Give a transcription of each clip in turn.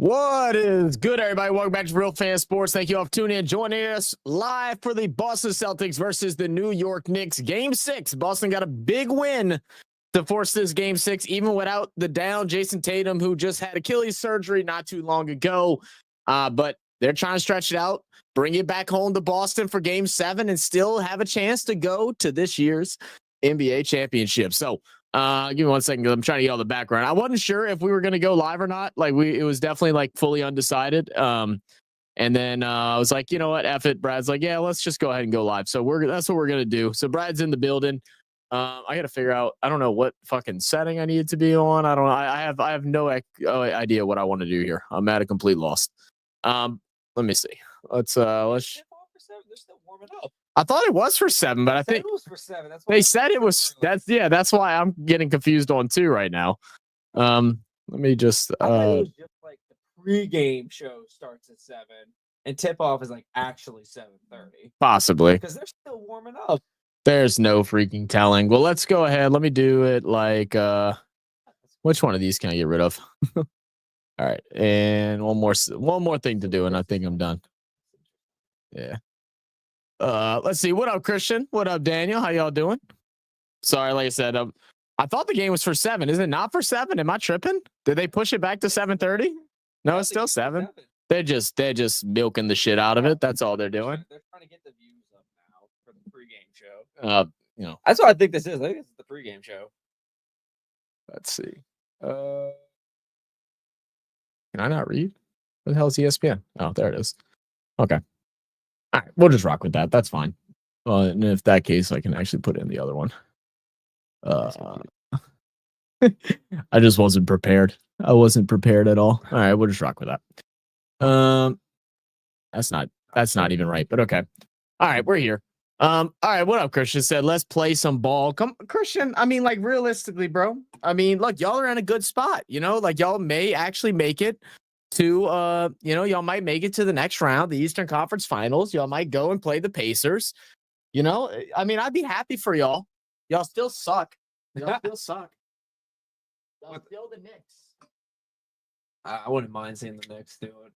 What is good, everybody? Welcome back to Real Fan Sports. Thank you all for tuning in, joining us live for the Boston Celtics versus the New York Knicks. Game 6. Boston got a big win to force this Game 6, even without the down Jason Tatum, who just had Achilles surgery not too long ago. But they're trying to stretch it out, bring it back home to Boston for Game 7, and still have a chance to go to this year's NBA championship. So, give me 1 second. I'm trying to get all the background. I wasn't sure if we were going to go live or not. It was definitely like fully undecided. And then I was like, you know what? F it. Brad's like, yeah, let's just go ahead and go live. So that's what we're going to do. So Brad's in the building. I got to figure out, I don't know what fucking setting I need to be on. I don't know. I have no idea what I want to do here. I'm at a complete loss. Let me see. Let's they're still warming up. I thought it was for 7, but I think it was for 7. That's they said it was. That's why I'm getting confused on 2 right now. Let me just. I thought it was just like the pregame show starts at 7, and tip off is like actually 7:30. Possibly because they're still warming up. There's no freaking telling. Well, let's go ahead. Let me do it like. Which one of these can I get rid of? All right, and one more thing to do, and I think I'm done. Yeah. Let's see. What up, Christian? What up, Daniel? How y'all doing? Sorry, like I said, I thought the game was for 7. Is it not for 7? Am I tripping? Did they push it back to 7:30? No, it's still 7. They're just milking the shit out of it. That's all they're doing. They're trying to get the views up now for the pregame show. That's what I think this is. I think it's the pregame show. Let's see. Can I not read? What the hell is ESPN? Oh, there it is. Okay. All right, we'll just rock with that. That's fine. Well, and if that case, I can actually put in the other one. I just wasn't prepared. I wasn't prepared at all. All right, we'll just rock with that. That's not even right, but okay. All right, we're here. All right, what up, Christian? Said, let's play some ball. Come, Christian. I mean, like, realistically, bro. I mean, look, y'all are in a good spot. Like, y'all may actually make it to y'all might make it to the next round, the Eastern Conference Finals. Y'all might go and play the Pacers. I mean, I'd be happy for y'all. Y'all still suck. Y'all still suck. Y'all still the Knicks. I wouldn't mind seeing the Knicks do it.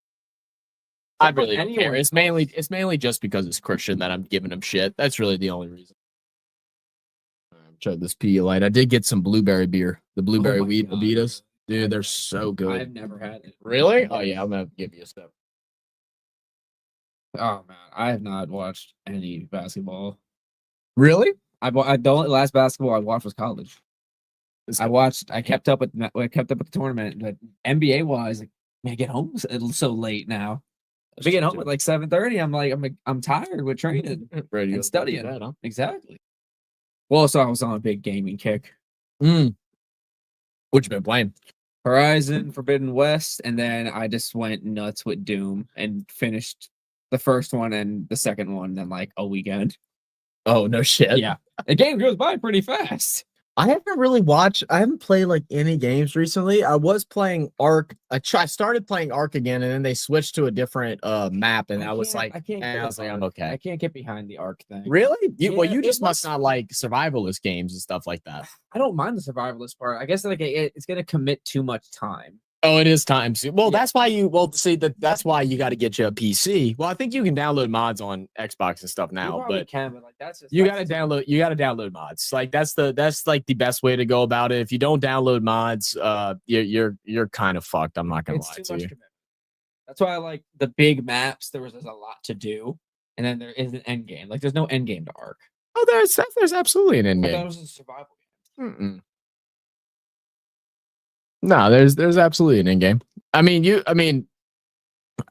I really don't care. It's mainly just because it's Christian that I'm giving him shit. That's really the only reason. Try this Pedialyte. I did get some blueberry beer. The blueberry wheat Abitas. Dude, they're so good. I've never had it. Really? Oh, yeah. I'm going to give you a step. Oh, man. I have not watched any basketball. Really? The only last basketball I watched was college. I kept up with the tournament, but NBA wise, I get home so late now. If I get home at like 7:30, I'm tired with training and studying. That, huh? Exactly. Well, so I was on a big gaming kick. What you been playing? Horizon Forbidden West, and then I just went nuts with Doom and finished the first one and the second one in like a weekend. Oh, no shit. Yeah. The game goes by pretty fast. I haven't played like any games recently. I was playing Ark. I started playing Ark again, and then they switched to a different map, and I was like, I'm okay. I can't get behind the Ark thing. Really? You just must not like survivalist games and stuff like that. I don't mind the survivalist part. I guess it's gonna commit too much time. Oh, it is time. Well, that's why that's why you got to get you a PC. Well, I think you can download mods on Xbox and stuff now, but you got to download mods. Like that's like the best way to go about it. If you don't download mods, you're kind of fucked. I'm not gonna lie to you. That's why I like the big maps. There's a lot to do, and then there is an end game. Like there's no end game to Ark. Oh, there's absolutely an end game. That was a survival game. No, there's absolutely an end game. I mean,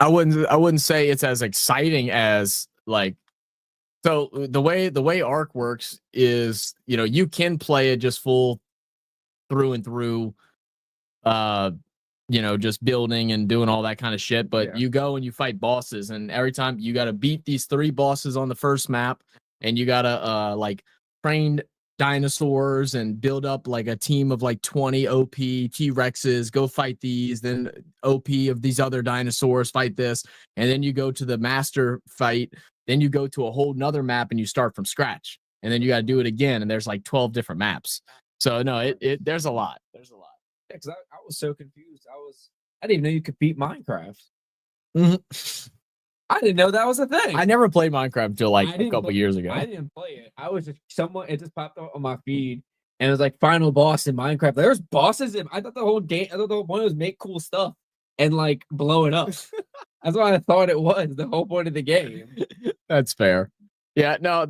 I wouldn't say it's as exciting as like. So the way Ark works is, you can play it just full through and through, just building and doing all that kind of shit. But you go and you fight bosses, and every time you got to beat these 3 bosses on the first map, and you gotta like train dinosaurs and build up like a team of like 20 OP T-Rexes, go fight these, then OP of these other dinosaurs, fight this, and then you go to the master fight, then you go to a whole nother map and you start from scratch, and then you got to do it again, and there's like 12 different maps. So no, there's a lot. Yeah, because I was so confused. I didn't even know you could beat Minecraft. Mhm. I didn't know that was a thing. I never played Minecraft until like I a didn't couple play- years ago. I didn't play it. I was just it just popped up on my feed and it was like final boss in Minecraft. There's bosses in I thought the whole game, I thought the whole point was make cool stuff and like blow it up. That's what I thought it was, the whole point of the game. That's fair. Yeah, no,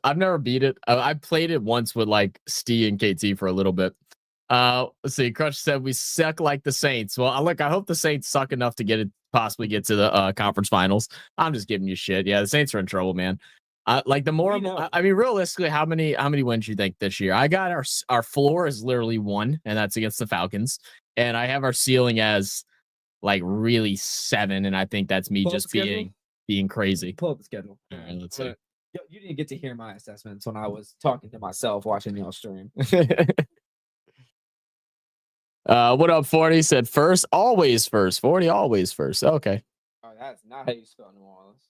I've never beat it. I played it once with like Steve and KT for a little bit. Let's see. Crush said we suck like the Saints. Well, look, I hope the Saints suck enough to possibly get to the conference finals. I'm just giving you shit. Yeah, the Saints are in trouble, man. Like the more, I mean, realistically, how many wins do you think this year? I got our floor is literally 1, and that's against the Falcons, and I have our ceiling as like really 7, and I think that's me just being crazy. Pull up the schedule. All right, let's see. You didn't get to hear my assessments when I was talking to myself watching y'all stream. What up, 40? Said first, always first. 40, always first. Okay. Oh, that's not how you spell New Orleans.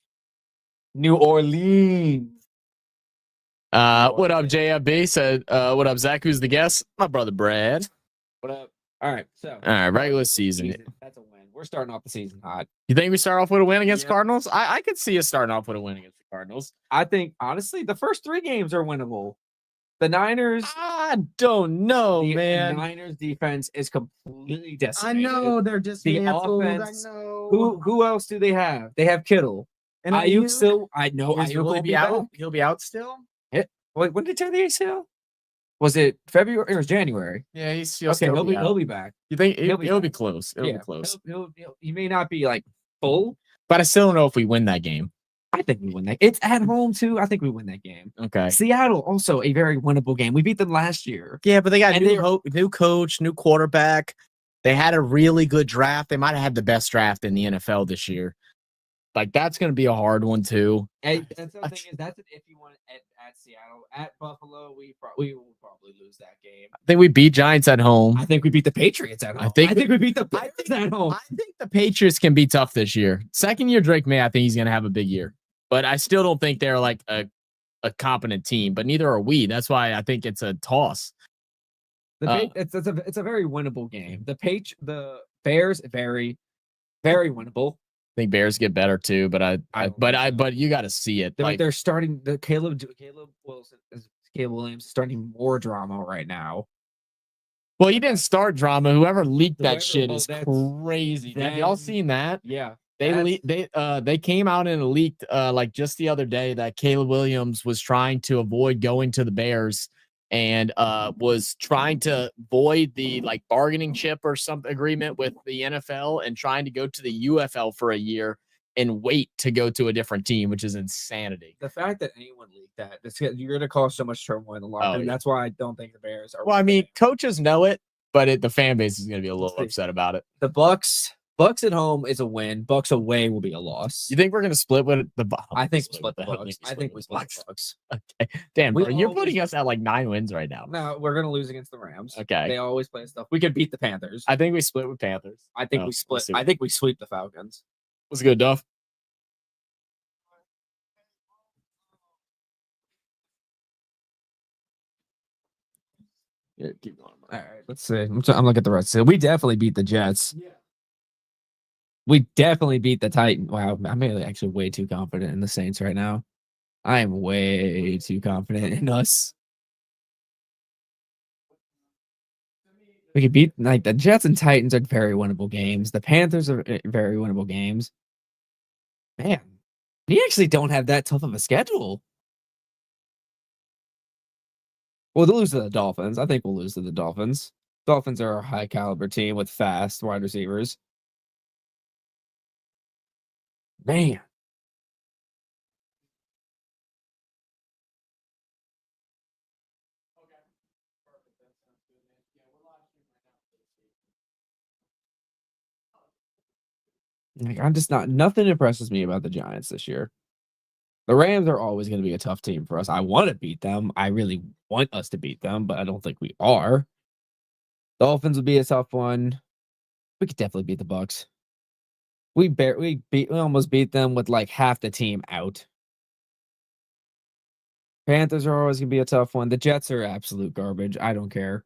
New Orleans. What up, JFB? Said, what up, Zach? Who's the guest? My brother, Brad. What up? All right. So, all right, regular season. That's a win. We're starting off the season hot. You think we start off with a win against Cardinals? I could see us starting off with a win against the Cardinals. I think, honestly, the first 3 games are winnable. The Niners. I don't know, man. The Niners defense is completely decimated. I know they're just the offense. I know. Who else do they have? They have Kittle. And Ayuk still. I know Ayuk will be out. He'll be out still. Wait, when did he tear the ACL? Was it February or was January? Yeah, he'll be back. You think he'll be close? It'll be close. He may not be like full, but I still don't know if we win that game. I think we win that. It's at home too. I think we win that game. Okay. Seattle also a very winnable game. We beat them last year. Yeah, but they got new coach, new quarterback. They had a really good draft. They might have had the best draft in the NFL this year. Like that's going to be a hard one too. And that's the thing is that's an iffy one at Seattle. At Buffalo, we will probably lose that game. I think we beat Giants at home. I think we beat the Patriots at home. I think we beat the Patriots at home. I think the Patriots can be tough this year. Second year Drake May, I think he's going to have a big year. But I still don't think they're like a competent team. But neither are we. That's why I think it's a toss. It's a very winnable game. The Bears very, very winnable. I think Bears get better too, but you got to see it. They're starting the Caleb Williams is starting more drama right now. Well, he didn't start drama. Whoever leaked that shit is crazy. Have y'all seen that? Yeah. They came out and leaked like just the other day that Caleb Williams was trying to avoid going to the Bears and was trying to void the like bargaining chip or some agreement with the NFL and trying to go to the UFL for a year and wait to go to a different team, which is insanity. The fact that anyone leaked that, you're going to cause so much turmoil in the locker room. That's why I don't think the Bears are. Well, I mean, coaches know it, but the fan base is going to be a little upset about it. The Bucks at home is a win. Bucks away will be a loss. You think we're going to split with the Bucks? I think we split the Bucks. I think we split the Bucks. Okay. Damn, bro, you're putting us at like 9 wins right now. No, we're going to lose against the Rams. Okay. They always play stuff. We could beat the Panthers. I think we split with Panthers. I think we split. I think we sweep the Falcons. What's good, Duff? Yeah, keep going. All right, let's see. I'm looking at the rest. So we definitely beat the Jets. Yeah. We definitely beat the Titans. Wow, I'm actually way too confident in the Saints right now. I am way too confident in us. We could beat like the Jets and Titans are very winnable games. The Panthers are very winnable games. Man, we actually don't have that tough of a schedule. We'll lose to the Dolphins. I think we'll lose to the Dolphins. Dolphins are a high caliber team with fast wide receivers. Man. Like, I'm just nothing impresses me about the Giants this year. The Rams are always going to be a tough team for us. I want to beat them. I really want us to beat them, but I don't think we are. Dolphins would be a tough one. We could definitely beat the Bucks. We almost beat them with like half the team out. Panthers are always going to be a tough one. The Jets are absolute garbage. I don't care.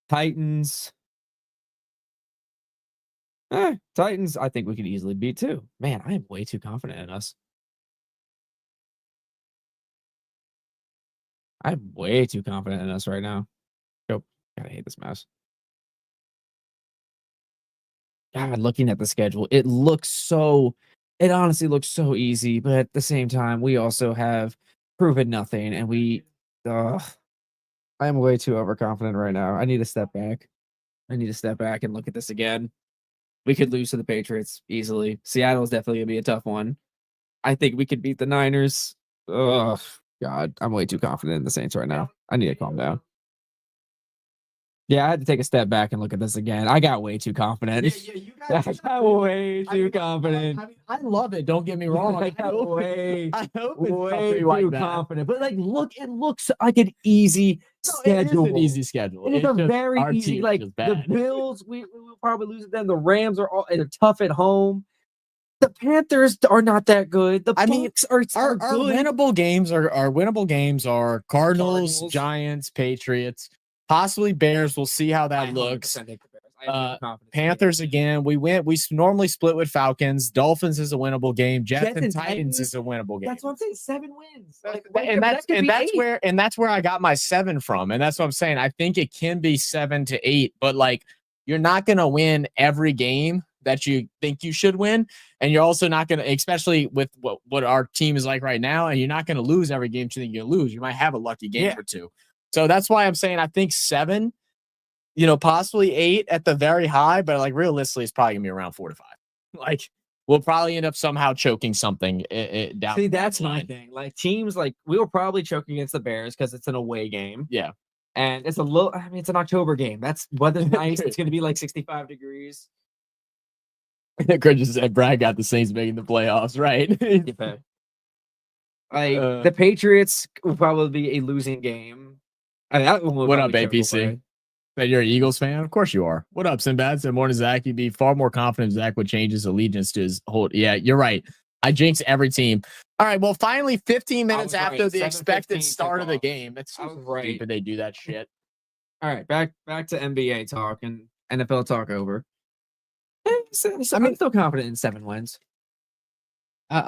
Titans. Titans, I think we could easily beat too. Man, I am way too confident in us. I'm way too confident in us right now. Oh, God, I hate this mess. God, looking at the schedule, it honestly looks so easy, but at the same time, we also have proven nothing, and ugh, I am way too overconfident right now. I need to step back. I need to step back and look at this again. We could lose to the Patriots easily. Seattle's definitely gonna be a tough one. I think we could beat the Niners. Ugh, God, I'm way too confident in the Saints right now. I need to calm down. Yeah, I had to take a step back and look at this again. I got way too confident. You I got way too confident. I love it. Don't get me wrong. I got way I hope it's too something like that. confident. But like, look, it looks like an easy schedule. It is an easy schedule. It's a just very our easy. team's Like just the bad. Bills, we will probably lose to them. The Rams they're tough at home. The Panthers are not that good. The Bucs are our good. winnable games are Cardinals, Giants, Patriots, possibly Bears. We'll see how that looks. Panthers again. We normally split with Falcons. Dolphins is a winnable game. Jets and Titans is a winnable game. That's what I'm saying. 7 wins. That's where I got my 7 from. And that's what I'm saying. I think it can be 7 to 8, but like you're not gonna win every game that you think you should win, and you're also not gonna, especially with what our team is like right now, and you're not gonna lose every game you think you'll lose. You might have a lucky game or two. So that's why I'm saying I think 7. Possibly 8 at the very high, but like realistically, it's probably gonna be around 4 to 5. Like we'll probably end up somehow choking something down. See, that's my thing. Like teams, like we will probably choke against the Bears because it's an away game. Yeah, and it's it's an October game. That's weather's nice. It's gonna be like 65 degrees. Chris just said Brad got the Saints making the playoffs, right? Like the Patriots will probably be a losing game. What up, APC? That you're an Eagles fan? Of course you are. What up, Sinbad? Said morning, Zach. You'd be far more confident Zach would change his allegiance to his whole. Yeah, you're right. I jinx every team. All right. Well, finally, 15 minutes after the expected start of the game. That's so stupid. They do that shit. All right, back to NBA talk and NFL talk over. I'm still confident in 7 wins.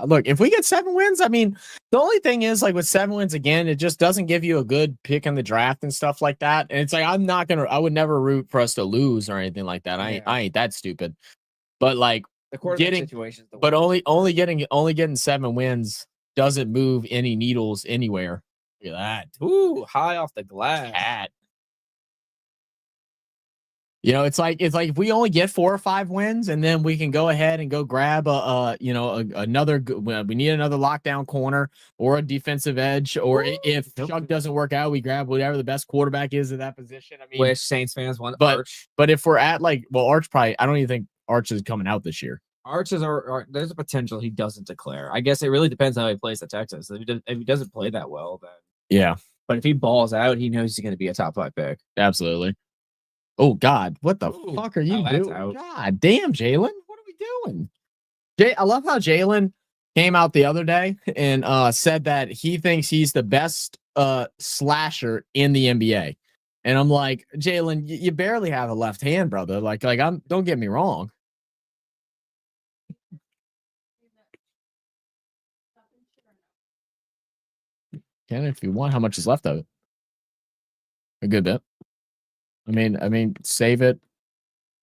Look, if we get 7 wins, I mean, the only thing is like with 7 wins again, it just doesn't give you a good pick in the draft and stuff like that. And it's like I would never root for us to lose or anything like that. I ain't that stupid. But like only getting 7 wins doesn't move any needles anywhere. Look at that. Ooh, high off the glass. It's like if we only get 4 or 5 wins, and then we can go ahead and go grab another. We need another lockdown corner or a defensive edge, or if Chuck doesn't work out, we grab whatever the best quarterback is at that position. I mean, wish Saints fans want Arch, but if we're at Arch probably, I don't even think Arch is coming out this year. Arch there's a potential he doesn't declare. I guess it really depends how he plays at Texas. If he doesn't play that well, then yeah. But if he balls out, he knows he's going to be a top 5 pick. Absolutely. Oh, God. What the fuck are you doing? God damn, Jalen. What are we doing? I love how Jalen came out the other day and said that he thinks he's the best slasher in the NBA. And I'm like, Jalen, you barely have a left hand, brother. Like don't get me wrong. Can if you want, how much is left of it? A good bit. I mean, save it.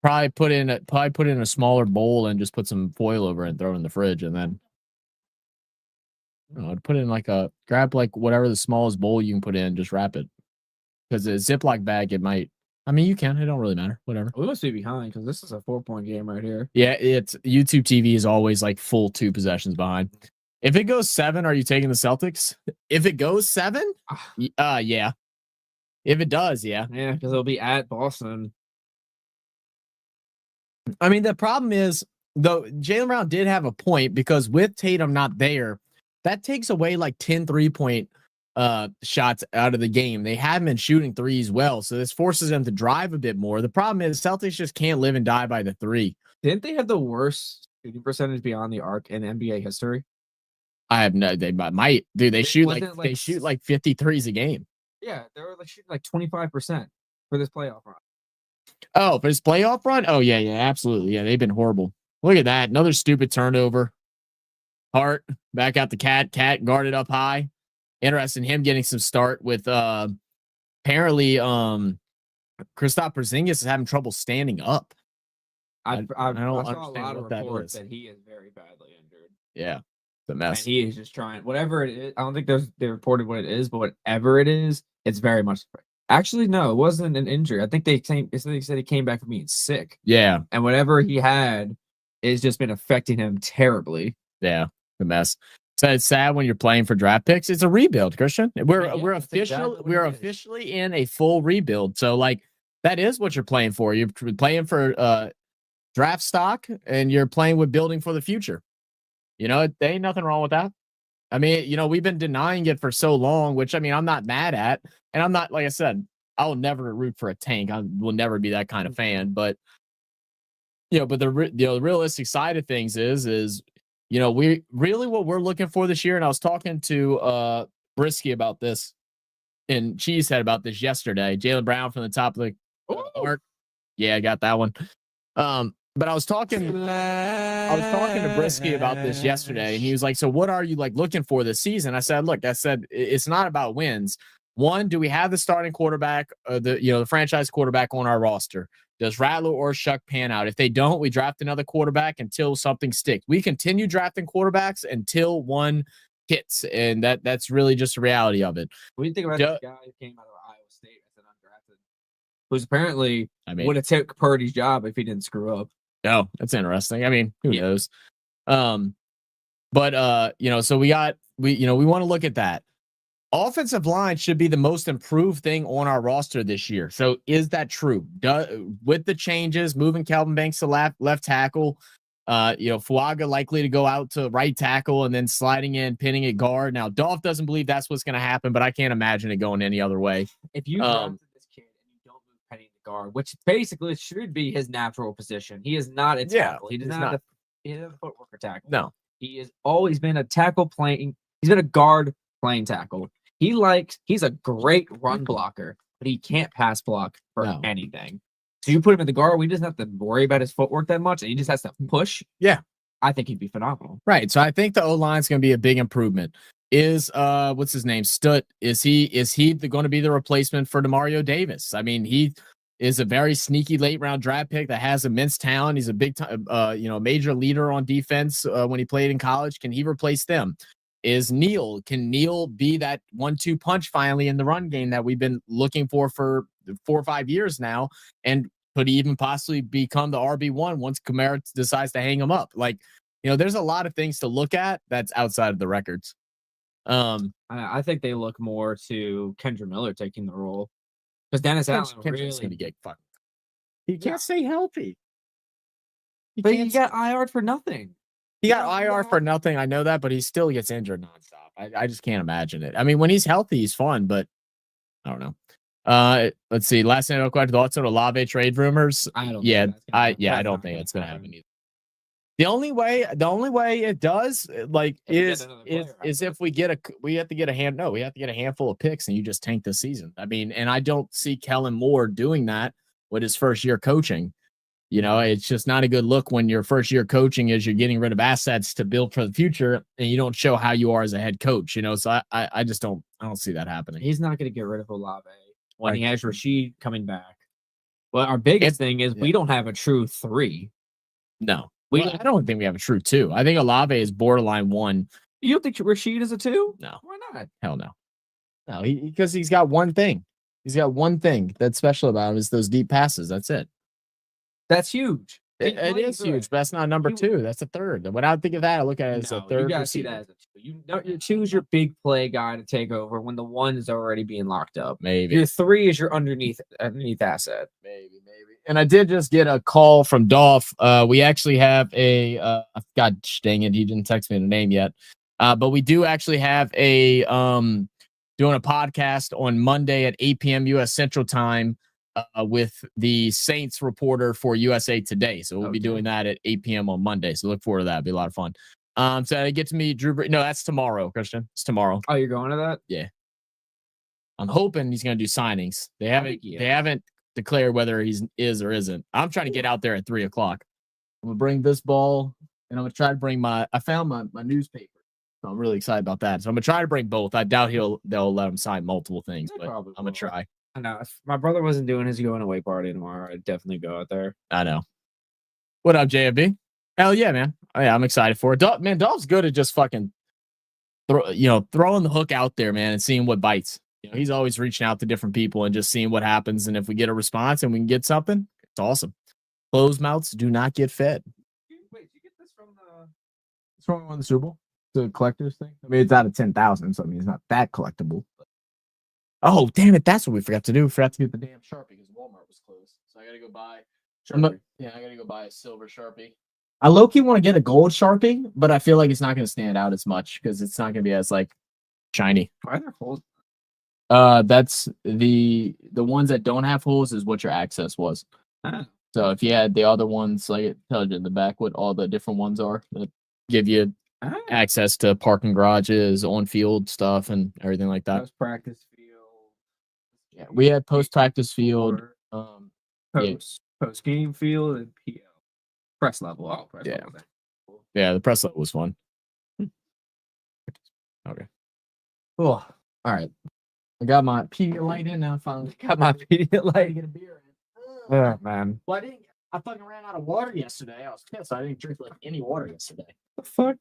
Probably put in a smaller bowl and just put some foil over it and throw it in the fridge, and then put in grab whatever the smallest bowl you can put in, just wrap it. Because a Ziploc bag, it might. I mean, you can. It don't really matter. Whatever. We must be behind because this is a 4-point game right here. Yeah, it's YouTube TV is always full 2 possessions behind. If it goes 7, are you taking the Celtics? If it goes 7, yeah. If it does, yeah. Yeah, because it'll be at Boston. I mean, the problem is, though, Jaylen Brown did have a point because with Tatum not there, that takes away 10 3-point shots out of the game. They haven't been shooting threes well, so this forces them to drive a bit more. The problem is Celtics just can't live and die by the 3. Didn't they have the worst shooting percentage beyond the arc in NBA history? I have no. They might. Dude, they shoot they shoot 53s a game. Yeah, they were shooting 25% for this playoff run. Oh, for his playoff run? Oh, yeah, absolutely. Yeah, they've been horrible. Look at that. Another stupid turnover. Hart back out the cat. Cat guarded up high. Interesting him getting some start with apparently Kristaps Porzingis is having trouble standing up. I don't saw a understand lot of what that reports is. that he is very badly injured. Yeah, the And mess. he is just trying whatever it is. I don't think they reported what it is, but whatever it is, it's very much. Actually, no, it wasn't an injury. I think they said he came back from being sick. Yeah, And whatever he had has just been affecting him terribly. yeah, the mess. So it's sad when you're playing for draft picks. It's a rebuild, Christian. We're officially in a full rebuild. So like that is what you're playing for. You're playing for draft stock, and you're playing with building for the future. You know, there ain't nothing wrong with that. I mean, you know, we've been denying it for so long, which I mean, I'm not mad at, and I'm not, like I said, I'll never root for a tank. I will never be that kind of fan. But you know, but the realistic side of things is you know, we really what we're looking for this year. And I was talking to Brisky about this and Cheesehead about this yesterday. Jaylen Brown from the top of the arc. Yeah, I got that one. But I was talking to Brisky about this yesterday, and he was like, "So what are you like looking for this season?" I said, "Look, it's not about wins. One, do we have the starting quarterback, the franchise quarterback on our roster? Does Rattler or Shuck pan out? If they don't, we draft another quarterback until something sticks. We continue drafting quarterbacks until one hits, and that's really just the reality of it." What do you think about this guy who came out of Iowa State as an undrafted, who's apparently would have took Purdy's job if he didn't screw up? Oh, that's interesting. I mean, who knows? But you know, so we want to look at that. Offensive line should be the most improved thing on our roster this year. So is that true? With the changes, moving Calvin Banks to left tackle, Fuaga likely to go out to right tackle and then sliding in, pinning at guard. Now, Dolph doesn't believe that's what's going to happen, but I can't imagine it going any other way. If you drafted this kid and you don't move Penny to guard, which basically should be his natural position, he is not a tackle. He does not have the footwork for tackle. No, he has always been a tackle playing. He's been a guard playing tackle. He's a great run blocker, but he can't pass block for anything. So you put him in the guard, we just have to worry about his footwork that much, and he just has to push. Yeah. I think he'd be phenomenal. Right. So I think the O-line is going to be a big improvement. Is what's his name? Stutt. Is he going to be the replacement for Demario Davis? I mean, he is a very sneaky late round draft pick that has immense talent. He's a big time, major leader on defense when he played in college. Can he replace them? Can Neal be that 1-2 punch finally in the run game that we've been looking for 4 or 5 years now? And could he even possibly become the RB1 once Kamara decides to hang him up? Like, there's a lot of things to look at that's outside of the records. I think they look more to Kendra Miller taking the role because Dennis Allen Kendra's going to get fucked. He can't stay healthy. He got IR'd for nothing. He got IR for nothing. I know that, but he still gets injured nonstop. I just can't imagine it. I mean, when he's healthy, he's fun, but I don't know. Let's see. Last night, thoughts on Olave trade rumors. I don't. I don't think it's gonna happen either. The only way it does is if we have to get a handful of picks and you just tank the season. I mean, and I don't see Kellen Moore doing that with his first year coaching. It's just not a good look when your first year coaching is you're getting rid of assets to build for the future and you don't show how you are as a head coach, So I just don't see that happening. He's not going to get rid of Olave when he has Rashid coming back. Well, our biggest thing is we don't have a true 3. No, I don't think we have a true 2. I think Olave is borderline 1. You don't think Rashid is a 2? No. Why not? Hell no. No, because he's got one thing. He's got one thing that's special about him is those deep passes. That's it. That's huge. It is huge, but that's not number 2. That's a third. When I think of that, I look at it as a third. You gotta see that as a 2. You choose your big play guy to take over when the 1 is already being locked up. Maybe your 3 is your underneath asset. Maybe. And I did just get a call from Dolph. We actually have a God dang it, he didn't text me the name yet. But we do actually have a doing a podcast on Monday at 8 p.m. U.S. Central Time. With the Saints reporter for USA Today. So we'll be doing that at 8 p.m. on Monday. So look forward to that. It'll be a lot of fun. So I get to meet Drew. No, that's tomorrow, Christian. It's tomorrow. Oh, you're going to that? Yeah. I'm hoping he's going to do signings. They haven't declare whether he's is or isn't. I'm trying to get out there at 3 o'clock. I'm gonna bring this ball, and I'm gonna try to bring I found my newspaper. So I'm really excited about that. So I'm gonna try to bring both. I doubt they'll let him sign multiple things, but I'm gonna try. I know. If my brother wasn't doing his going away party tomorrow, I'd definitely go out there. I know. What up, JFB? Hell yeah, man. Oh, yeah, I'm excited for it. Man, Dolph's good at just fucking throwing the hook out there, man, and seeing what bites. He's always reaching out to different people and just seeing what happens. And if we get a response and we can get something, it's awesome. Closed mouths do not get fed. Wait, did you get this from the? It's from the Super Bowl, the collector's thing. I mean, it's out of 10,000, so I mean, it's not that collectible. But... Oh, damn it! That's what we forgot to do. We forgot to get the damn Sharpie because Walmart was closed. So I gotta go buy. I gotta go buy a silver Sharpie. I low-key want to get a gold Sharpie, but I feel like it's not going to stand out as much because it's not going to be as like shiny. Why are there holes? That's the ones that don't have holes is what your access was. Ah. So if you had the other ones, like it tells you in the back what all the different ones are that give you access to parking garages, on-field stuff, and everything like that. Post-practice field. Yeah, we had post-practice field. Post-game field and PL. Press level. Oh, press level. Yeah, the press level was fun. Okay. Cool. All right. I got my Pedialyte in now. Finally got my Pedialyte to get a beer in. Oh, man. Well, I fucking ran out of water yesterday. I was pissed. I didn't drink like any water yesterday. The fuck?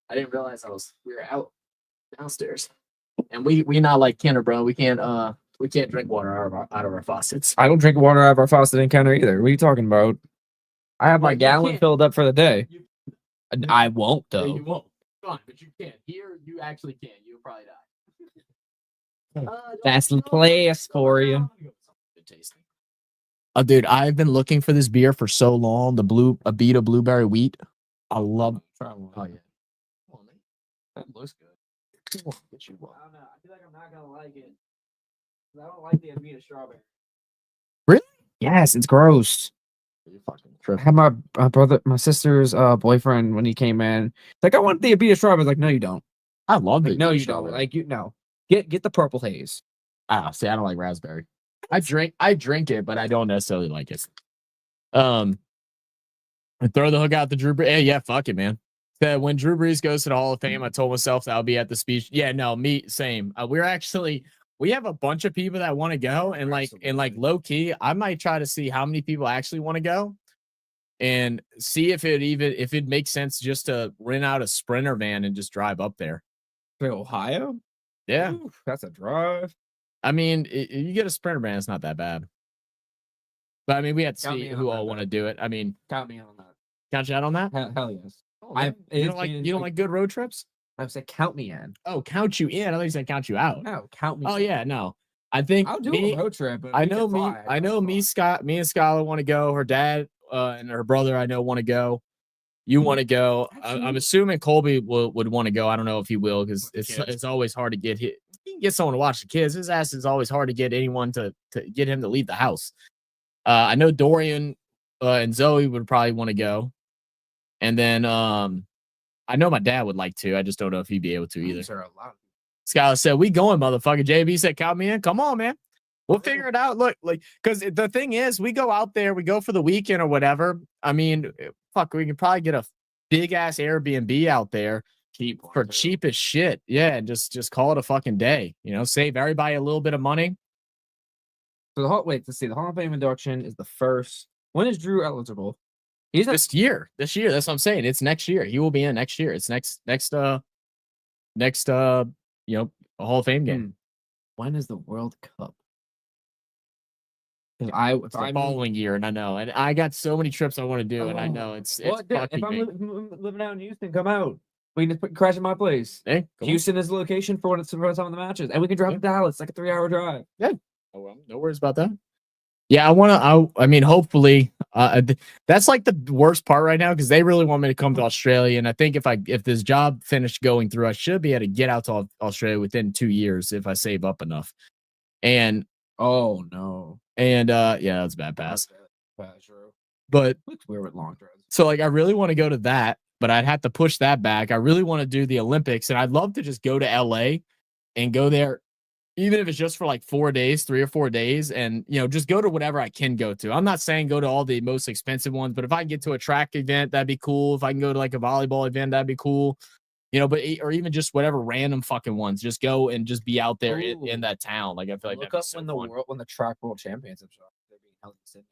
I didn't realize we were out downstairs. And we not like Kenner, bro. We can't drink water out of our faucets. I don't drink water out of our faucet in Kenner either. What are you talking about? I have my gallon filled up for the day. I won't, though. Yeah, you won't. Fine, but you can. Here, you actually can. You'll probably die. That's the place for you. Good tasting. Dude, I've been looking for this beer for so long. The Abita Blueberry Wheat. I love it. Oh, yeah. Come on, man. That looks good. Get you one. I don't know. I feel like I'm not going to like it. I don't like the Abita strawberry. Really? Yes, it's gross. I had my brother, my sister's boyfriend when he came in. Like, I want the Abita strawberry. I was like, no, you don't. I love it. No, you don't. Like, get the purple haze. See, I don't like raspberry. I drink it, but I don't necessarily like it. I throw the hook out to Drew Brees. Hey, yeah, fuck it, man. When Drew Brees goes to the Hall of Fame, I told myself that I'll be at the speech. Yeah, no, me, same. We have a bunch of people that want to go, and like low key, I might try to see how many people actually want to go, and see if it makes sense just to rent out a Sprinter van and just drive up there. To Ohio? Yeah, ooh, that's a drive. I mean, you get a Sprinter van, it's not that bad. But I mean, we have to see who all want to do it. I mean, count me on that. Count you out on that? Hell yes. You don't like good road trips? I said count me in. Oh, count you in. I thought you said count you out. No, count me. Oh yeah, no. I think I'll do a road trip. I know me and Skylar want to go. Her dad and her brother I know want to go. You want to go. I'm assuming Colby would want to go. I don't know if he will because it's always hard to get hit. You can get someone to watch the kids. His ass is always hard to get anyone to get him to leave the house. I know Dorian and Zoe would probably want to go. And then I know my dad would like to. I just don't know if he'd be able to either. Skylar said, "We going, motherfucker." JB said, "Count me in." Come on, man. We'll figure it out. Look, like, because the thing is, we go out there, we go for the weekend or whatever. I mean, fuck, we can probably get a big ass Airbnb out there for cheap as shit. Yeah, and just call it a fucking day. Save everybody a little bit of money. So the Hall of Fame induction is the first. When is Drew eligible? He's this year. That's what I'm saying. It's next year. He will be in next year. It's next Hall of Fame game. When is the World Cup? It's the following year, and I know, and I got so many trips I want to do, and I know it's if I'm living out in Houston, come out. We can just crash at my place. Hey, Houston is the location for some of the matches, and we can drive to Dallas, like a 3-hour drive. Yeah, no worries about that. Yeah, I mean, hopefully, that's like the worst part right now because they really want me to come to Australia, and I think if this job finished going through, I should be able to get out to Australia within 2 years if I save up enough. And oh no. And yeah, that's a bad pass. But looks weird with long throws. So like I really want to go to that, but I'd have to push that back. I really want to do the Olympics, and I'd love to just go to LA and go there even if it's just for like 4 days, 3 or 4 days, and just go to whatever I can go to. I'm not saying go to all the most expensive ones, but if I can get to a track event, that'd be cool. If I can go to like a volleyball event, that'd be cool. But or even just whatever random fucking ones, just go and just be out there in that town. Like I feel like look that'd up be so when the track world championships are being held in Sydney.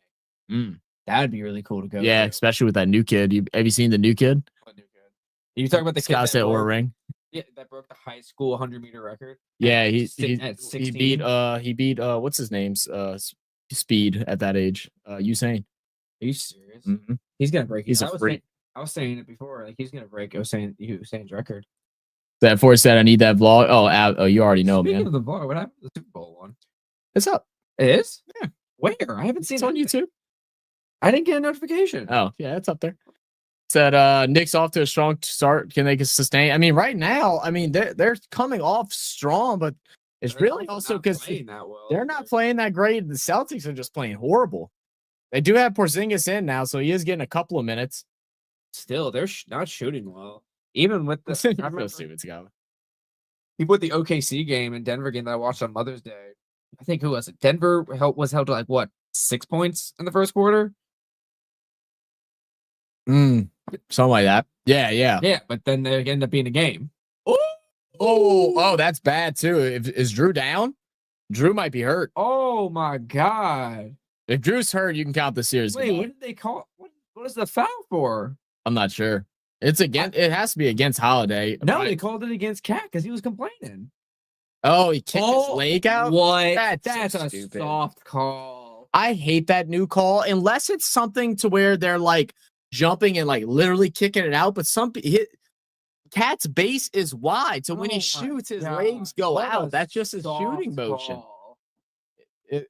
fun. That'd be really cool to go. Yeah, to. especially with that new kid. Have you seen the new kid? What new kid? You talking about the kid Scott that Aura broke, ring? yeah, that broke the high school 100-meter record? Yeah, at he 16? he beat what's his name's speed at that age. Usain. Are you serious? Mm-hmm. He's gonna break. He's a freak. I was saying it before. Like he's gonna break Usain's record. That Forrest said I need that vlog. Oh, you already know, Speaking man. of the vlog, what happened to the Super Bowl one? It's up. It is? Yeah. Where? I haven't seen It's it on YouTube. I didn't get a notification. Oh, yeah, it's up there. Said Knicks off to a strong start. Can they sustain? I mean, right now, they're coming off strong, but it's really also because they're not playing that great. The Celtics are just playing horrible. They do have Porzingis in now, so he is getting a couple of minutes. Still, they're not shooting well. Even with the stupid, Scott. Even with the OKC game and Denver game that I watched on Mother's Day, I think who was it? Denver was held to like what 6 points in the first quarter. Something like that. Yeah. But then they end up being a game. Oh, that's bad too. Is Drew down? Drew might be hurt. Oh my god! If Drew's hurt, you can count the series. Wait, what did they call? What is the foul for? I'm not sure. It's against. It has to be against Holiday. No, they called it against Cat because he was complaining. Oh, he kicked his leg out. What? That's so a stupid. soft call. I hate that new call unless it's something to where they're like jumping and like literally kicking it out. But Cat's base is wide, so when he shoots, his legs go out. That's just his shooting motion.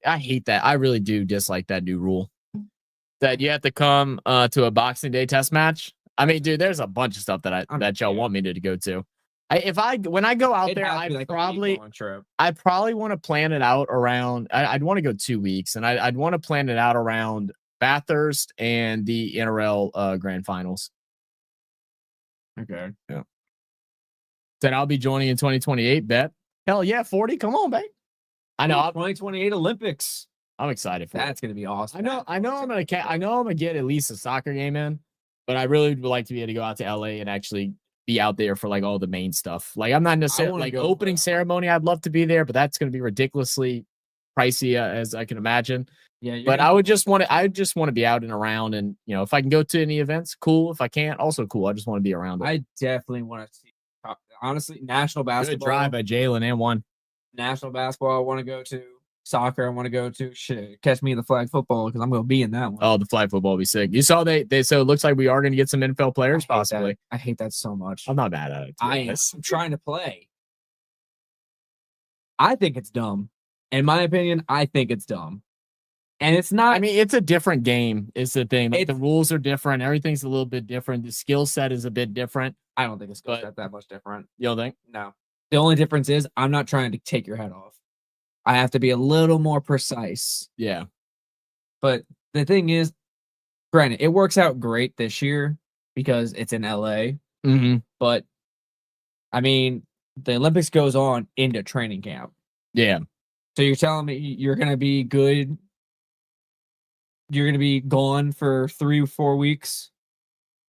I hate that. I really do dislike that new rule that you have to come to a Boxing Day test match. I mean, dude, there's a bunch of stuff that y'all want me to go to. When I go out there, I probably want to plan it out around. I'd want to go 2 weeks, and I'd want to plan it out around Bathurst and the NRL Grand Finals. Okay. Yeah. Said I'll be joining in 2028. Bet. Hell yeah, 40. Come on, babe. I know. 2028 Olympics. I'm excited for That's gonna be awesome. I know. I'm gonna get at least a soccer game in, but I really would like to be able to go out to LA and actually be out there for like all the main stuff. Like I'm not necessarily like opening ceremony. I'd love to be there, but that's gonna be ridiculously pricey as I can imagine. Yeah, but I just want to be out and around, and if I can go to any events, cool. If I can't, also cool. I just want to be around it. I definitely want to see. Honestly, national basketball. Good drive by Jalen and one. National basketball, I want to go to. Soccer, I want to go to. Shit, catch me in the flag football because I'm going to be in that one. Oh, the flag football will be sick. You saw so it looks like we are going to get some NFL players possibly. I hate that so much. I'm not mad at it. I'm trying to play. I think it's dumb. In my opinion, I think it's dumb. And it's not. I mean, it's a different game. Is the thing. Like the rules are different. Everything's a little bit different. The skill set is a bit different. I don't think the skill set that much different. You don't think? No. The only difference is I'm not trying to take your head off. I have to be a little more precise. Yeah. But the thing is, granted, it works out great this year because it's in LA. Mm-hmm. But I mean, the Olympics goes on into training camp. Yeah. So you're telling me you're going to be good. You're going to be gone for 3 or 4 weeks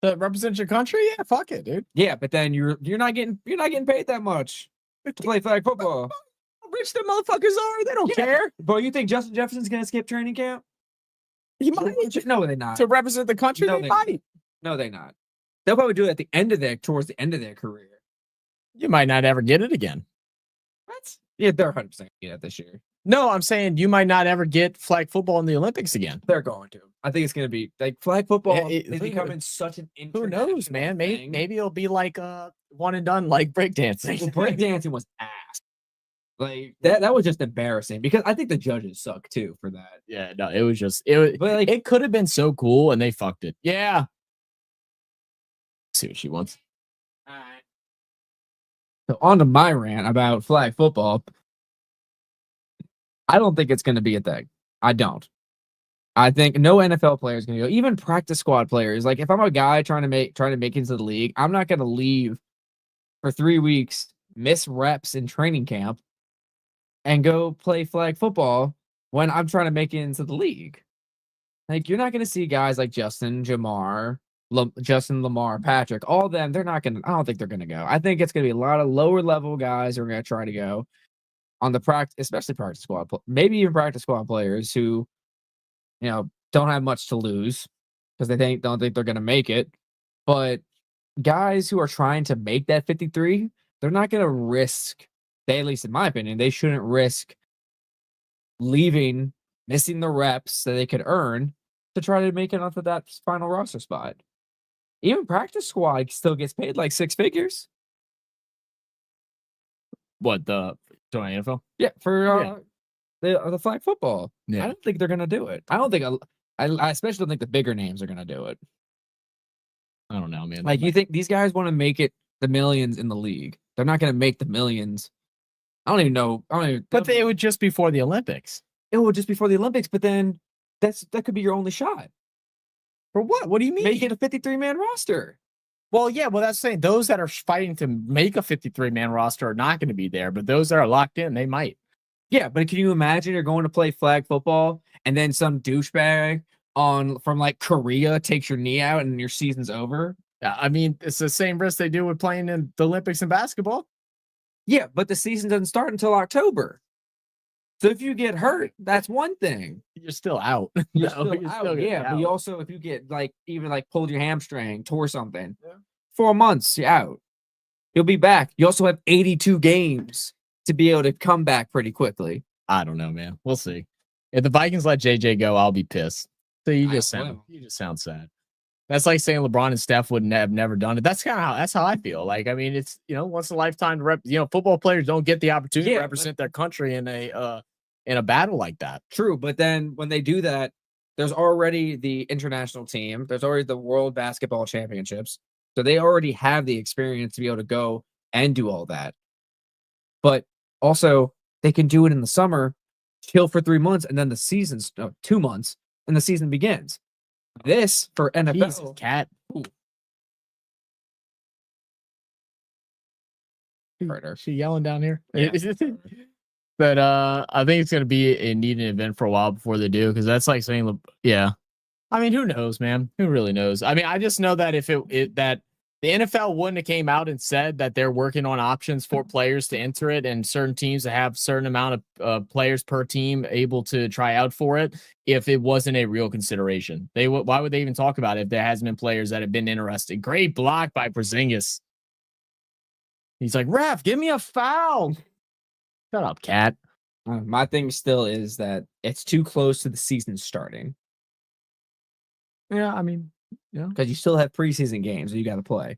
to represent your country? Yeah, fuck it, dude. Yeah, but then you're not getting paid that much to play flag football. How rich the motherfuckers are? They don't care. But you think Justin Jefferson's going to skip training camp? He might. No, they're not. To represent the country, they might. No, they're not. They'll probably do it at towards the end of their career. You might not ever get it again. What? Yeah, they're 100% going to get it this year. No, I'm saying you might not ever get flag football in the Olympics again. They're going to. I think it's going to be like flag football is becoming such an international Who knows, man? thing. Maybe it'll be like one and done, like breakdancing. Well, breakdancing was ass. Like that was just embarrassing because I think the judges suck too for that. Yeah, no, it was. But like, it could have been so cool, and they fucked it. Yeah. Let's see what she wants. All right. So on to my rant about flag football. I don't think it's going to be a thing. I don't. I think no NFL player is going to go. Even practice squad players. Like if I'm a guy trying to make into the league, I'm not going to leave for 3 weeks, miss reps in training camp, and go play flag football when I'm trying to make it into the league. Like, you're not going to see guys like Justin, Lamar, Patrick, all of them. They're not going to, I don't think they're going to go. I think it's going to be a lot of lower level guys who are going to try to go on the practice, especially practice squad, maybe even practice squad players who, don't have much to lose because they don't think they're going to make it. But guys who are trying to make that 53, they're not going to risk, at least in my opinion, they shouldn't risk missing the reps that they could earn to try to make it onto that final roster spot. Even practice squad still gets paid like 6 figures. What, the NFL? Yeah, for the flag football. Yeah. I don't think they're gonna do it. I don't think I especially don't think the bigger names are gonna do it. I don't know, man. Like, you think these guys want to make it the millions in the league? They're not gonna make the millions. I don't even know. But it would just be for the Olympics. It would just be for the Olympics, but then that could be your only shot. For what? What do you mean? Make it a 53-man roster. Well, yeah, that's saying those that are fighting to make a 53-man roster are not going to be there, but those that are locked in, they might. Yeah, but can you imagine you're going to play flag football and then some douchebag from like Korea takes your knee out and your season's over? Yeah, I mean, it's the same risk they do with playing in the Olympics and basketball. Yeah, but the season doesn't start until October. So if you get hurt, that's one thing. You're still out. You're still out. Yeah, but you also, if you get pulled your hamstring, tore something, 4 months, you're out. You'll be back. You also have 82 games to be able to come back pretty quickly. I don't know, man. We'll see. If the Vikings let JJ go, I'll be pissed. So you just sound sad. That's like saying LeBron and Steph would have never done it. That's how I feel. Like, I mean, it's once in a lifetime. Football players don't get the opportunity to represent their country in a battle like that. True, but then when they do that, there's already the international team. There's already the World Basketball Championships. So they already have the experience to be able to go and do all that. But also, they can do it in the summer, chill for 3 months, and then the season's 2 months, and the season begins. This for NFL. Jesus, cat. She yelling down here. Yeah. But I think it's going to be a needed event for a while before they do, because that's like saying, yeah. I mean, who knows, man? Who really knows? I mean, I just know that if that the NFL wouldn't have came out and said that they're working on options for players to enter it and certain teams to have certain amount of players per team able to try out for it, if it wasn't a real consideration. Why would they even talk about it if there hasn't been players that have been interested? Great block by Porzingis. He's like, ref, give me a foul. Shut up, cat. My thing still is that it's too close to the season starting. Yeah, I mean, because you still have preseason games that you got to play.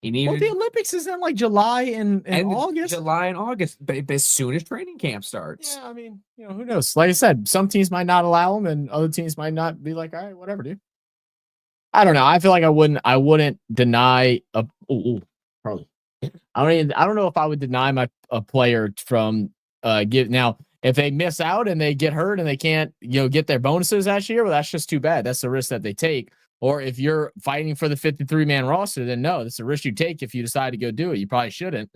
The Olympics is in like July and August. July and August, but as soon as training camp starts. Yeah, I mean, who knows? Like I said, some teams might not allow them, and other teams might not be like, all right, whatever, dude. I don't know. I feel like I wouldn't deny probably. I don't know if I would deny a player from now. If they miss out and they get hurt and they can't, get their bonuses that year, well, that's just too bad. That's the risk that they take. Or if you're fighting for the 53-man roster, then no, that's a risk you take if you decide to go do it. You probably shouldn't.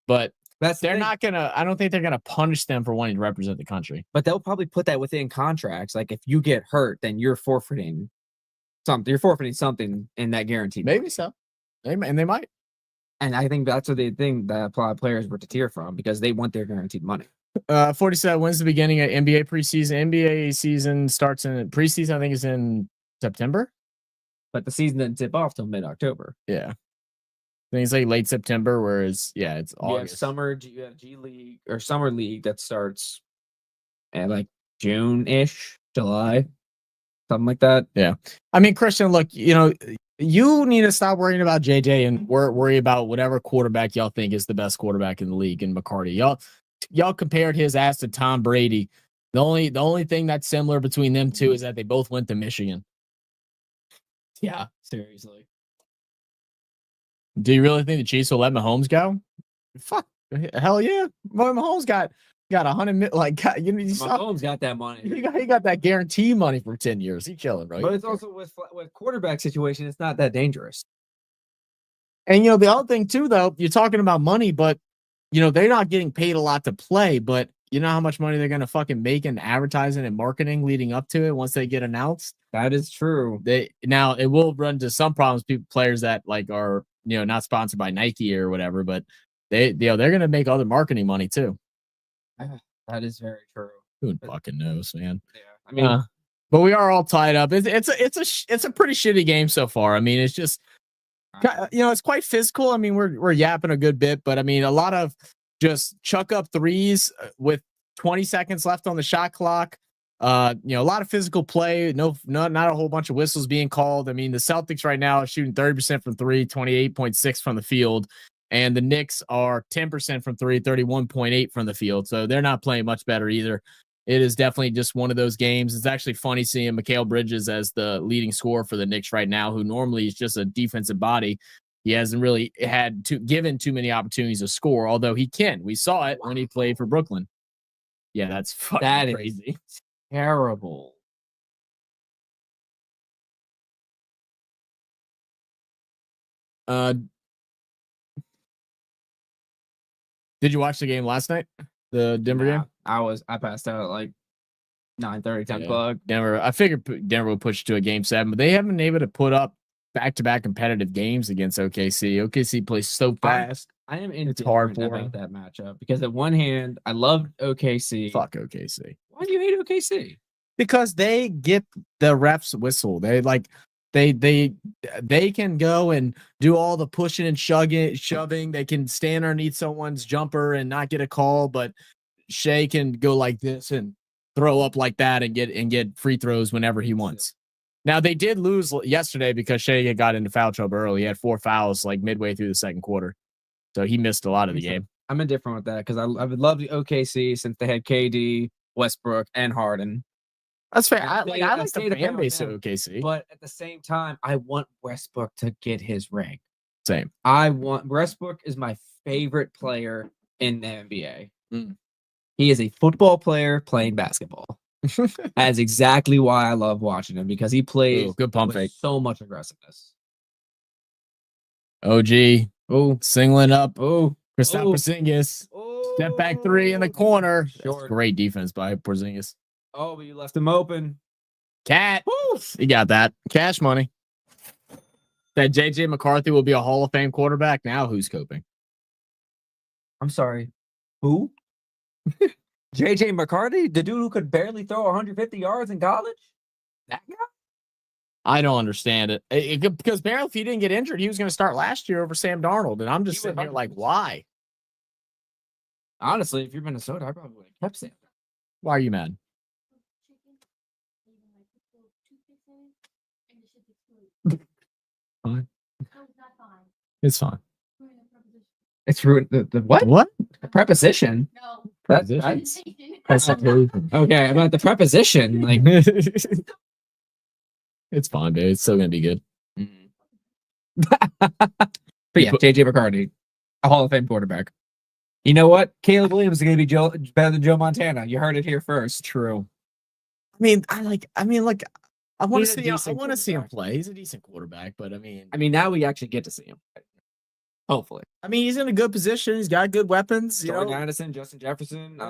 But they're not gonna. I don't think they're gonna punish them for wanting to represent the country. But they'll probably put that within contracts. Like, if you get hurt, then you're forfeiting something. You're forfeiting something in that guarantee. Maybe so. And they might. And I think that's what the thing that a lot of players were to tear from, because they want their guaranteed money. 47. When's the beginning of NBA preseason? NBA season starts in preseason. I think is in September, but the season doesn't tip off till mid-October. Yeah, I think it's like late September. Whereas, it's August. You have G League or Summer League that starts at like June-ish, July, something like that. Yeah, I mean, Christian, look, you need to stop worrying about JJ and worry about whatever quarterback y'all think is the best quarterback in the league in McCarty. Y'all compared his ass to Tom Brady. The only thing that's similar between them two is that they both went to Michigan. Yeah, seriously. Do you really think the Chiefs will let Mahomes go? Fuck, hell yeah. Mahomes got 100 million. Mahomes got that money. He got that guarantee money for 10 years. He's chilling, right? But it's also with quarterback situation, it's not that dangerous. And the other thing too, though, you're talking about money, but they're not getting paid a lot to play, but you know how much money they're going to fucking make in advertising and marketing leading up to it once they get announced? That is true. Now it will run into some problems, players that like are, not sponsored by Nike or whatever, but they're going to make other marketing money too. That is very true. Who fucking knows, man? Yeah. I mean, but we are all tied up. It's a pretty shitty game so far. I mean, it's just, it's quite physical. I mean, we're yapping a good bit, but I mean, a lot of just chuck up threes with 20 seconds left on the shot clock. A lot of physical play. Not a whole bunch of whistles being called. I mean, the Celtics right now are shooting 30% from three, 28.6 from the field, and the Knicks are 10% from three, 31.8 from the field. So they're not playing much better either. It is definitely just one of those games. It's actually funny seeing Mikal Bridges as the leading scorer for the Knicks right now, who normally is just a defensive body. He hasn't really given too many opportunities to score, although he can. We saw it when he played for Brooklyn. Yeah, that's fucking crazy. Terrible. Did you watch the game last night? The Denver game? I passed out at like 9:30, 10 o'clock. Denver. I figured Denver would push to a game 7, but they haven't been able to put up back-to-back competitive games against OKC. OKC plays so fast. I am it's hard for about that matchup because at one hand, I love OKC. Fuck OKC. Why do you hate OKC? Because they get the refs whistle. They can go and do all the pushing and shoving. They can stand underneath someone's jumper and not get a call, but Shea can go like this and throw up like that and get free throws whenever he wants. Now they did lose yesterday because Shea got into foul trouble early. He had 4 fouls like midway through the second quarter, so he missed a lot of the game. I'm indifferent with that because I would love the OKC since they had KD, Westbrook, and Harden. That's fair. I like the fan base of OKC, but at the same time, I want Westbrook to get his ring. Same. Westbrook is my favorite player in the NBA. He is a football player playing basketball. That's exactly why I love watching him because he plays good pump fake, so much aggressiveness. OG, singling up, Kristaps Porzingis, step back 3 in the corner. Great defense by Porzingis. Oh, but you left him open. Cat, he got that cash money. That JJ McCarthy will be a Hall of Fame quarterback. Now who's coping? I'm sorry, who? JJ McCarthy, the dude who could barely throw 150 yards in college? That guy? I don't understand it. Because apparently if he didn't get injured, he was going to start last year over Sam Darnold. And I'm just sitting here like, why? Honestly, if you're Minnesota, I probably would have kept Sam. Why are you mad? Fine. It's fine. It's ruined. The what? What? The preposition? No. Preposition. Okay, about the preposition. Like, it's fine, dude. It's still gonna be good. But yeah, JJ McCarthy, a Hall of Fame quarterback. You know what? Caleb Williams is gonna be better than Joe Montana. You heard it here first. True. I want to see. I want to see him play. He's a decent quarterback, but I mean, now we actually get to see him. Hopefully. I mean, he's in a good position. He's got good weapons. Jordan Addison, Justin Jefferson.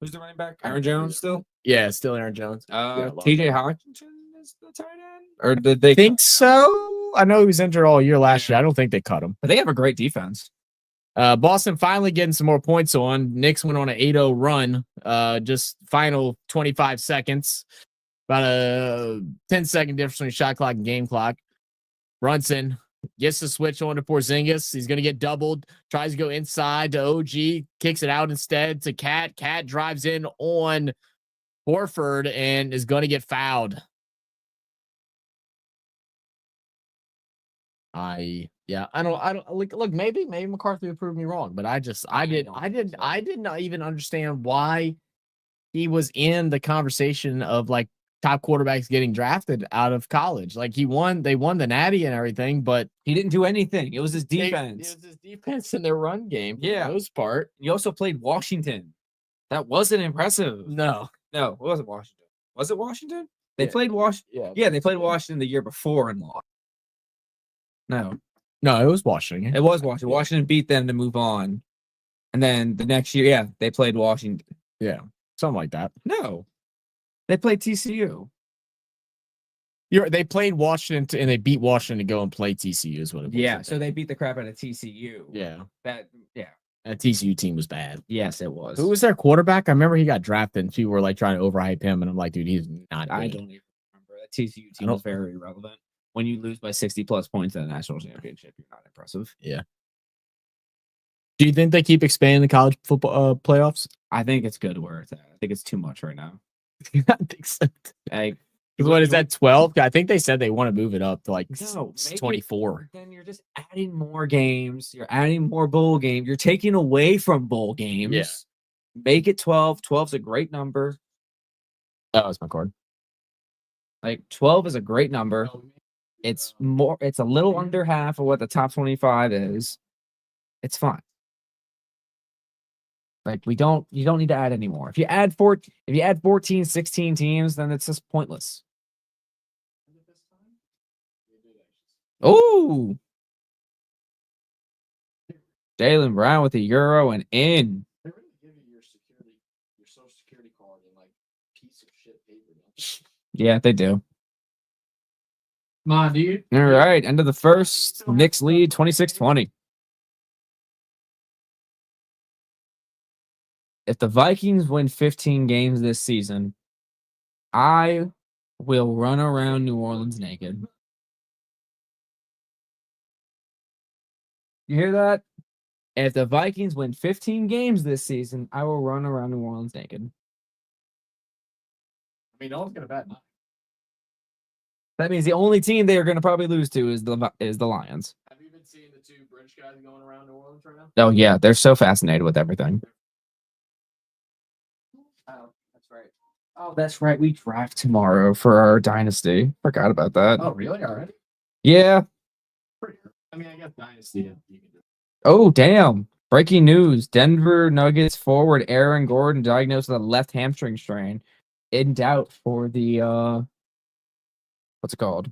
Who's the running back? Aaron Jones still? Yeah, still Aaron Jones. TJ Hawkinson is the tight end? Or did they think so? I know he was injured all year last year. I don't think they cut him. But they have a great defense. Boston finally getting some more points on. Knicks went on an 8-0 run. Just final 25 seconds. About a 10-second difference between shot clock and game clock. Brunson gets the switch on to Porzingis. He's going to get doubled. Tries to go inside to OG. Kicks it out instead to Cat. Cat drives in on Horford and is going to get fouled. I don't look, maybe McCarthy would prove me wrong, but I did not even understand why he was in the conversation of like top quarterbacks getting drafted out of college. Like they won the Natty and everything, but he didn't do anything. It was his defense. It was his defense in their run game for the most part. He also played Washington. That wasn't impressive. No, it wasn't Washington. Was it Washington? They played Washington. Yeah, they played Washington the year before and lost. No, it was Washington. It was Washington. Washington beat them to move on. And then the next year, yeah, they played Washington. Yeah, something like that. No, they played TCU. They played Washington and they beat Washington to go and play TCU is what it was. Yeah, so they beat the crap out of TCU. Yeah. That TCU team was bad. Yes, it was. Who was their quarterback? I remember he got drafted and people were like trying to overhype him. And I'm like, dude, he's not good. I don't even remember. That TCU team was very irrelevant. When you lose by 60+ points in a national championship, you're not impressive. Yeah. Do you think they keep expanding the college football playoffs? I think it's good where it's at. I think it's too much right now. I think so. What is that, 12? I think they said they want to move it up to like 24. Then you're just adding more games. You're adding more bowl games. You're taking away from bowl games. Yeah. Make it 12. 12's a great number. Oh, that's my card. Like 12 is a great number. It's a little under half of what the top 25 is. It's fine. Like you don't need to add any more. If you add 14, 16 teams, then it's just pointless. Oh, Jaylen Brown with the Euro and in. They really give you your social security card in like piece of shit paper. Yeah, they do. Come on, dude. All right, end of the first. Knicks lead 26-20. If the Vikings win 15 games this season, I will run around New Orleans naked. You hear that? If the Vikings win 15 games this season, I will run around New Orleans naked. I mean, no one's gonna bet. That means the only team they are going to probably lose to is the Lions. Have you been seeing the two British guys going around New Orleans right now? Oh yeah, they're so fascinated with everything. Oh, that's right. Oh, that's right. We draft tomorrow for our dynasty. Forgot about that. Oh, really? Already? Yeah. I mean, I guess dynasty. Oh, damn. Breaking news. Denver Nuggets forward Aaron Gordon diagnosed with a left hamstring strain. In doubt for the what's it called?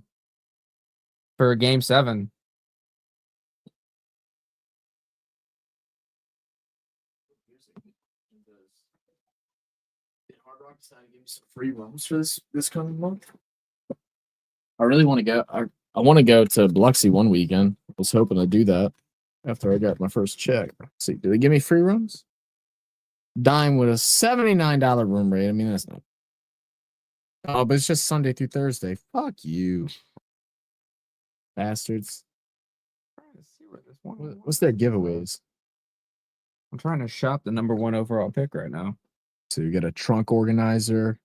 For game 7. Did Hard Rock decide to give me some free rooms for this coming month? I really want to go. I want to go to Biloxi one weekend. I was hoping to do that after I got my first check. Let's see, do they give me free rooms? Dime with a $79 room rate. I mean, that's not. Oh, but it's just Sunday through Thursday. Fuck you, bastards. What's their giveaways? I'm trying to shop the number 1 overall pick right now. So you get a trunk organizer.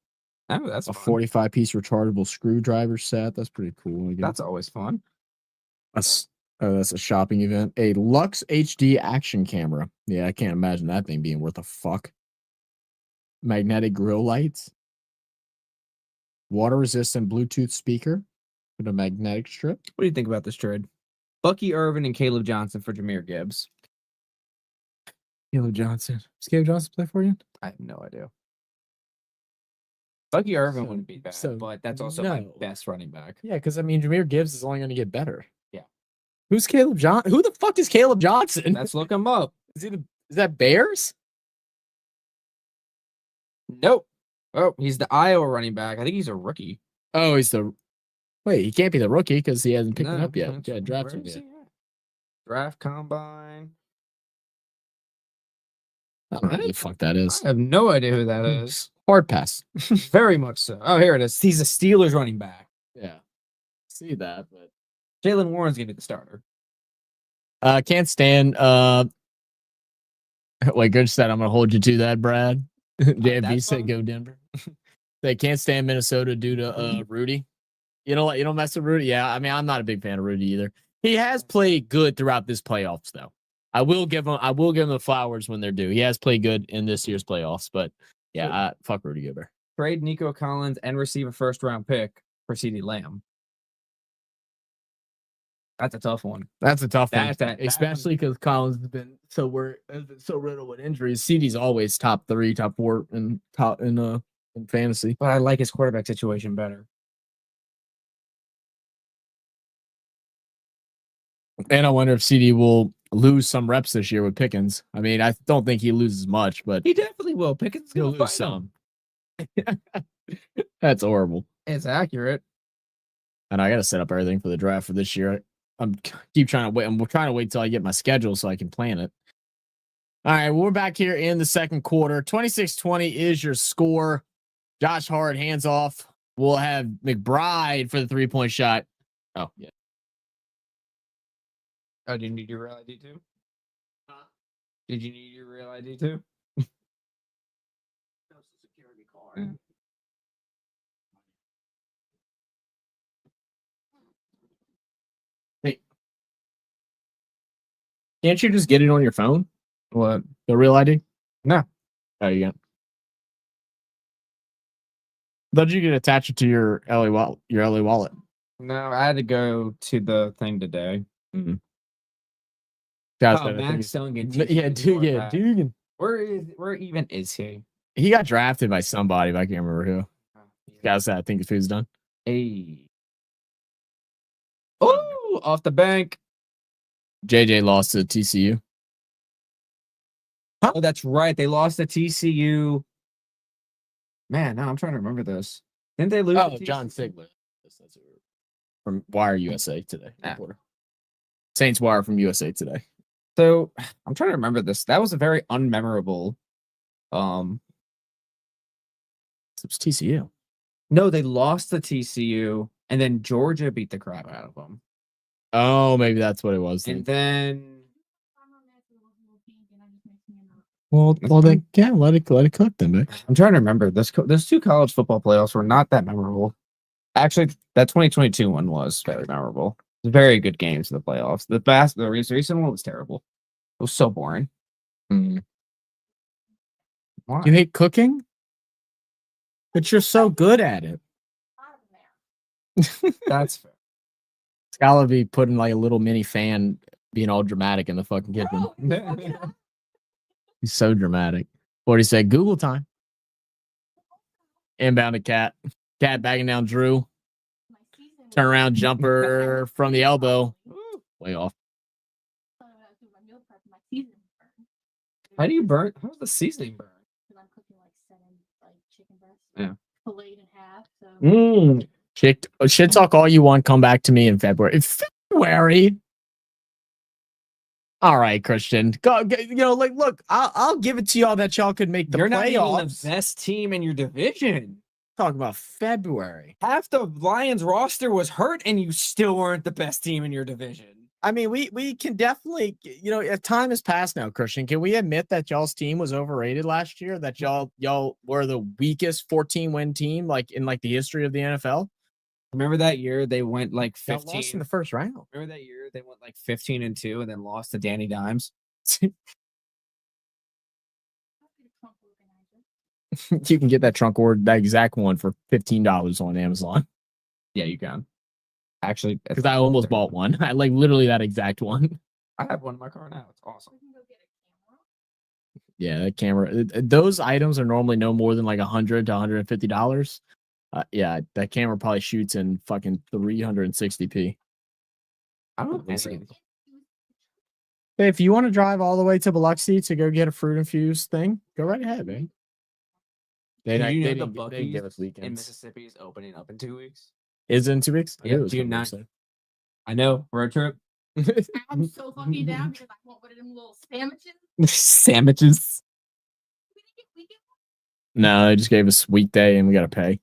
Oh, that's a fun. 45-piece rechargeable screwdriver set. That's pretty cool. That's always fun. That's a shopping event. A Lux HD action camera. Yeah, I can't imagine that thing being worth a fuck. Magnetic grill lights. Water-resistant Bluetooth speaker with a magnetic strip. What do you think about this trade? Bucky Irvin and Caleb Johnson for Jahmyr Gibbs. Caleb Johnson. Does Caleb Johnson play for you? I have no idea. Bucky Irvin wouldn't be bad, but that's also my best running back. Yeah, because I mean, Jahmyr Gibbs is only going to get better. Yeah. Who's Caleb Johnson? Who the fuck is Caleb Johnson? Let's look him up. Is that Bears? Nope. Oh, he's the Iowa running back. I think he's a rookie. Oh, wait, he can't be the rookie because he hasn't picked him up yet. Yeah, draft him yet. Draft combine. I don't know who the fuck that is. I have no idea who that is. Hard pass. Very much so. Oh, here it is. He's a Steelers running back. Yeah. See that, but Jalen Warren's gonna be the starter. Can't stand wait, good said I'm gonna hold you to that, Brad. JB said go Denver. They can't stand Minnesota due to Rudy. You know what? You don't mess with Rudy. Yeah, I mean, I'm not a big fan of Rudy either. He has played good throughout this playoffs, though. I will give him the flowers when they're due. He has played good in this year's playoffs, but yeah, fuck Rudy Gobert. Trade Nico Collins and receive a first-round pick for CeeDee Lamb. That's a tough one. That's a tough one, especially because Collins has been so riddled with injuries. CeeDee's always top 3, top 4 in fantasy. But I like his quarterback situation better. And I wonder if CeeDee will lose some reps this year with Pickens. I mean, I don't think he loses much, but He definitely will. Pickens he'll gonna lose fight him. some. That's horrible. It's accurate. And I got to set up everything for the draft for this year. I'm trying to wait. I'm trying to wait till I get my schedule so I can plan it. All right, we're back here in the second quarter. 26-20 is your score. Josh Hart hands off. We'll have McBride for the 3-point shot. Oh, yeah. Oh, do you need your real ID too? Did you need your real ID too? Social security card. Hey, can't you just get it on your phone? What? The real ID? No. Oh, you got. Thought you could attach it to your LA wallet. Your LA wallet. No, I had to go to the thing today. Guys, Oh, Max Dungan. yeah, Dugan. Where even is he? He got drafted by somebody, but I can't remember who. Guys, I think his food's done. Hey. Oh, off the bank. JJ lost to TCU. Oh, that's right. They lost to TCU. Man, now I'm trying to remember this. Didn't they lose? Oh, to John TCU? Sigler. From Wire USA today. Ah. Reporter. Saints Wire from USA Today. So I'm trying to remember this. That was a very unmemorable. It's TCU. No, they lost to TCU, and then Georgia beat the crap out of them. Oh, maybe that's what it was. Then. And then Well, they can't let it cook then, man. I'm trying to remember this. Those two college football playoffs were not that memorable. Actually, that 2022 one was very memorable. Very good games in the playoffs. The recent one was terrible. It was so boring. Mm. Why? You hate cooking? But you're so good at it. That's fair. It's gotta be putting like a little mini fan being all dramatic in the fucking kitchen. He's so dramatic. What he said, Google time. Inbound to Cat. Cat bagging down Drew. Turn around jumper from the elbow. Way off. How do you burn? How's the seasoning burn? I'm cooking like 7 chicken breasts. Yeah. Filleted in half. So Shit talk all you want. Come back to me in February. February. All right, Christian. Go. Look. I'll give it to y'all that y'all could make the You're playoffs. not even the best team in your division. Talking about February. Half the Lions roster was hurt, and you still weren't the best team in your division. I mean, we can definitely, if time has passed now, Christian, can we admit that y'all's team was overrated last year? That y'all were the weakest 14-win team in the history of the NFL? Remember that year they went like 15 Y'all lost in the first round. Remember that year they went like 15-2 and then lost to Danny Dimes? You can get that trunk order, that exact one, for $15 on Amazon. Yeah, you can. Actually, Because I almost bought one. I literally that exact one. I have one in my car now. It's awesome. Yeah, that camera. Those items are normally no more than like $100 to $150. Yeah, that camera probably shoots in fucking 360p. I don't know. Hey, if you want to drive all the way to Biloxi to go get a fruit infused thing, go right ahead, man. They didn't give us in weekends. Mississippi is opening up in 2 weeks. Is it in 2 weeks? I Yeah, knew it was June coming 9th. I know. Road trip. I'm so fucking down because I want one of them little sandwiches. Sandwiches. We get No, they just gave us weekday and we got to pay.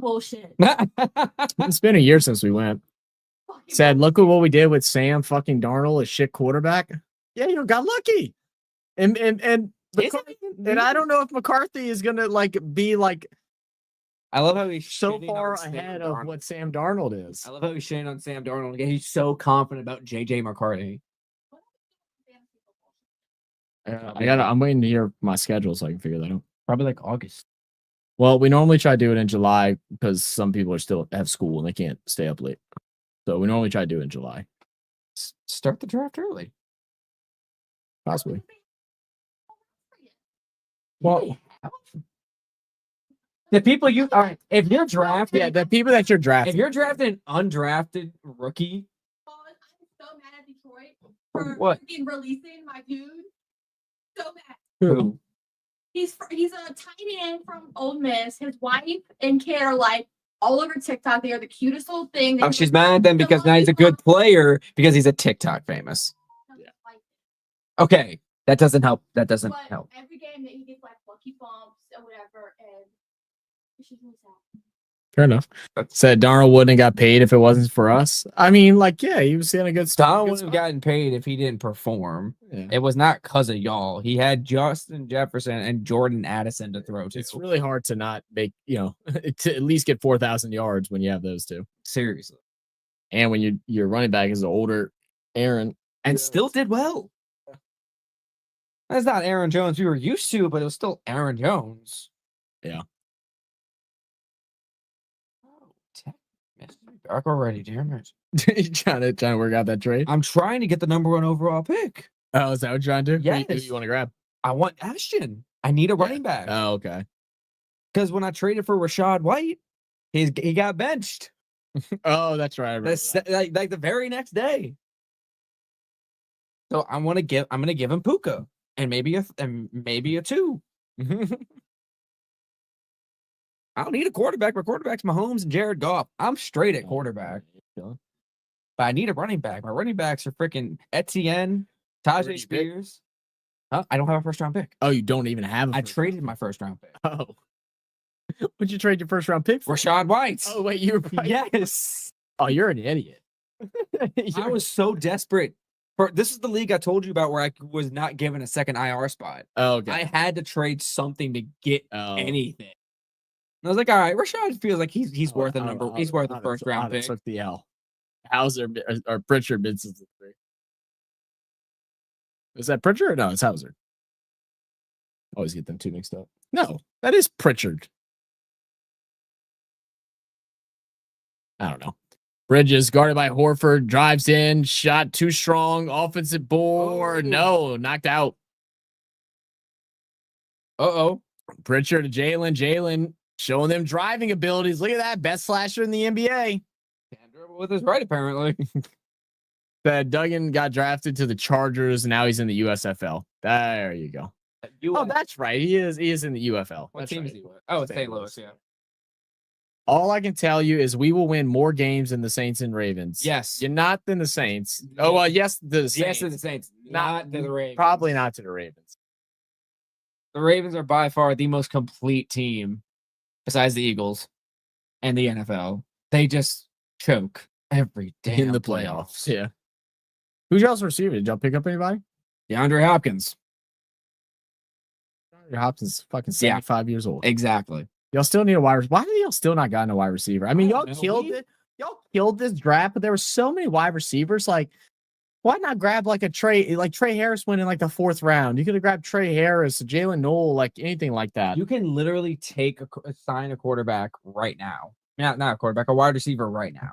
bullshit. It's been a year since we went. Fucking Said, look at what we did with Sam fucking Darnold, a shit quarterback. Yeah, got lucky. And I don't know if McCarthy is gonna be I love how he's so shitting far on Sam ahead of Darnold. what Sam Darnold is. I love how he's shitting on Sam Darnold. He's so confident about JJ McCarthy. I'm waiting to hear my schedule so I can figure that out. Probably like August. Well, we normally try to do it in July because some people are still have school and they can't stay up late. So we normally try to do it in July. Start the draft early. Possibly. Well, the people you all right. If you're drafting, Yeah, the people that you're drafting. if you're drafting an undrafted rookie, I'm so mad at Detroit. for What? fucking releasing my dude. So mad. Who? He's a tight end from Ole Miss. His wife and kid are like all over TikTok. They are the cutest little thing. Oh, she's mad at them because now he's a good player because he's a TikTok famous. Okay, that doesn't help. That doesn't help. Every game that he gets like lucky bumps or whatever, and she's really sad. Fair enough. Said Darnold wouldn't have got paid if it wasn't for us. I mean, like, yeah, he was in a good spot. Don would have gotten paid if he didn't perform. Yeah. It was not because of y'all. He had Justin Jefferson and Jordan Addison to throw to. It's really hard to not make, to at least get 4,000 yards when you have those two. Seriously. And when your running back is an older Aaron. And still did well. That's not Aaron Jones we were used to, but it was still Aaron Jones. Yeah. Back already, damn it. You trying to work out that trade? I'm trying to get the #1 overall pick. Oh, is that what you're trying to do? Yes. Who you want to grab? I want Ashton. I need a running back. Oh, okay. Because when I traded for Rashad White, he got benched. Oh, that's right. Like the very next day. So I'm gonna give him Puka and maybe a 2. I don't need a quarterback. My quarterback's Mahomes and Jared Goff. I'm straight at quarterback. But I need a running back. My running backs are freaking Etienne, Tajay Spears. Huh? I don't have a first-round pick. Oh, you don't even have I traded my first-round pick. Oh. What'd you trade your first-round pick for? Rashad White. Oh, wait, you were right. Yes. Oh, you're an idiot. I was so desperate. This is the league I told you about where I was not given a second IR spot. Oh, okay. I had to trade something to get anything. And I was like, all right, Rashad feels like he's worth a number. He's worth a first round pick. Took the L. Hauser or Pritchard misses the 3. Is that Pritchard or no? It's Hauser. Always get them two mixed up. No, that is Pritchard. I don't know. Bridges guarded by Horford, drives in, shot too strong, offensive board. Oh. No, knocked out. Uh-oh. Pritchard to Jalen showing them driving abilities. Look at that, best slasher in the NBA. Can't dribble with his right, apparently. That Duggan got drafted to the Chargers, and now he's in the USFL. There you go. Oh, that's right. He is in the UFL. What team is he with? Oh, it's St. Louis, yeah. All I can tell you is we will win more games than the Saints and Ravens. Yes. You're not than the Saints. Oh, well, yes, the Saints. Yes, to the Saints. Not to the Ravens. Probably not to the Ravens. The Ravens are by far the most complete team besides the Eagles and the NFL. They just choke every day in the playoffs. Yeah. Who's y'all's receiver? Did y'all pick up anybody? DeAndre Hopkins. DeAndre Hopkins is fucking 75 years old. Exactly. Y'all still need a wide receiver. Why do y'all still not gotten a wide receiver? I mean, y'all killed it. Y'all killed this draft, but there were so many wide receivers. Like, why not grab like Trey Harris went in like the 4th round? You could have grabbed Trey Harris, Jalen Noel, like anything like that. You can literally sign a quarterback right now. Not a quarterback, a wide receiver right now.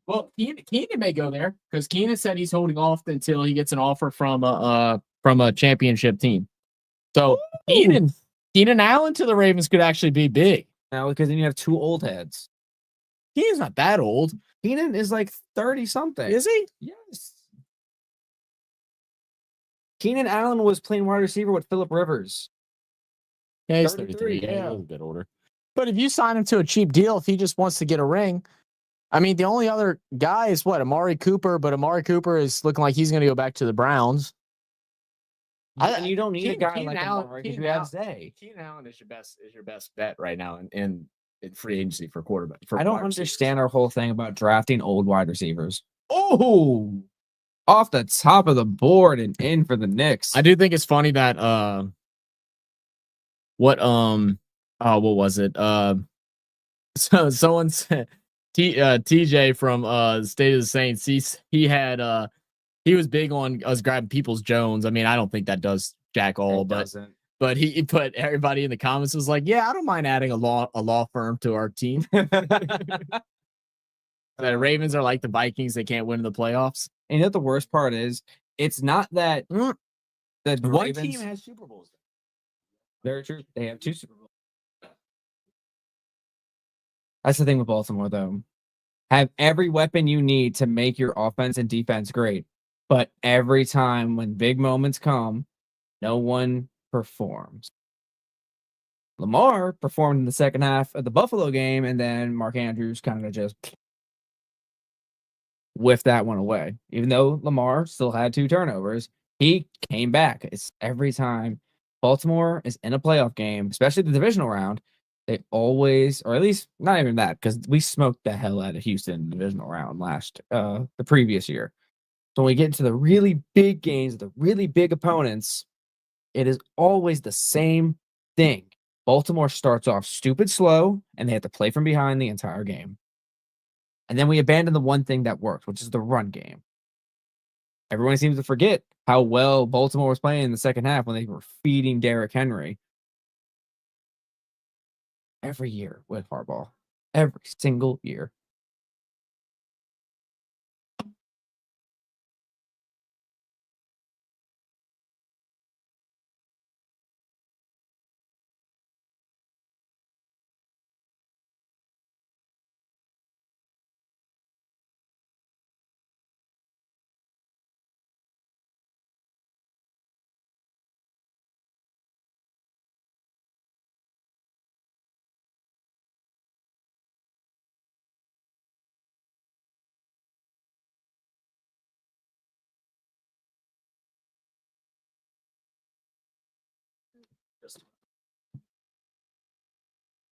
Well, Keenan may go there because Keenan said he's holding off until he gets an offer from a championship team. So Keenan Allen to the Ravens could actually be big. Now, because then you have 2 old heads. Keenan's not that old. Keenan is like 30-something. Is he? Yes. Keenan Allen was playing wide receiver with Phillip Rivers. Yeah, he's 33. Yeah, he's a bit older. But if you sign him to a cheap deal, if he just wants to get a ring, I mean, the only other guy is Amari Cooper, but Amari Cooper is looking like he's going to go back to the Browns. And you don't need a guy like Amari because you have Zay. Keenan Allen is your best bet right now in free agency for quarterback. I don't understand our whole thing about drafting old wide receivers. Oh, off the top of the board and in for the Knicks. I do think it's funny that what was it? So someone said TJ from State of the Saints. He was big on us grabbing Peoples Jones. I mean, I don't think that does jack all, but he put everybody in the comments was like, yeah, I don't mind adding a law firm to our team. The Ravens are like the Vikings; they can't win in the playoffs. And you know what the worst part is? It's not that the one Ravens, team has Super Bowls. Very true. They have 2 Super Bowls. That's the thing with Baltimore, though. have every weapon you need to make your offense and defense great. But every time when big moments come, no one performs. Lamar performed in the second half of the Buffalo game, and then Mark Andrews kind of just whiffed that one away. Even though Lamar still had 2 turnovers, he came back. It's every time Baltimore is in a playoff game, especially the divisional round, they always, or at least not even that, because we smoked the hell out of Houston in the divisional round the previous year. So when we get into the really big games, the really big opponents, it is always the same thing. Baltimore starts off stupid slow, and they have to play from behind the entire game. And then we abandon the one thing that works, which is the run game. Everyone seems to forget how well Baltimore was playing in the second half when they were feeding Derrick Henry. Every year with Harbaugh. Every single year.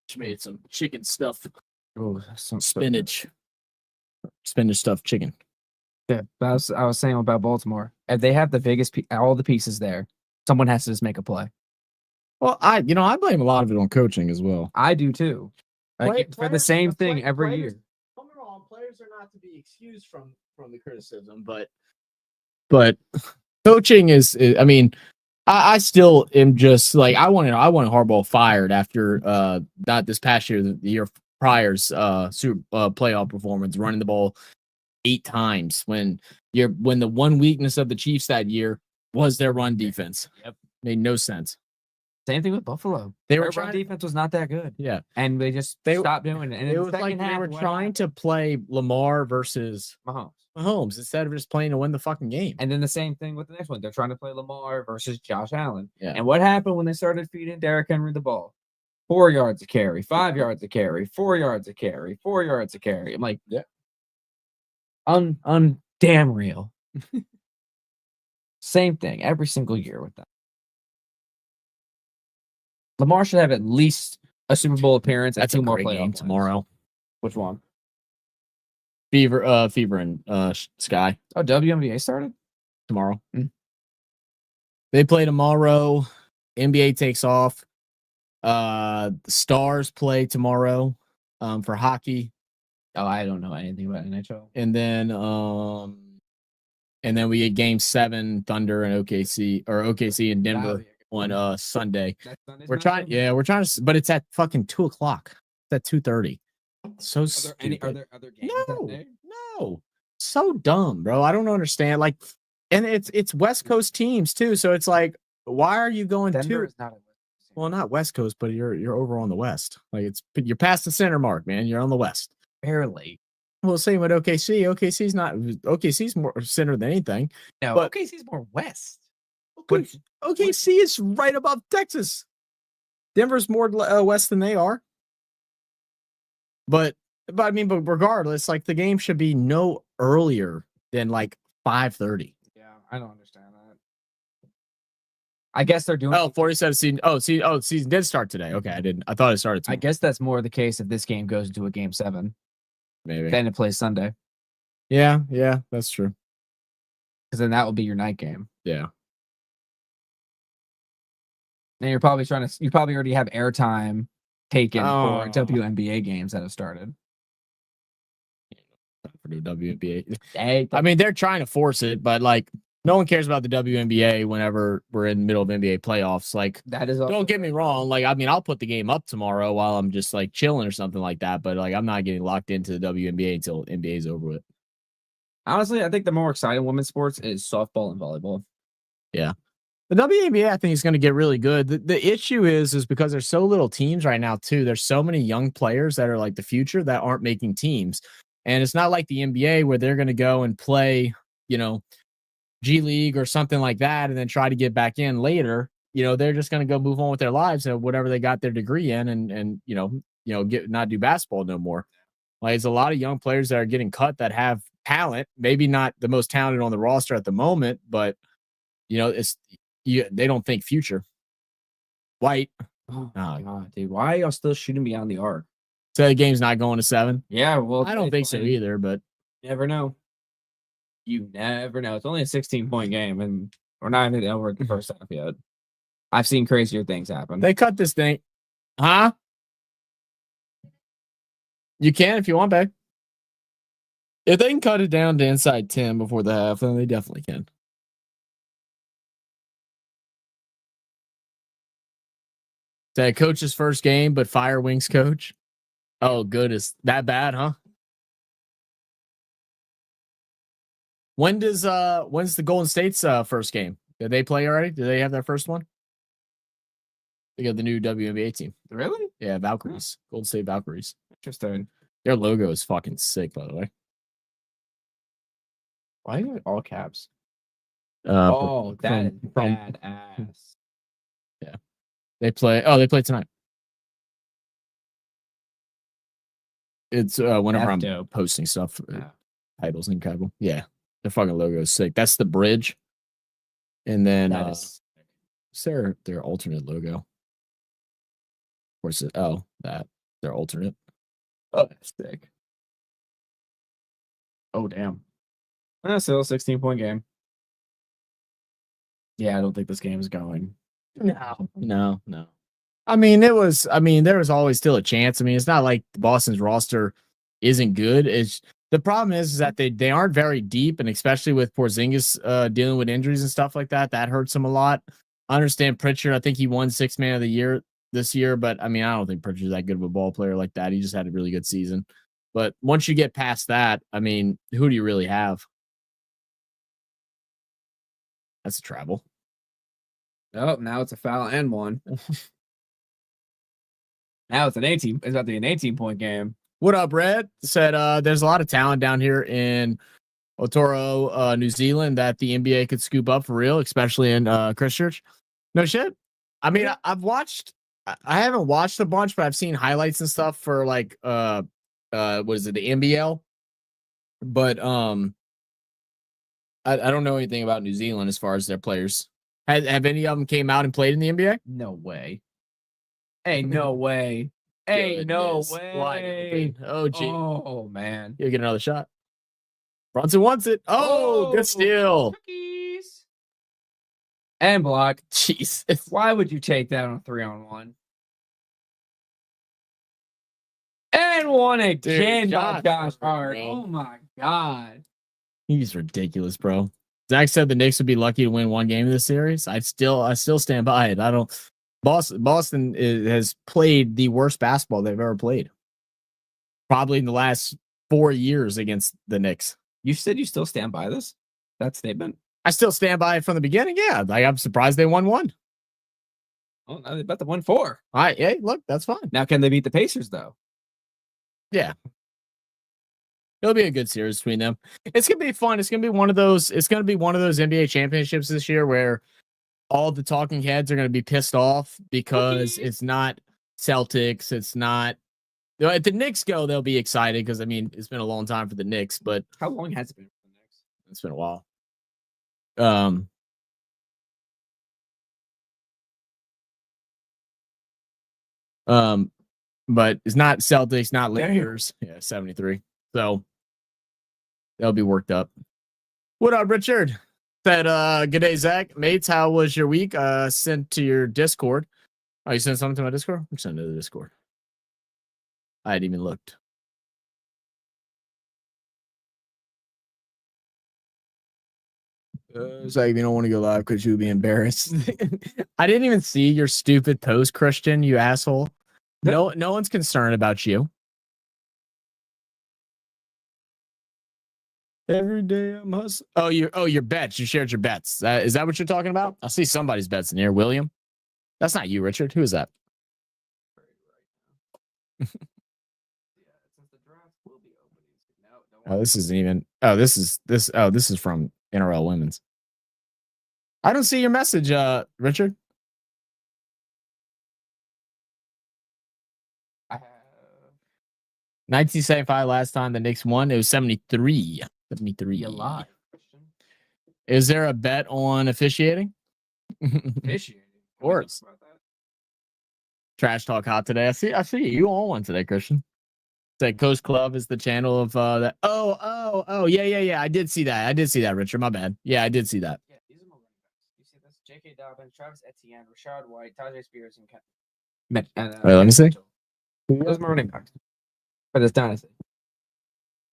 Just made some chicken stuff, Oh, spinach stuffed chicken. Yeah, I was saying about Baltimore. If they have the biggest, all the pieces there, someone has to just make a play. Well, I blame a lot of it on coaching as well. I do too. For the same thing every year. Don't get me wrong, players are not to be excused from the criticism, but coaching is I mean, I still am just like I wanted Harbaugh fired after not this past year, the year prior's super playoff performance, running the ball 8 times when the one weakness of the Chiefs that year was their run defense. Yep. Made no sense. Same thing with Buffalo. Their run defense was not that good. Yeah. And they stopped doing it. And it was like they were trying to play Lamar versus Mahomes instead of just playing to win the fucking game. And then the same thing with the next one. They're trying to play Lamar versus Josh Allen. Yeah. And what happened when they started feeding Derrick Henry the ball? 4 yards a carry, 5 yards a carry, 4 yards a carry, 4 yards a carry. I'm like, yeah. Damn real. Same thing every single year with that. Lamar should have at least a Super Bowl appearance. That's 2 a more great game playoff tomorrow. wins. Which one? Fever and Sky. Oh, WNBA started tomorrow. They play tomorrow. NBA takes off. The Stars play tomorrow for hockey. Oh, I don't know anything about NHL. And then we get game 7, Thunder and OKC and Denver on Sunday. We're trying to, but it's at fucking 2:00. It's at 2:30. So are there other games that day? No. So dumb, bro. I don't understand. Like, and it's West Coast teams too. So it's like, why are you going Denver to? Is not not West Coast, but you're over on the West. Like you're past the center mark, man. You're on the West. Barely. Well, same with OKC. OKC's more center than anything. No, but OKC's more west. OKC is right above Texas. Denver's more west than they are. But regardless, like the game should be no earlier than like 5:30. Yeah, I don't understand that. I guess they're doing 47 season. Season did start today. Okay, I thought it started tomorrow. I guess that's more the case if this game goes into a game 7. Maybe. Then it plays Sunday. Yeah, that's true. Because then that will be your night game. Yeah. And you probably already have airtime taken for WNBA games that have started. For the WNBA. I mean, they're trying to force it, but like no one cares about the WNBA whenever we're in the middle of NBA playoffs. Like that is don't get me wrong. Like, I mean, I'll put the game up tomorrow while I'm just like chilling or something like that. But like I'm not getting locked into the WNBA until NBA is over with. Honestly, I think the more exciting women's sports is softball and volleyball. Yeah. The WNBA, I think, is going to get really good. The issue is because there's so little teams right now, too. There's so many young players that are like the future that aren't making teams. And it's not like the NBA where they're going to go and play, G League or something like that and then try to get back in later. They're just going to go move on with their lives and whatever they got their degree in and not do basketball no more. Like, there's a lot of young players that are getting cut that have talent, maybe not the most talented on the roster at the moment, but they don't think future. White. Oh God, dude. Why are y'all still shooting beyond the arc? So the game's not going to 7? Yeah, well, I don't think so either, but you never know. You never know. It's only a 16-point game, and we're not even over the first half yet. I've seen crazier things happen. They cut this thing. Huh? You can if you want, babe. If they can cut it down to inside 10 before the half, then they definitely can. That coach's first game, but fire Wings coach. Oh, goodness. That bad, huh? When's the Golden State's first game? Did they play already? Did they have their first one? They got the new WNBA team. Really? Yeah, Valkyries. Golden State Valkyries. Interesting. Their logo is fucking sick, by the way. Why are you all caps? From badass. Yeah. They play tonight. It's whenever I'm posting stuff, titles in Kaggle. Yeah. Their fucking logo is sick. That's the bridge. And then it's their alternate logo. Where's it? Oh, their alternate. Oh, that's sick. Oh, damn. That's still a 16-point game. Yeah, I don't think this game is going. No. I mean, there was always still a chance. I mean, it's not like Boston's roster isn't good. The problem is that they aren't very deep, and especially with Porzingis dealing with injuries and stuff like that hurts him a lot. I understand Pritchard. I think he won 6th man of the year this year, but I mean, I don't think Pritchard's that good of a ball player like that. He just had a really good season. But once you get past that, I mean, who do you really have? That's a travel. Oh, now it's a foul and one. Now it's it's about to be an 18-point game. What up, Red? Said there's a lot of talent down here in Otoro, New Zealand that the NBA could scoop up for real, especially in Christchurch. No shit. I mean, I haven't watched a bunch, but I've seen highlights and stuff for like what is it, the NBL? But I don't know anything about New Zealand as far as their players. Have any of them came out and played in the NBA? No way. Hey, no way. Hey, no way. Oh, gee. Oh, man. You get another shot. Brunson wants it. Oh, good steal. Cookies. And block. Jeez. Why would you take that on a 3-on-1? And one again by Josh Hart. Oh, my God. He's ridiculous, bro. Zach said the Knicks would be lucky to win one game of this series. I still stand by it. Boston has played the worst basketball they've ever played. Probably in the last 4 years against the Knicks. You said you still stand by that statement? I still stand by it from the beginning. Yeah. I'm surprised they won 1. Oh, now they're about to win 4. All right. Hey, look, that's fine. Now, can they beat the Pacers, though? Yeah. It'll be a good series between them. It's gonna be fun. It's gonna be one of those NBA championships this year where all the talking heads are gonna be pissed off because it's not Celtics. It's not. If the Knicks go, they'll be excited because I mean it's been a long time for the Knicks. But how long has it been for the Knicks? It's been a while. But it's not Celtics, not Lakers. Yeah, 73. So they'll be worked up. What up, Richard? Said, good day, Zach. Mates, how was your week? Sent to your Discord. Oh, you sent something to my Discord? I'm sending it to the Discord. I hadn't even looked. Zach, you don't want to go live because you'll be embarrassed. I didn't even see your stupid post, Christian, you asshole. No one's concerned about you. Every day I'm hustling. Oh, your bets. You shared your bets. Is that what you're talking about? I see somebody's bets in here. William. That's not you, Richard. Who is that? Oh, this isn't even. Oh, this is. Oh, this is from NRL Women's. I don't see your message, Richard. I have 1975 last time the Knicks won. It was 73. 73. you live. Is there a bet on officiating? Officiating. Of course. Trash talk hot today. I see you on one today, Christian. Said Coast Club is the channel of that. Oh, yeah. I did see that, Richard. My bad. Yeah, I did see that. Yeah, these are my running backs. You see this? J.K. Dobbins, Travis Etienne, Rashad White, Tajay Spears, and Wait, let me see. Those are my running backs for this dynasty.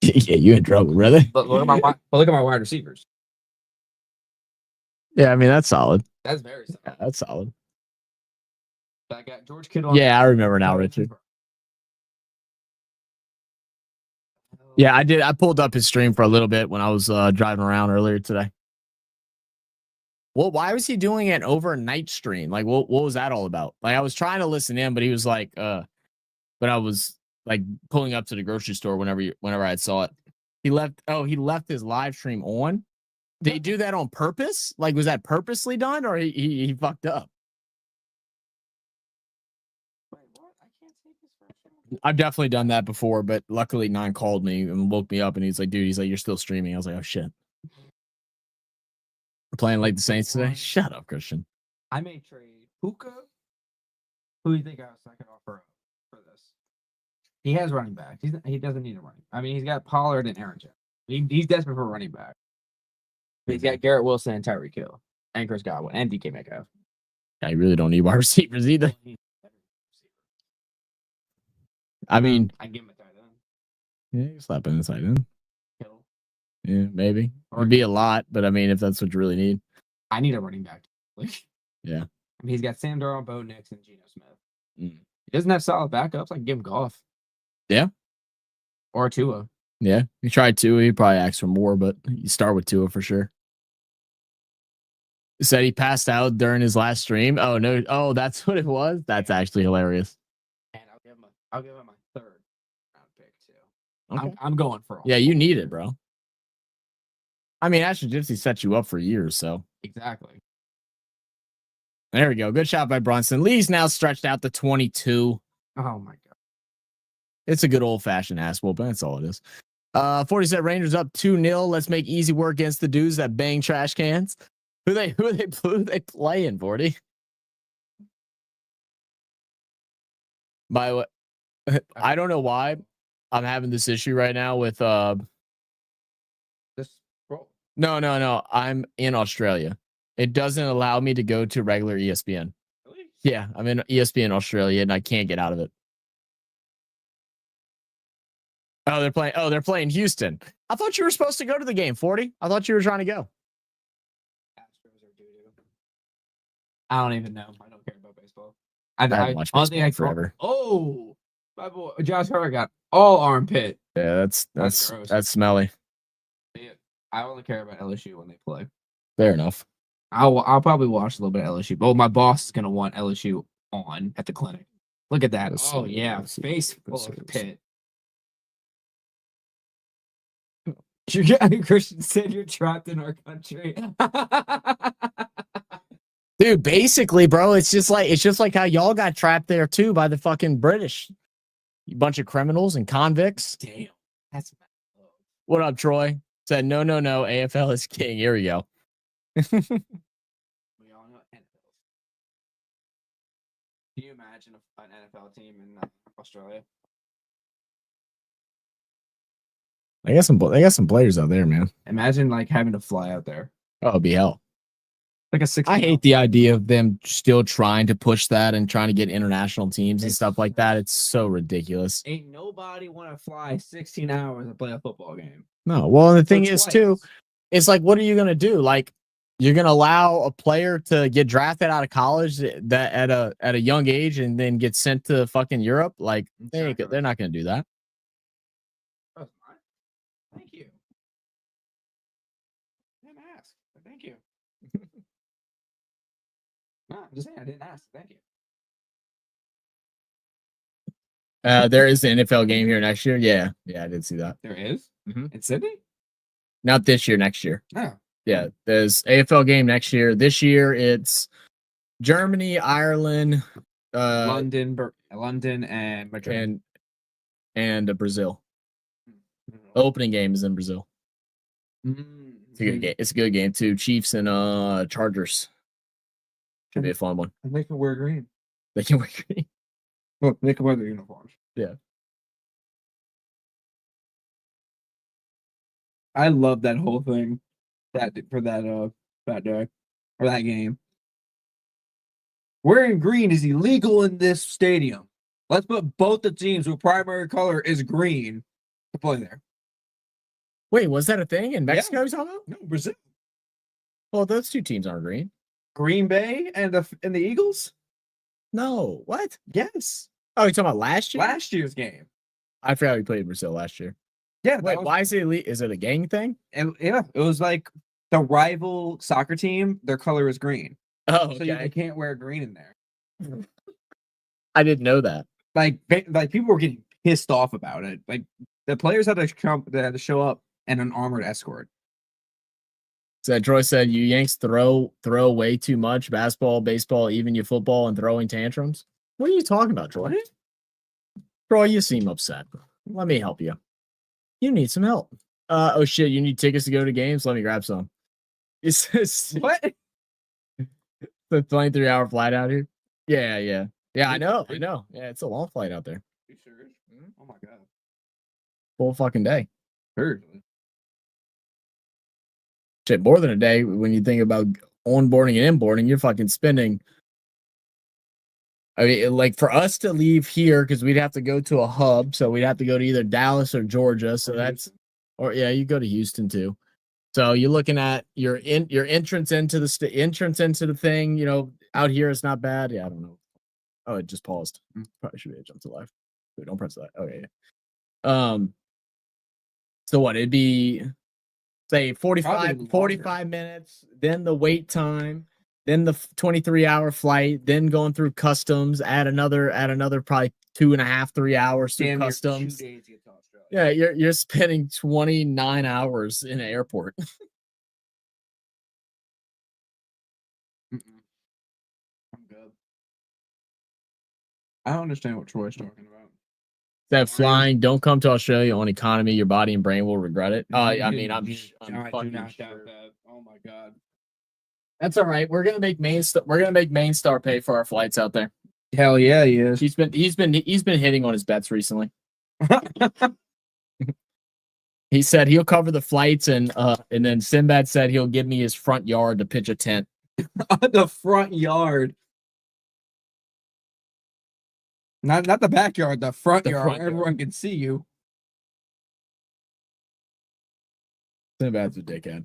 Yeah, you in trouble, brother. Look at my wide receivers. Yeah, I mean that's solid. That's very solid. Yeah, that's solid. I got George Kittle. Yeah, I remember now, Richard. Yeah, I did. I pulled up his stream for a little bit when I was driving around earlier today. Well, why was he doing an overnight stream? Like, what was that all about? Like, I was trying to listen in, but he was like, but I was like pulling up to the grocery store whenever I saw it. He left his live stream on. Did he do that on purpose? Like, was that purposely done, or he fucked up? Wait, what? I can't take this for I've definitely done that before, but luckily Nine called me and woke me up, and he's like, "Dude, you're still streaming." I was like, "Oh shit." We're playing like the Saints today. Shut up, Christian. I may trade Puka. Who do you think I could offer up for this? He has running back. He doesn't need a running. I mean, he's got Pollard and Aaron Jones. He's desperate for a running back. He's got Garrett Wilson and Tyreek Hill, and Chris Godwin, and DK Metcalf. I really don't need wide receivers either. I mean, I give him a tight end. yeah, you slap in the tight end. Hill. Yeah, maybe. It'd be a lot, but I mean, if that's what you really need. I need a running back. Yeah. I mean, he's got Sam Darnold, Bo Nix, and Geno Smith. Mm. He doesn't have solid backups. I can give him Goff. Yeah. Or Tua. Yeah. You tried Tua. He probably asked for more, but you start with Tua for sure. Said he passed out during his last stream. Oh, no. Oh, that's what it was? That's actually hilarious. And I'll give him my third round pick, too. Okay. I'm going for all. Yeah, you need it, bro. I mean, Ashton Gypsy set you up for years, so. Exactly. There we go. Good shot by Brunson. Lee's now stretched out to 22. Oh, my God. It's a good old-fashioned ass whooping. That's all it is. 40 set Rangers up 2-0. Let's make easy work against the dudes that bang trash cans. Who they playing, 40? By what? I don't know why I'm having this issue right now with This roll. No. I'm in Australia. It doesn't allow me to go to regular ESPN. Really? Yeah, I'm in ESPN Australia and I can't get out of it. Oh, they're playing Houston. I thought you were supposed to go to the game, 40. I thought you were trying to go. Astros are doo-doo. I don't even know. I don't care about baseball. I haven't watched baseball forever. Oh, my boy Josh Hart got all armpit. Yeah, that's smelly. Yeah, I only care about LSU when they play. Fair enough. I'll probably watch a little bit of LSU. But my boss is gonna want LSU on at the clinic. Look at that. Oh yeah, face full of pit. Christian said you're trapped in our country. Dude, basically, bro, it's just like how y'all got trapped there too by the fucking British. You bunch of criminals and convicts. Damn. That's what up, Troy? Said no. AFL is king. Here we go. We all know NFL. Can you imagine an NFL team in Australia? They got some players out there, man. Imagine like having to fly out there. Oh, it'd be hell. Like a 6. I hate the idea of them still trying to push that and trying to get international teams and stuff like that. It's so ridiculous. Ain't nobody want to fly 16 hours to play a football game. No. Well, the thing is too, it's like, what are you going to do? Like, you're going to allow a player to get drafted out of college that at a young age and then get sent to fucking Europe? Like, they're not going to do that. Thank you. I didn't ask, but thank you. No, I'm just saying I didn't ask. Thank you. There is an NFL game here next year. Yeah, I did see that. There is Mhm. in Sydney. Not this year, next year. Oh, Yeah, there's AFL game next year. This year it's Germany, Ireland, London, and Madrid. and Brazil. The opening game is in Brazil. It's a good game. It's a good game too. Chiefs and Chargers. Should be a fun one. And they can wear green. They can wear green. Well, they can wear their uniforms. Yeah. I love that whole thing. That day or that game. Wearing green is illegal in this stadium. Let's put both the teams whose primary color is green to play there. Wait, was that a thing in Mexico? You talking about? No, Brazil. Well, those two teams aren't green. Green Bay and the Eagles? No, what? Yes. Oh, you're talking about last year? Last year's game. I forgot we played Brazil last year. Yeah. Wait, why is it elite? Is it a gang thing? Yeah, it was like the rival soccer team, their color is green. Oh, So they can't wear green in there. I didn't know that. Like people were getting pissed off about it. Like the players had to show up in an armored escort. So Troy said, "You Yanks throw way too much basketball, baseball, even your football, and throwing tantrums." What are you talking about, Troy? What? Troy, you seem upset. Let me help you. You need some help. Oh shit! You need tickets to go to games. Let me grab some. It's What? the 23-hour flight out here. Yeah. I know. Yeah, it's a long flight out there. You serious? Oh my god. Full fucking day. Seriously. Shit, more than a day when you think about onboarding and inboarding. You're fucking spending. I mean, like for us to leave here because we'd have to go to a hub, so we'd have to go to either Dallas or Georgia. So that's, or yeah, you go to Houston too. So you're looking at your entrance into the entrance into the thing. You know, out here it's not bad. Yeah, I don't know. Oh, it just paused. Probably should be jump to live. Wait, don't press that. Okay. So what? It'd be say 45 minutes, then the wait time, then the 23-hour flight, then going through customs, add another probably 2.5, 3 hours through customs. 2 days to get to Australia. Yeah, you're spending 29 hours in an airport. I'm good. I don't understand what Troy's talking about. That flying, don't come to Australia on economy. Your body and brain will regret it. I mean, I'm I do not doubt that. Oh my god. That's all right. We're gonna make Mainstar pay for our flights out there. Hell yeah, he is. He's been hitting on his bets recently. He said he'll cover the flights, and then Sinbad said he'll give me his front yard to pitch a tent. The front yard. Not the backyard, the front yard. Everyone can see you. Sinbad's a dickhead.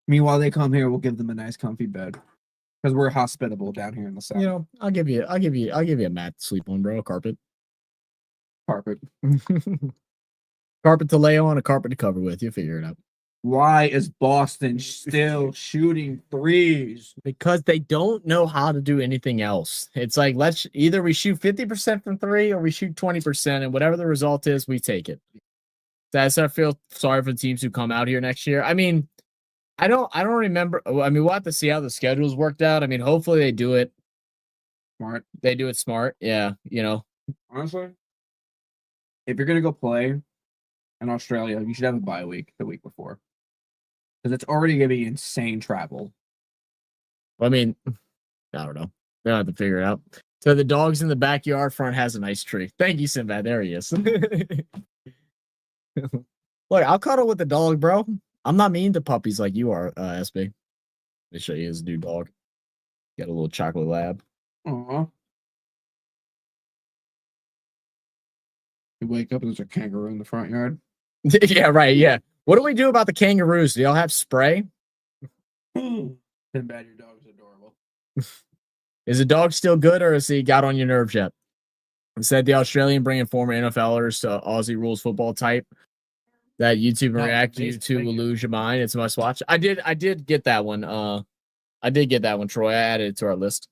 Meanwhile, they come here, we'll give them a nice comfy bed. Because we're hospitable down here in the south. You know, I'll give you a mat to sleep on, bro. A carpet. Carpet. Carpet to lay on, a carpet to cover with. You'll figure it out. Why is Boston still shooting threes? Because they don't know how to do anything else. It's like either we shoot 50% from three or we shoot 20%, and whatever the result is, we take it. That's I feel sorry for the teams who come out here next year. I mean, I don't remember. I mean, we'll have to see how the schedule's worked out. I mean, hopefully they do it Smart. They do it smart. Yeah, you know. Honestly, if you're gonna go play in Australia, you should have a bye week the week before. Because it's already gonna be insane travel. I mean, I don't know. They'll have to figure it out. So the dog's in the backyard front has a nice tree. Thank you, Sinbad. There he is. Look, I'll cuddle with the dog, bro. I'm not mean to puppies like you are, SB. Let me show you his new dog. Got a little chocolate lab. Aww. You wake up and there's a kangaroo in the front yard. Yeah, right. Yeah. What do we do about the kangaroos? Do y'all have spray? Sinbad, your dog's adorable. Is the dog still good, or has he got on your nerves yet? Said the Australian bringing former NFLers to Aussie rules football type. That YouTube and React YouTube will lose your mind. It's a must watch. I did get that one. I did get that one, Troy. I added it to our list.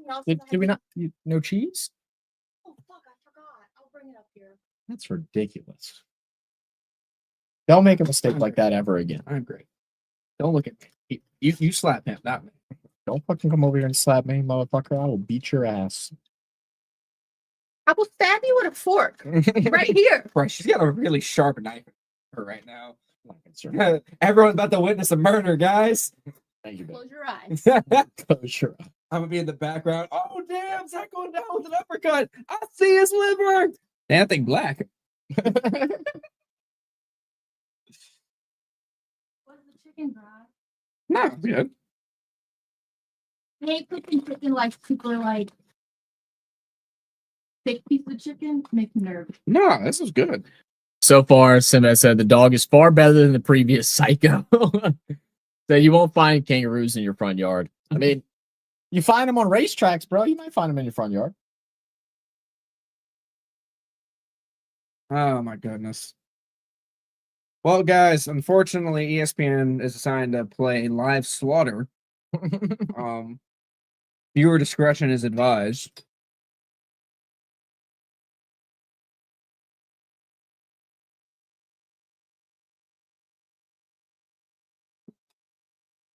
else? Did we not? No cheese? Oh fuck! I forgot. I'll bring it up here. That's ridiculous. Don't make a mistake like that ever again. I'm great. Don't look at me. You slap him, not me. Don't fucking come over here and slap me, motherfucker. I will beat your ass. I will stab you with a fork right here. Right, she's got a really sharp knife in her right now. I'm not concerned. Everyone's about to witness a murder, guys. Thank you, babe. Close your eyes. Close your eyes. I'm gonna be in the background. Oh damn, Zach going down with an uppercut. I see his liver. Damn, that thing black. What's the chicken, bro? No, good. I hate cooking chicken like super like thick piece of chicken. Makes me nervous. No, this is good. So far, Simba said the dog is far better than the previous psycho. So you won't find kangaroos in your front yard. I mean, you find them on racetracks, bro. You might find them in your front yard. Oh my goodness. Well, guys, unfortunately, ESPN is assigned to play live slaughter. Viewer discretion is advised.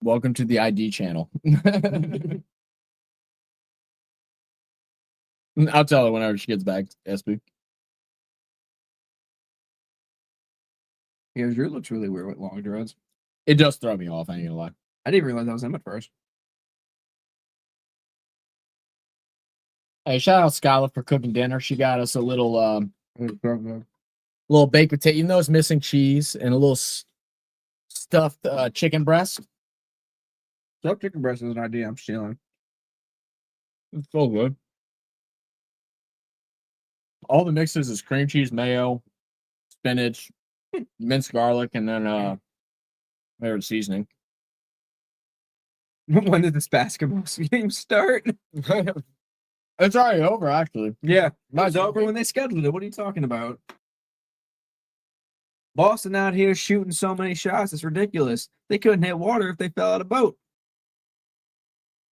Welcome to the ID channel. I'll tell her whenever she gets back, SB. Yeah, Drew looks really weird with long dreads. It does throw me off, I ain't gonna lie. I didn't realize that was him at first. Hey, shout out Skylar for cooking dinner. She got us a little baked potato. Even though it's missing cheese and a little stuffed chicken breast. Stuffed chicken breast is an idea I'm stealing. It's so good. All the mixes is cream cheese, mayo, spinach, minced garlic, and then there's seasoning. When did this basketball game start? It's already over, actually. Yeah, it's over when they scheduled it. What are you talking about? Boston out here shooting so many shots, it's ridiculous. They couldn't hit water if they fell out of boat.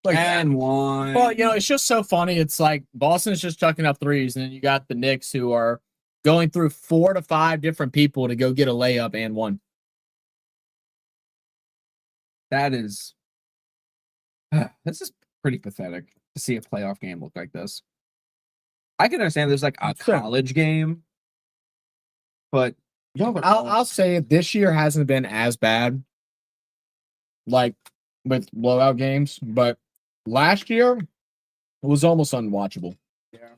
Like, and one. well, you know, it's just so funny. It's like Boston's just chucking up threes, and then you got the Knicks who are going through 4 to 5 different people to go get a layup and one. That is, this is pretty pathetic to see a playoff game look like this. I can understand there's like a college game, but I'll say this year hasn't been as bad, like with blowout games, but last year was almost unwatchable. Yeah.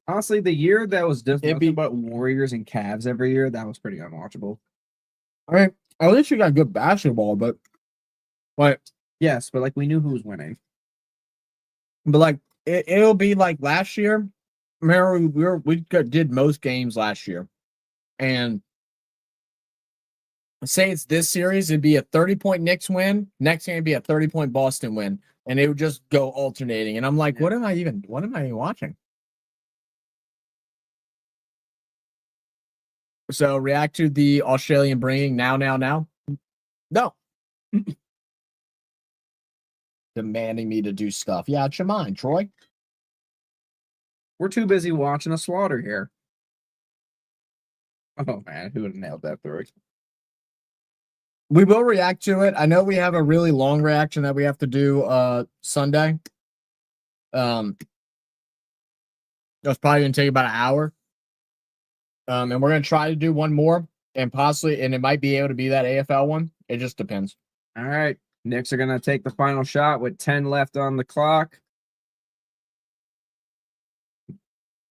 Honestly, the year that was different be- about Warriors and Cavs every year, that was pretty unwatchable. I mean, at least you got good basketball, but Yes, but like we knew who was winning. like it'll be like last year. Remember, we did most games last year, and say it's this series, it'd be a 30-point Knicks win. Next game would be a 30-point Boston win, and it would just go alternating. And I'm like, what am I even watching? So react to the Australian bringing now. No. Demanding me to do stuff. Yeah, it's your mind, Troy. We're too busy watching a slaughter here. Oh man, who would have nailed that through? We will react to it. I know we have a really long reaction that we have to do Sunday. That's probably gonna take about an hour. And we're gonna try to do one more and possibly, and it might be able to be that AFL one. It just depends. All right. Knicks are going to take the final shot with 10 left on the clock.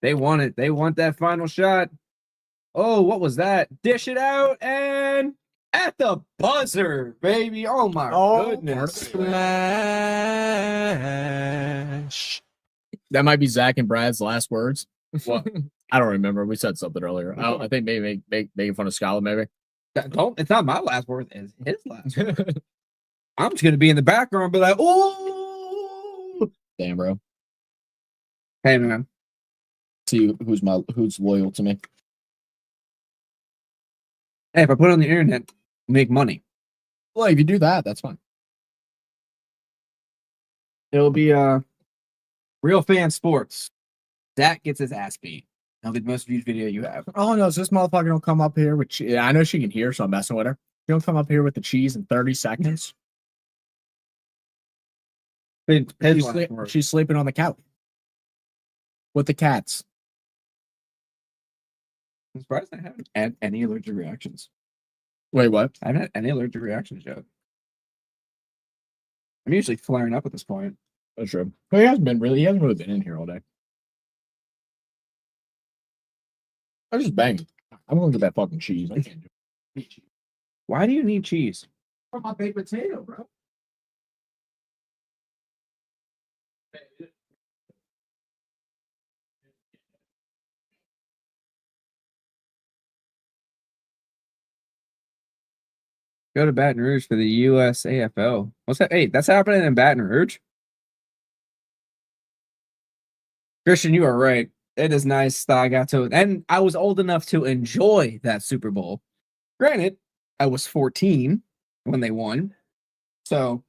They want it. They want that final shot. Oh, what was that? Dish it out and at the buzzer, baby. Oh, my goodness. Smash. That might be Zach and Brad's last words. What? I don't remember. We said something earlier. I think maybe making fun of Skylar, maybe. It's not my last word. It's his last word. I'm just going to be in the background and be like, oh. Damn, bro. Hey, man. See who's loyal to me. Hey, if I put it on the internet, make money. Well, if you do that, that's fine. It'll be Real fan sports. Dak gets his ass beat. That'll be the most viewed video you have. Oh no, so this motherfucker don't come up here with cheese. I know she can hear, so I'm messing with her. She don't come up here with the cheese in 30 seconds. She's sleeping on the couch with the cats. I'm surprised I haven't had any allergic reactions. Wait, what? I haven't had any allergic reactions yet. I'm usually flaring up at this point. That's true. Well, he hasn't really been in here all day. I just banged. I'm gonna get that fucking cheese. I can't do it. Why do you need cheese? For my baked potato, bro. Go to Baton Rouge for the USAFL. What's that? Hey, that's happening in Baton Rouge. Christian, you are right. It is nice that I got to, and I was old enough to enjoy that Super Bowl. Granted, I was 14 when they won, so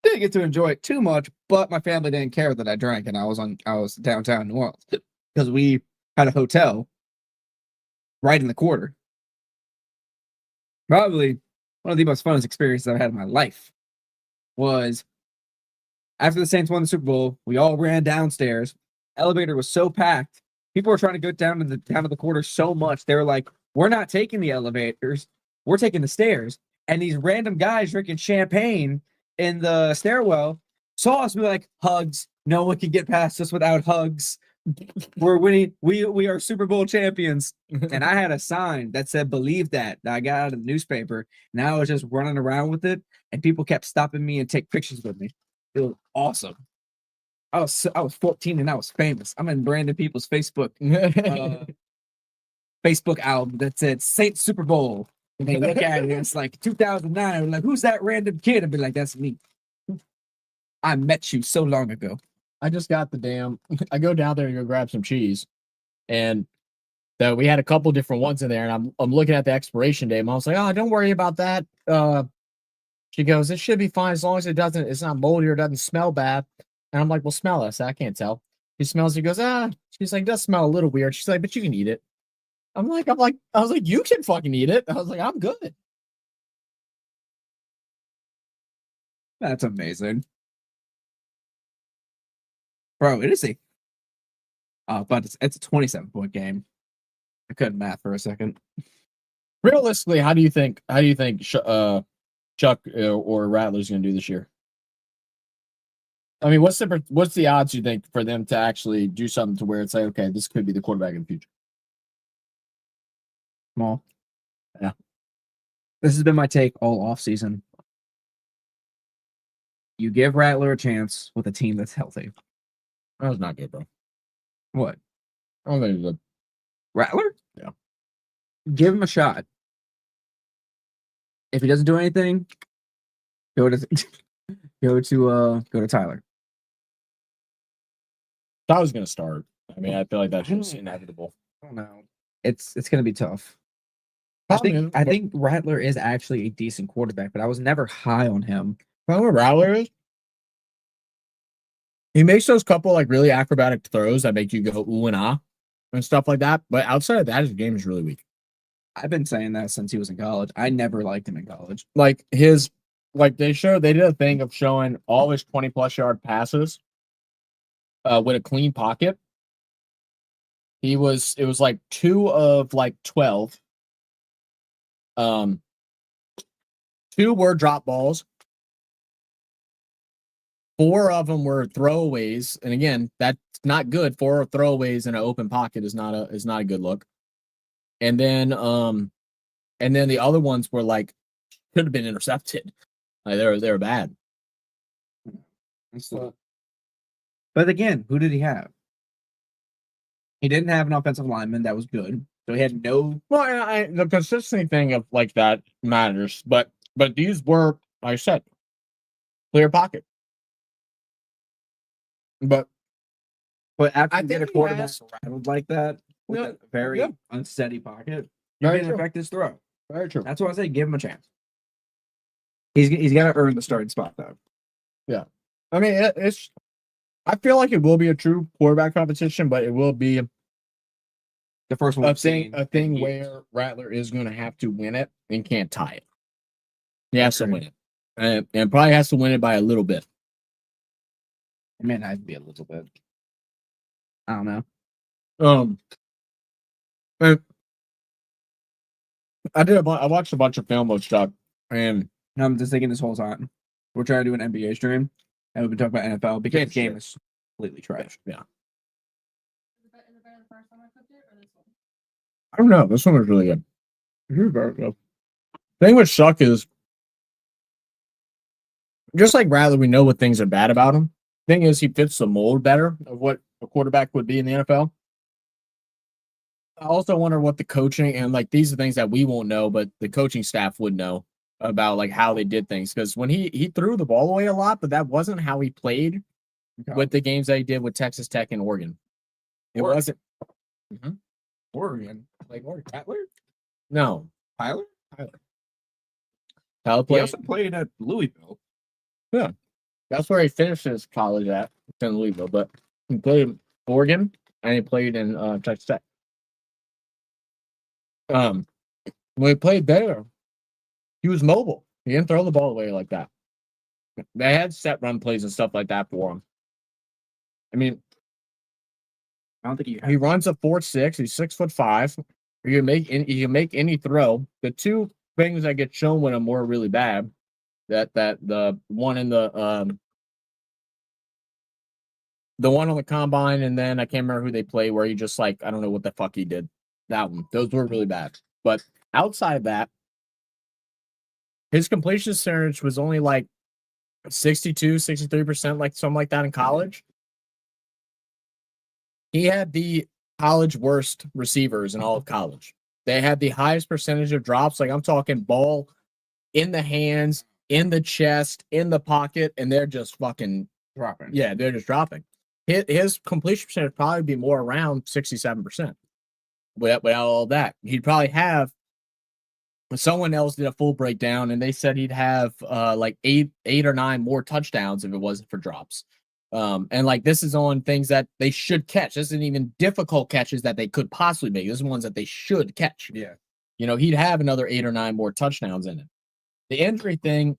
didn't get to enjoy it too much. But my family didn't care that I drank, and I was downtown New Orleans because we had a hotel right in the quarter. Probably one of the most funnest experiences I've had in my life was after the Saints won the Super Bowl. We all ran downstairs. Elevator was so packed. People were trying to go down to the quarter so much. They were like, "We're not taking the elevators. We're taking the stairs." And these random guys drinking champagne in the stairwell saw us. We were like, "Hugs. No one can get past us without hugs. We're winning. We are Super Bowl champions." And I had a sign that said "Believe that" I got out of the newspaper. And I was just running around with it, and people kept stopping me and take pictures with me. It was awesome. I was 14 and I was famous. I'm in Brandon People's Facebook album that said Saints Super Bowl. And they look at it and it's like 2009. I'm like, "Who's that random kid?" I'd be like, "That's me. I met you so long ago." I just got the damn. I go down there to go grab some cheese, and we had a couple different ones in there, and I'm looking at the expiration date. And I was like, "Oh, don't worry about that." She goes, "It should be fine as long as it's not moldy or doesn't smell bad." And I'm like, "Well, smell it." I said, "I can't tell." She smells. She goes, "Ah." She's like, "It does smell a little weird." She's like, "But you can eat it." I was like, "You can fucking eat it." I was like, "I'm good." That's amazing. Bro, it is but it's a 27-point game. I couldn't math for a second. Realistically, how do you think Chuck or Rattler's going to do this year? I mean, what's the odds you think for them to actually do something to where it's like, okay, this could be the quarterback in the future? Small. Yeah. This has been my take all off season. You give Rattler a chance with a team that's healthy. That was not good, bro. What? I don't think it's good. Rattler? Yeah. Give him a shot. If he doesn't do anything, go to Tyler. I was going to start. I mean, I feel like that's just inevitable. I don't know. It's going to be tough. I think Rattler is actually a decent quarterback, but I was never high on him. You know what Rattler is? He makes those couple like really acrobatic throws that make you go ooh and ah and stuff like that. But outside of that, his game is really weak. I've been saying that since he was in college. I never liked him in college. They did a thing of showing all his 20+ yard passes with a clean pocket. It was like 2 of like 12. 2 were drop balls. 4 of them were throwaways, and again, that's not good. 4 throwaways in an open pocket is not a good look. And then the other ones were like could have been intercepted. Like they were bad. But again, who did he have? He didn't have an offensive lineman that was good, so he had no. Well, the consistency thing of like that matters, but these were, like I said, clear pocket. But after you get a quarterback rattled like that with a very unsteady pocket, you can affect his throw. Very true. That's why I say give him a chance. He's got to earn the starting spot though. Yeah, I mean it's. I feel like it will be a true quarterback competition, but it will be The first one a we've thing seen a in thing years. where Rattler is going to have to win it and can't tie it. He has to win it, and probably has to win it by a little bit. It may not be a little bit. I don't know. And I watched a bunch of film of Chuck, and I'm just thinking this whole time. We're trying to do an NBA stream, and we've been talking about NFL because the game is completely trash. yeah, Is it better the first time I cooked it or this one? I don't know. This one was really good. Very good. Thing with Chuck is, just like Rattler, we know what things are bad about him. Thing is, he fits the mold better of what a quarterback would be in the NFL. I also wonder what the coaching and like these are things that we won't know, but the coaching staff would know about like how they did things. Because when he threw the ball away a lot, but that wasn't how he played with the games that he did with Texas Tech and Oregon. It wasn't. Oregon, like Oregon, Rattler, No, Tyler. Tyler He played. also played at Louisville. That's where he finished his college at, in Louisville. But he played Oregon and he played in Texas Tech. When he played there, he was mobile. He didn't throw the ball away like that. They had set run plays and stuff like that for him. I mean, I don't think he runs a 4.6. He's 6'5". He can make any throw. The two things that get shown with him were really bad. That the one in the one on the combine, and then I can't remember who they play where he just like I don't know what the fuck he did. That one. Those were really bad. But outside of that, his completion percentage was only like 62, 63%, like something like that in college. He had the college worst receivers in all of college. They had the highest percentage of drops. Like I'm talking ball in the hands, in the chest, in the pocket, and they're just fucking dropping. Yeah, they're just dropping. His completion percentage would probably be more around 67%. Without all that, he'd probably have. Someone else did a full breakdown, and they said he'd have like eight or nine more touchdowns if it wasn't for drops. And like this is on things that they should catch. This isn't even difficult catches that they could possibly make. This is ones that they should catch. Yeah. You know, he'd have another 8 or 9 more touchdowns in it. The injury thing,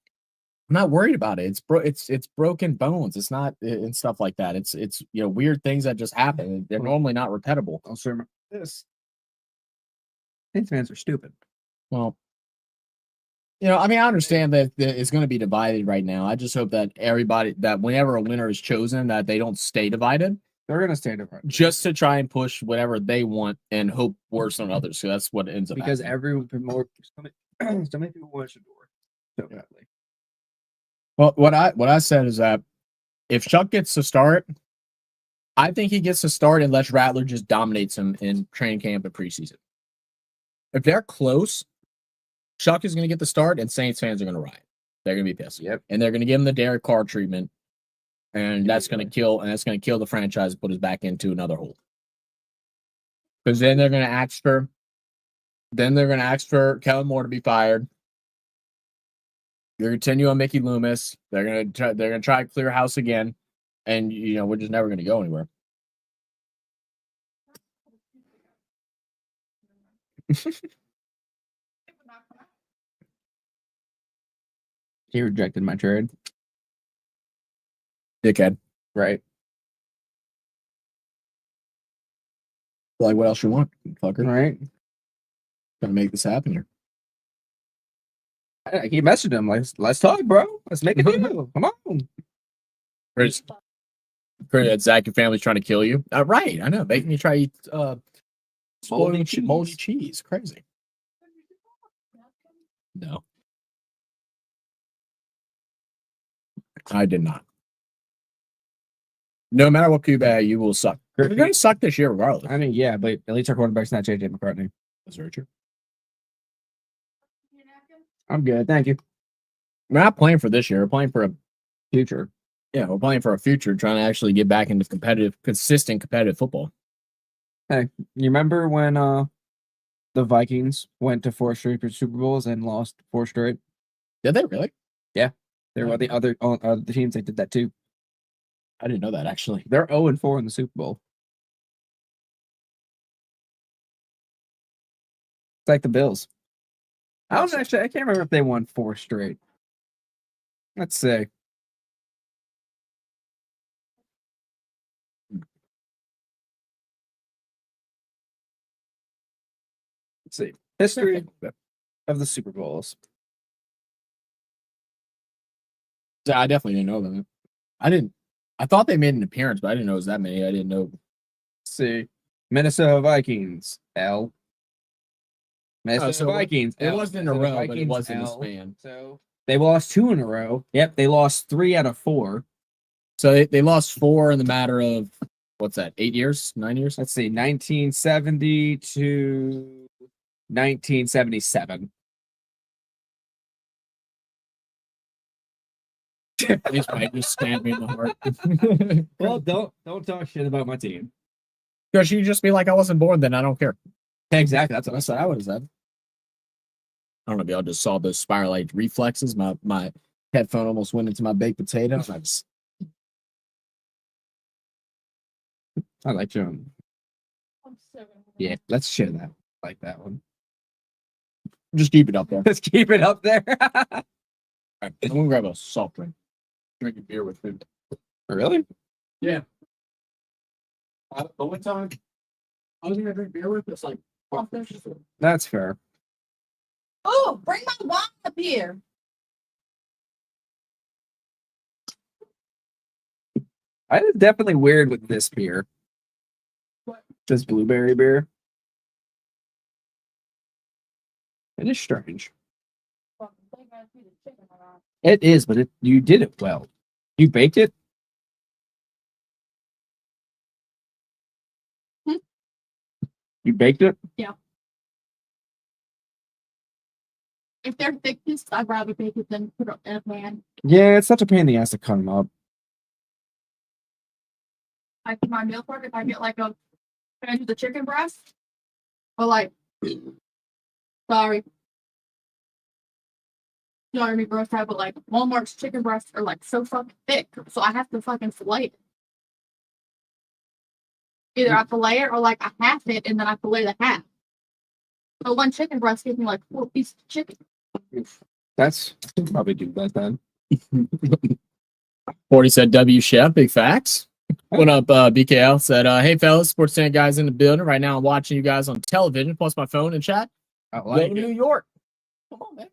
I'm not worried about it. It's broken bones. It's not and stuff like that. It's you know weird things that just happen. They're normally not repeatable. Also remember this. Saints fans are stupid. Well, you know, I mean, I understand that it's going to be divided right now. I just hope that everybody, that whenever a winner is chosen, that they don't stay divided. They're going to stay divided. Just to try and push whatever they want and hope worse on others. So that's what ends up because happening. everyone so many people want Shador so badly. Well, what I said is that if Chuck gets to start, I think he gets to start unless Rattler just dominates him in training camp and preseason. If they're close, Chuck is going to get the start, and Saints fans are going to riot. They're going to be pissed. Yep. And they're going to give him the Derek Carr treatment, and that's going to kill. And that's going to kill the franchise and put us back into another hole. Because then they're going to ask for, Kellen Moore to be fired. They're going to continue on Mickey Loomis. They're going to try to clear house again, and you know we're just never going to go anywhere. He rejected my trade. Dickhead. Right. Like, what else you want, fucker? Right. Gonna make this happen here. I keep messaging him. Like, let's talk, bro. Let's make a deal. Come on. Chris, Zach, your family's trying to kill you. Right, I know. Making me try to eat moldy cheese. Crazy. No. I did not. No matter what QB you will suck. You're going to suck this year regardless. I mean, yeah, but at least our quarterback's not JJ McCartney. That's very true. I'm good. Thank you. We're not playing for this year. We're playing for a future. Yeah, we're playing for a future, trying to actually get back into consistent competitive football. Hey, you remember when the Vikings went to 4 straight Super Bowls and lost 4 straight? Did they really? Yeah. They were the other teams that did that too. I didn't know that actually. They're 0-4 in the Super Bowl. It's like the Bills. I don't actually. I can't remember if they won 4 straight. Let's see. Let's see. History of the Super Bowls. I definitely didn't know that. I thought they made an appearance, but I didn't know it was that many. I didn't know. Let's see. Minnesota Vikings, L. Minnesota Vikings. It L. wasn't in a Minnesota row, but it Vikings, was in the L. span. So they lost 2 in a row. Yep, they lost 3 out of 4. So they lost 4 in the matter of what's that? 8 years? 9 years? Let's see, 1970 to 1977. He's probably just stabbed me in the heart. Well, don't talk shit about my team. Because you just be like, I wasn't born then. I don't care. Exactly. That's what That's what I would have said. I don't know. Maybe I just saw those spiralite reflexes. My headphone almost went into my baked potato. I like your. Yeah, let's share that. I like that one. Just keep it up there. Let's keep it up there. All right, I'm gonna grab a soft drink. Drinking beer with food. Really? Yeah. The one time I was gonna drink beer with, it's like, That's fair. Oh, bring my wine up here. It's definitely weird with this beer. What? This blueberry beer. It is strange. It is, but you did it well. You baked it? You baked it? If they're thick pieces, I'd rather bake it than put it in a pan. Yeah, it's such a pain in the ass to cut them up. Like my meal prep, if I get like a pan of the chicken breast, or like, sorry, me breast type, but like Walmart's chicken breasts are like so fucking thick, so I have to fucking fillet it. Either I fillet it or like I half it and then I fillet the half. So one chicken breast gives me like 4 pieces of chicken. That's I can probably do that then. 40 said W Chef, big facts. What up, BKL said, hey fellas, sports fan guys in the building. Right now I'm watching you guys on television, plus my phone and chat. I Go like to New it. York. Come on, man.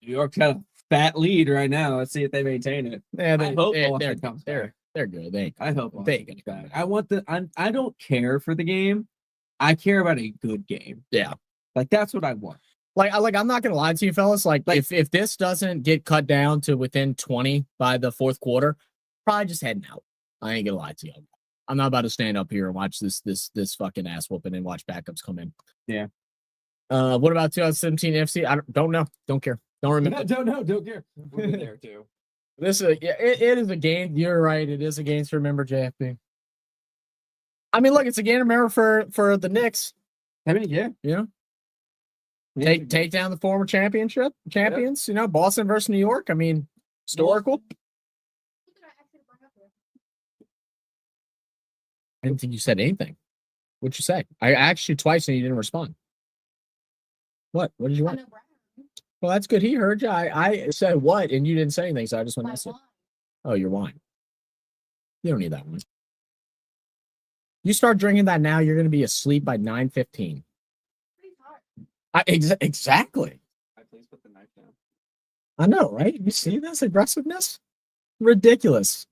New York's got a fat lead right now. Let's see if they maintain it. Yeah, I hope Boston comes back. They're good. They I hope they Boston comes back. I don't care for the game. I care about a good game. Yeah. Like that's what I want. Like I'm not gonna lie to you fellas. Like if this doesn't get cut down to within 20 by the fourth quarter, probably just heading out. I ain't gonna lie to you. I'm not about to stand up here and watch this fucking ass whooping and watch backups come in. Yeah. What about 2017 FC? I don't know. Don't care. Don't remember. Don't care. We'll be there too. This is it is a game. You're right. It is a game to remember, JFP. I mean, look, it's a game to remember for the Knicks. I mean, yeah. You know, take down the former champions. You know, Boston versus New York. I mean, historical. I didn't think you said anything. What'd you say? I asked you twice and you didn't respond. What? What did you want? Well, that's good. He heard you. I said what, and you didn't say anything, so I just went to listen. Oh, your wine. You don't need that one. You start drinking that now, you're going to be asleep by 9:15. Exactly. Please put the knife down. I know, right? You see this aggressiveness? Ridiculous.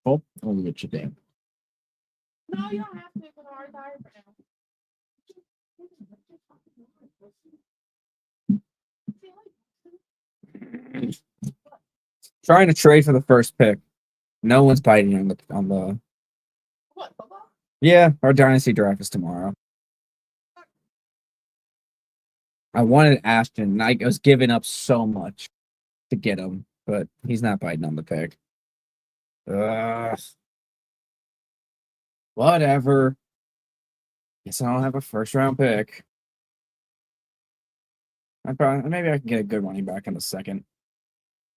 Oh, I'll get you down. No, you don't have to put a hard tire for now. Trying to trade for the first pick. No one's biting on the. What, football? Yeah, our dynasty draft is tomorrow. I wanted Ashton, and I was giving up so much to get him, but he's not biting on the pick. Ugh. Whatever. Guess I don't have a first round pick. Maybe I can get a good running back in the second.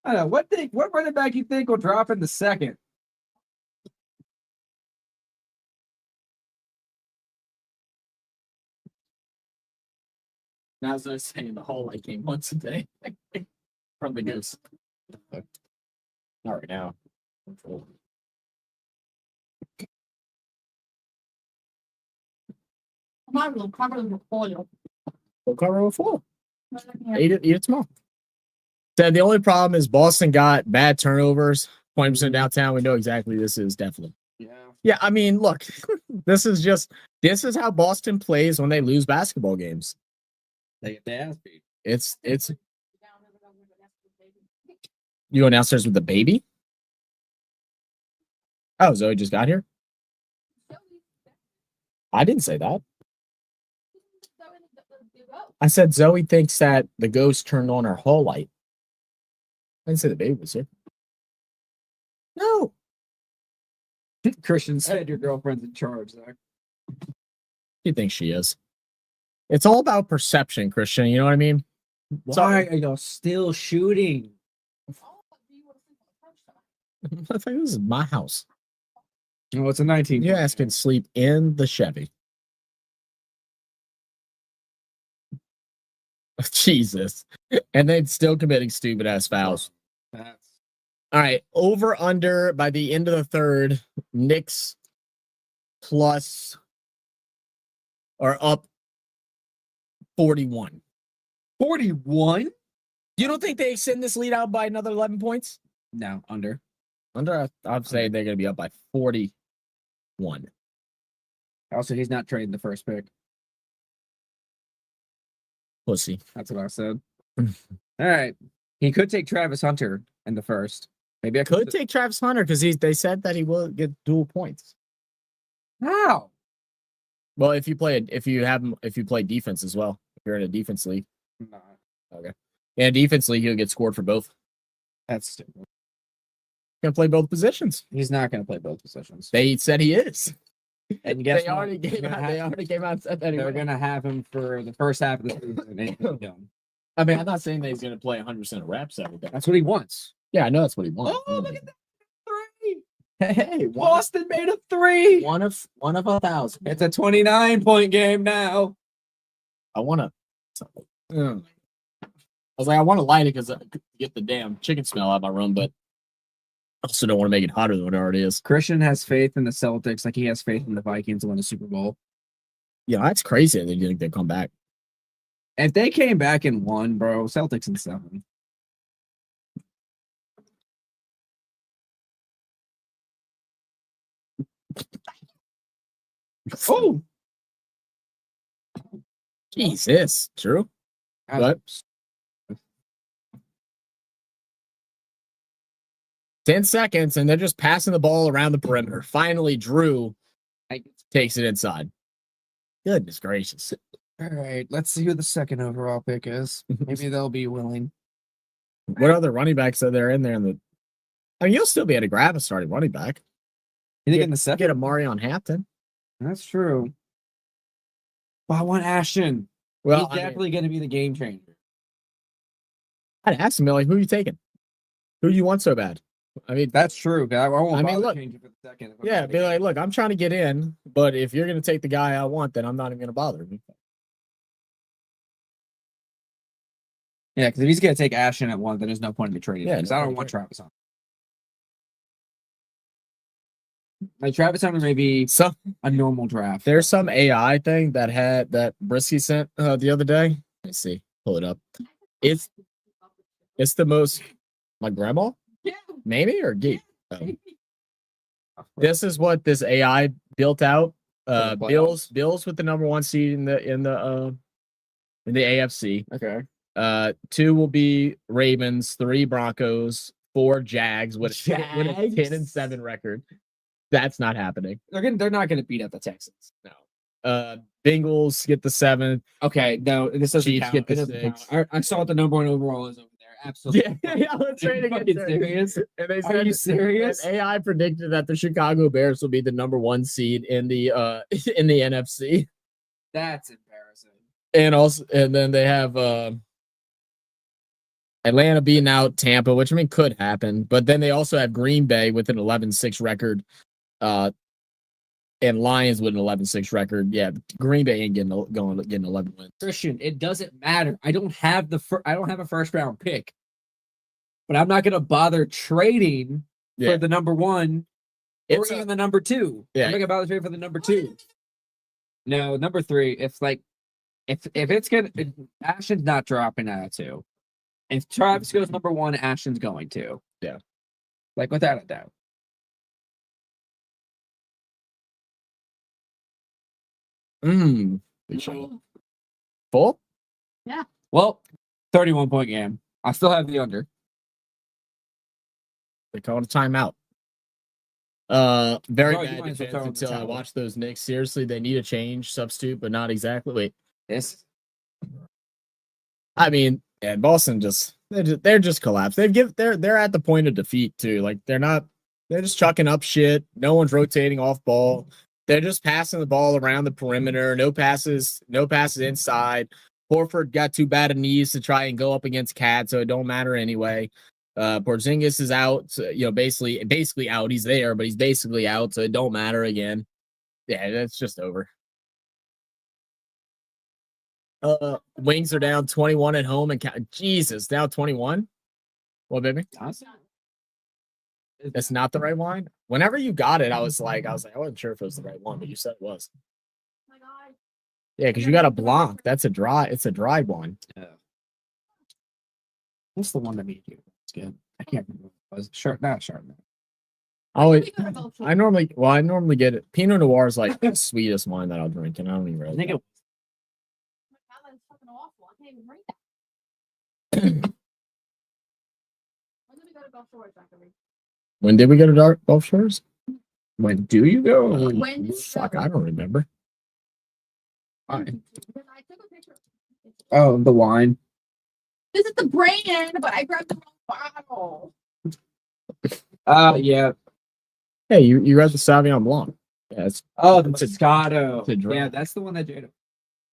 I don't know. What running back you think will drop in the second? Now, as I was saying, the whole like game once a day from the goose. Not right now. We'll cover the foil. We'll cover it with foil. Eat it tomorrow. So the only problem is Boston got bad turnovers. 20% downtown. We know exactly this is definitely. Yeah, I mean, look, this is how Boston plays when they lose basketball games. They get their ass beat. It's you go downstairs with the baby? Oh, Zoe just got here? I didn't say that. I said Zoe thinks that the ghost turned on her hall light. I didn't say the baby was here. No. Christian said your girlfriend's in charge, Zach. He thinks she is. It's all about perception, Christian. You know what I mean? Why are y'all still shooting? I think this is my house. Oh, it's a 19. You guys can sleep in the Chevy. Jesus. And then still committing stupid ass fouls. All right. Over under by the end of the third, Knicks plus or up 41. 41? You don't think they extend this lead out by another 11 points? No, under. I'd say they're going to be up by 41. Also, he's not trading the first pick. Pussy. That's what I said. All right. He could take Travis Hunter in the first. Maybe I Could take Travis Hunter because they said that he will get dual points. How? Well, if you play defense as well, if you're in a defense league. No. Okay. In a defense league, he'll get scored for both. That's stupid. Gonna play both positions. He's not going to play both positions. They said he is. And guess They already came out and said that they're going to have him for the first half of the season. And he's done. I mean, I'm not saying that he's going to play 100% of reps every day. That's what he wants. Yeah, I know that's what he wants. Oh, look at that. 3. Hey, Boston made a 3. one of 1,000. It's a 29-point game now. I want to. I was like, I want to light it because I could get the damn chicken smell out of my room, but I also don't want to make it hotter than it already is. Christian has faith in the Celtics like he has faith in the Vikings to win the Super Bowl. Yeah, that's crazy. They think they'll come back. If they came back and won, bro, Celtics in 7. Oh, Jesus, true. What? 10 seconds, and they're just passing the ball around the perimeter. Finally, Drew takes it inside. Goodness gracious. All right, let's see who the second overall pick is. Maybe they'll be willing. What other running backs are there in there? I mean, you'll still be able to grab a starting running back. You think in the second? Get a Marion Hampton. That's true. But I want Ashton. Well, he's definitely going to be the game changer. I'd ask him, like, who are you taking? Who do you want so bad? I mean, that's true. I won't look, change it for the second. Yeah, be like, look, I'm trying to get in, but if you're going to take the guy I want, then I'm not even going to bother. Yeah, because if he's going to take Ashton at 1, then there's no point in me trading him. Because I don't want Travis Hunter. Like Travis Hunter may be a normal draft. There's some AI thing that Brisky sent the other day. Let's see, pull it up. It's the most. My grandma, maybe or geek. This is what this AI built out. Bills with the number 1 seed in the AFC. Okay. 2 will be Ravens, 3 Broncos, 4 Jags with a 10-7 record. That's not happening. They're not going to beat up the Texans. No. Bengals get the 7th. Okay, no, this doesn't Chiefs count. get the It doesn't 6th. count. I saw what the number 1 overall is over there. Absolutely. Yeah, let's trade Are you serious? And they Are you serious? that AI predicted that the Chicago Bears will be the number 1 seed in the NFC. That's embarrassing. And then they have Atlanta beating out Tampa, which I mean could happen, but then they also have Green Bay with an 11-6 record. And and Lions with an 11-6 record. Yeah, Green Bay ain't getting 11 wins. Christian, it doesn't matter. I don't have a first round pick, but I'm not gonna bother trading for the number 1 or even the number 2. Yeah. I'm not gonna bother trading for the number 2. No, number 3. It's like if it's gonna Ashton's not dropping out of 2. If Travis goes number 1, Ashton's going to. Yeah. Like without a doubt. Full? Yeah. Well, 31-point game. I still have the under. They called a timeout. Very Bro, you bad might as well defense throw in the until I towel. watched those Knicks. Seriously, they need a change, substitute, but not exactly. Wait, I mean, yeah, Boston they're just collapsed. They're at the point of defeat too. Like they're just chucking up shit. No one's rotating off ball. They're just passing the ball around the perimeter. No passes inside. Horford got too bad of knees to try and go up against Cat, so it don't matter anyway. Porzingis is out, so, basically out. He's there, but he's basically out, so it don't matter again. Yeah, that's just over. Wings are down 21 at home, and Jesus, down 21. What, baby? That's not the right line. Whenever you got it, I was like, I wasn't sure if it was the right one, but you said it was. Oh my God. Yeah, because you got a block. It's a dry one. Yeah. What's the one that made you? It's good. I can't remember. Was it sharp? Not sharp. I normally get it. Pinot Noir is like the sweetest wine that I'll drink, and I don't even I really. think it. Oh my God, that's fucking awful. I can't even drink that. When did we go to Gulf Shores, Zachary? When did we go to Gulf Shores? When do you go? When did we Fuck, go? I don't remember. Because I took a picture. Oh, the wine. This is the brand, but I grabbed the wrong bottle. Yeah. Hey, you read the Sauvignon Blanc? Yeah, it's Oh, the It's a- Moscato. it's a dry. Yeah, that's the one that Jada.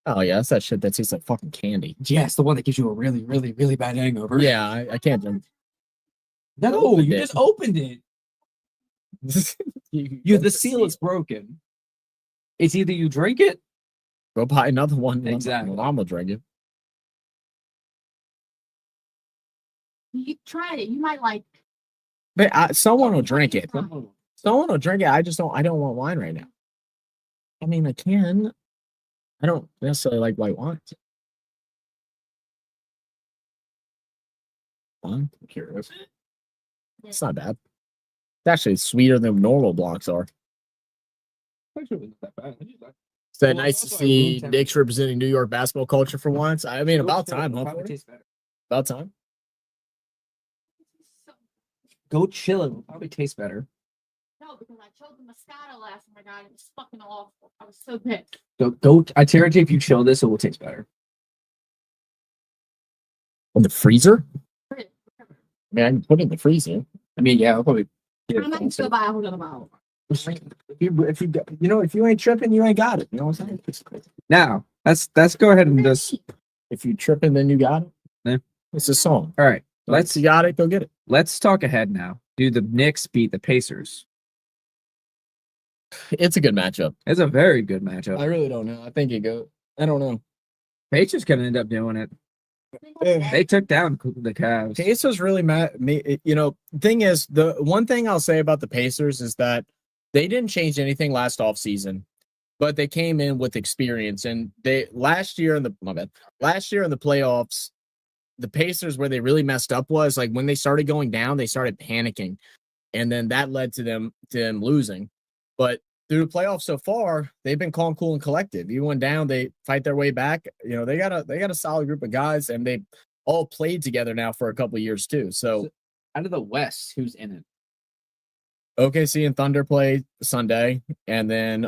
oh yeah, that's that shit that tastes like fucking candy. Yes, the one that gives you a really, really, really bad hangover. Yeah, I can't drink. No, you it. just opened it. The seal is broken. It's either you drink it. Go buy another one. Exactly. Mom will drink it. You try it. You might like. But someone will drink it. Fine. Someone will drink it. I don't want wine right now. I mean, I can. I don't necessarily like white wines. I'm curious. It's not bad. It's actually sweeter than normal blocks are. Actually, not that bad. Is that Well, nice to also, see room Knicks representing New York basketball culture for once? I mean, about time, Probably hopefully. tastes better. About time. Go chill. It will probably taste better. No, because I chose the Moscato last time I got it. It was fucking awful. I was so pissed. Go. I guarantee if you chill this, it will taste better. In the freezer? I mean, I can put it in the freezer. I mean, yeah, I'll probably. I might still buy a whole other bottle. If you ain't tripping, you ain't got it. You know what I'm saying? Now, let's go ahead and just. If you tripping, then you got it. Yeah. It's a song. All right, Once you got it, go get it. let's talk ahead now. Do the Knicks beat the Pacers? It's a good matchup. It's a very good matchup. I really don't know. I think it goes. I don't know. Pacers can end up doing it. They took down the Cavs. Pacers really thing is, the one thing I'll say about the Pacers is that they didn't change anything last offseason, but they came in with experience. And last year in the playoffs, the Pacers, where they really messed up was like when they started going down, they started panicking. And then that led to them losing. But through the playoffs so far, they've been calm, cool, and collective. Even when down, they fight their way back. You know, they got a solid group of guys, and they all played together now for a couple of years too. So Out of the West, who's in it? OKC and Thunder play Sunday, and then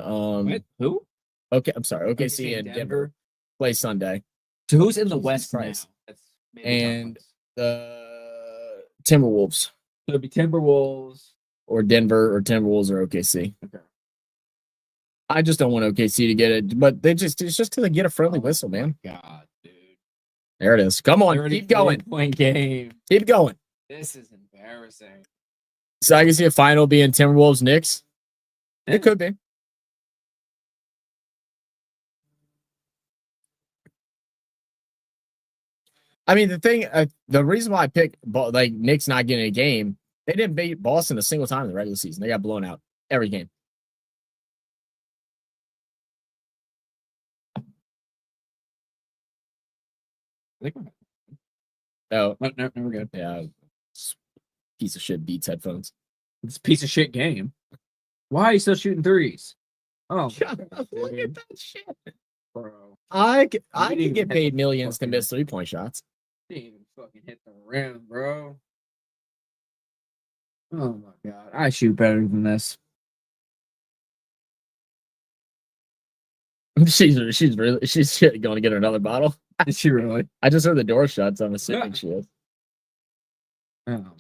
Wait, who? I'm sorry, OKC and Denver play Sunday. So who's in the Jesus West Christ. now? That's maybe And tough. the Timberwolves So it'd be Timberwolves. or Denver or Timberwolves or OKC. Okay. I just don't want OKC to get it, but it's just because they get a friendly whistle, man. God, dude. There it is. Come on, keep going. 30-point game. Keep going. This is embarrassing. So I can see a final being Timberwolves Knicks. Yeah. It could be. I mean, the reason why I picked like Knicks not getting a game, they didn't beat Boston a single time in the regular season. They got blown out every game. Oh, No, we're good. yeah. Piece of shit Beats headphones. It's a piece of shit game. Why are you still shooting threes? Oh, Look at that shit. bro. I didn't could even get hit paid the millions to fucking- miss 3-point shots. Didn't even fucking hit the rim, bro. Oh my god, I shoot better than this. She's going to get her another bottle. Is she really? I just heard the door shut, so I'm assuming she is. Oh man.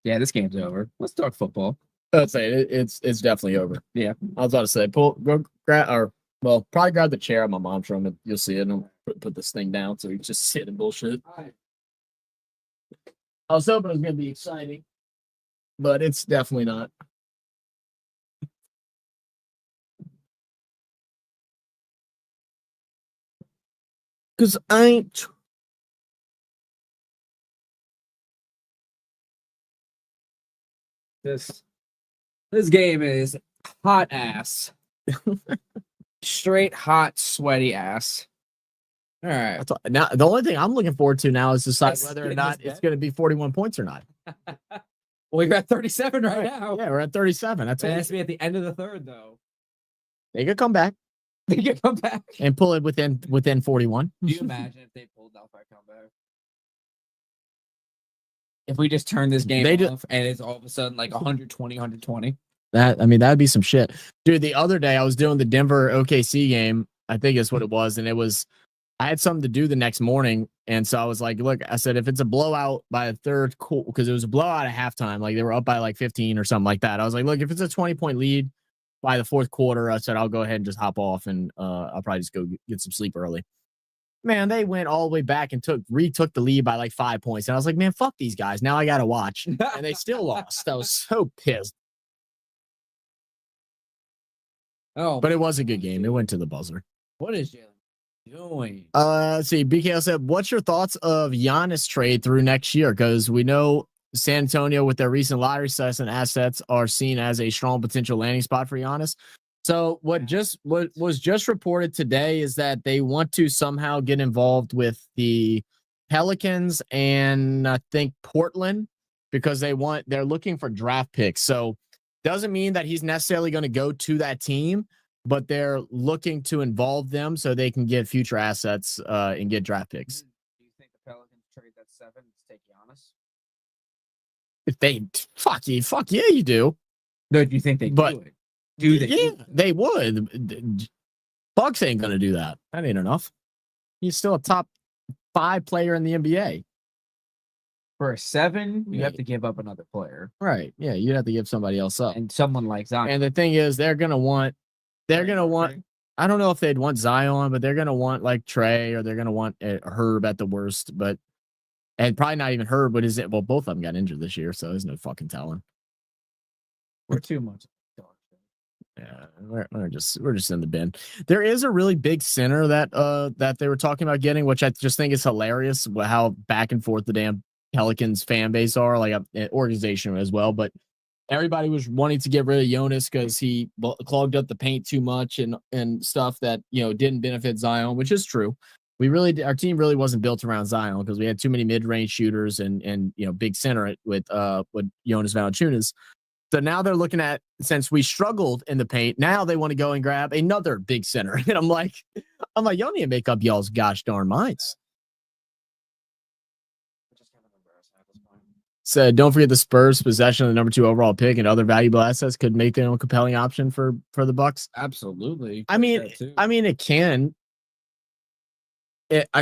Yeah, this game's over. Let's talk football. I'd say it's definitely over. Yeah. I was about to say, probably grab the chair at my mom's room and you'll see it. And I'll put this thing down so we can just sit and bullshit. I was hoping it was gonna be exciting, but it's definitely not. Cause I ain't. This game is hot ass. Straight hot, sweaty ass. All right. Now the only thing I'm looking forward to now is decide Yes, whether or it not is it's going to be 41 points or not. Well, we're at 37 right now. Yeah, we're at 37. That's It all. has to be at the end of the third, though. They could come back They can come back. and pull it within 41. Do you imagine if they pulled off that comeback? If we just turn this game off and it's all of a sudden like 120, 120. That'd be some shit. Dude, the other day I was doing the Denver OKC game. I think that's what it was. And I had something to do the next morning. And so I was like, look, I said, if it's a blowout by the third quarter, because it was a blowout at halftime, like they were up by like 15 or something like that. I was like, look, if it's a 20-point lead by the fourth quarter, I said, I'll go ahead and just hop off and I'll probably just go get some sleep early. Man, they went all the way back and retook the lead by like 5 points. And I was like, man, fuck these guys. Now I got to watch. And they still lost. I was so pissed. Oh, But it was a good game. It went to the buzzer. what is Jalen doing? Let's see. BKL said, what's your thoughts of Giannis trade through next year? Because we know San Antonio, with their recent lottery success and assets, are seen as a strong potential landing spot for Giannis. So what was just reported today is that they want to somehow get involved with the Pelicans and I think Portland because they're looking for draft picks. So doesn't mean that he's necessarily going to go to that team, but they're looking to involve them so they can get future assets and get draft picks. Do you think the Pelicans trade that 7 to take Giannis? If they fuck yeah, you do. No, do you think they do it? Do they? Yeah, they would. Bucks ain't gonna do that. That ain't enough. He's still a top 5 player in the NBA. For a 7, you have to give up another player. Right. Yeah, you'd have to give somebody else up. And someone like Zion. And the thing is, they're gonna want. I don't know if they'd want Zion, but they're gonna want like Trey, or they're gonna want Herb at the worst. And probably not even Herb. But well, both of them got injured this year, so there's no fucking telling. We're too much. Yeah, we're just in the bin. There is a really big center that they were talking about getting, which I just think is hilarious. How back and forth the damn Pelicans fan base are, like an organization as well. But everybody was wanting to get rid of Jonas because he clogged up the paint too much and stuff that didn't benefit Zion, which is true. Our team really wasn't built around Zion because we had too many mid-range shooters and big center with Jonas Valanciunas. So now they're looking at, since we struggled in the paint, now they want to go and grab another big center. And I'm like, y'all need to make up y'all's gosh darn minds. So don't forget the Spurs' possession of the number 2 overall pick and other valuable assets could make them a compelling option for the Bucks. Absolutely. I mean, it can.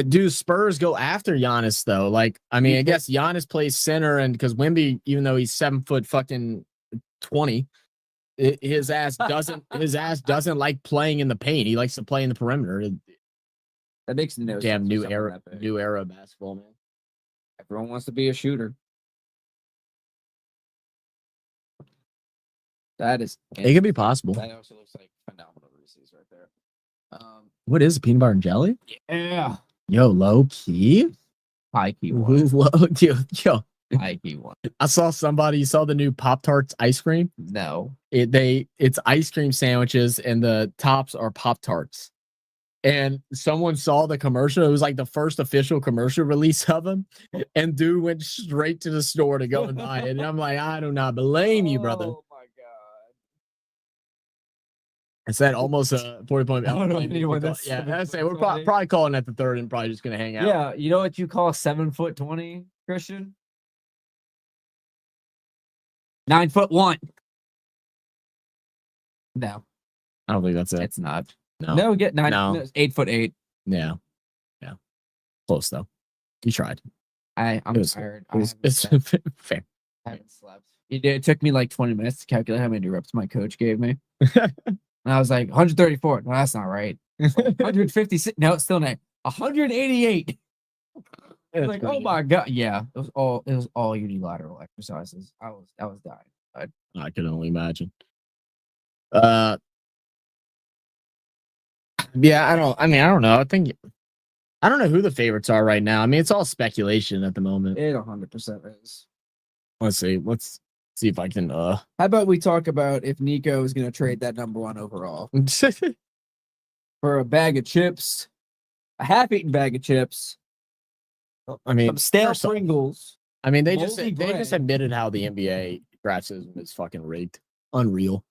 Do Spurs go after Giannis though? Like, I mean, I guess Giannis plays center, and because Wemby, even though he's 7 foot fucking 20, his ass doesn't like playing in the paint. He likes to play in the perimeter. That makes no sense. Damn new era of basketball, man. Everyone wants to be a shooter. It could be possible. That also looks like phenomenal Reese's right there. What is it, peanut butter and jelly? Yeah. Yo, low key. High key one. Yo, High key one. I saw somebody. You saw the new Pop-Tarts ice cream? No. It's ice cream sandwiches and the tops are Pop-Tarts. And someone saw the commercial. It was like the first official commercial release of them. And dude went straight to the store to go and buy it. And I'm like, I do not blame you, brother. Oh my god. It's that almost a 40-point. I don't know anyone that's Yeah, 7 I'd say foot we're 20. probably calling at the third and probably just gonna hang out. Yeah, you know what you call 7'20", Christian? 9'1". No, I don't think that's it. it's not. No. No, get 9. No. No, it's 8'8". Yeah. Close though. You tried. I'm It was- tired. It's fair. I haven't slept. It took me like 20 minutes to calculate how many reps my coach gave me. And I was like, 134. No, that's not right. 156. No, it's still not. 188. Like, oh my god. Yeah. It was all unilateral exercises. I was dying. I can only imagine. Yeah, I don't know. I don't know who the favorites are right now. I mean, it's all speculation at the moment. It 100% is. Let's see if I can How about we talk about if Nico is going to trade that #1 overall for a bag of chips, a half-eaten bag of chips, I mean, some stale first off, Pringles. I mean, they moldy just bread. admitted how the NBA draft system is fucking rigged. Unreal.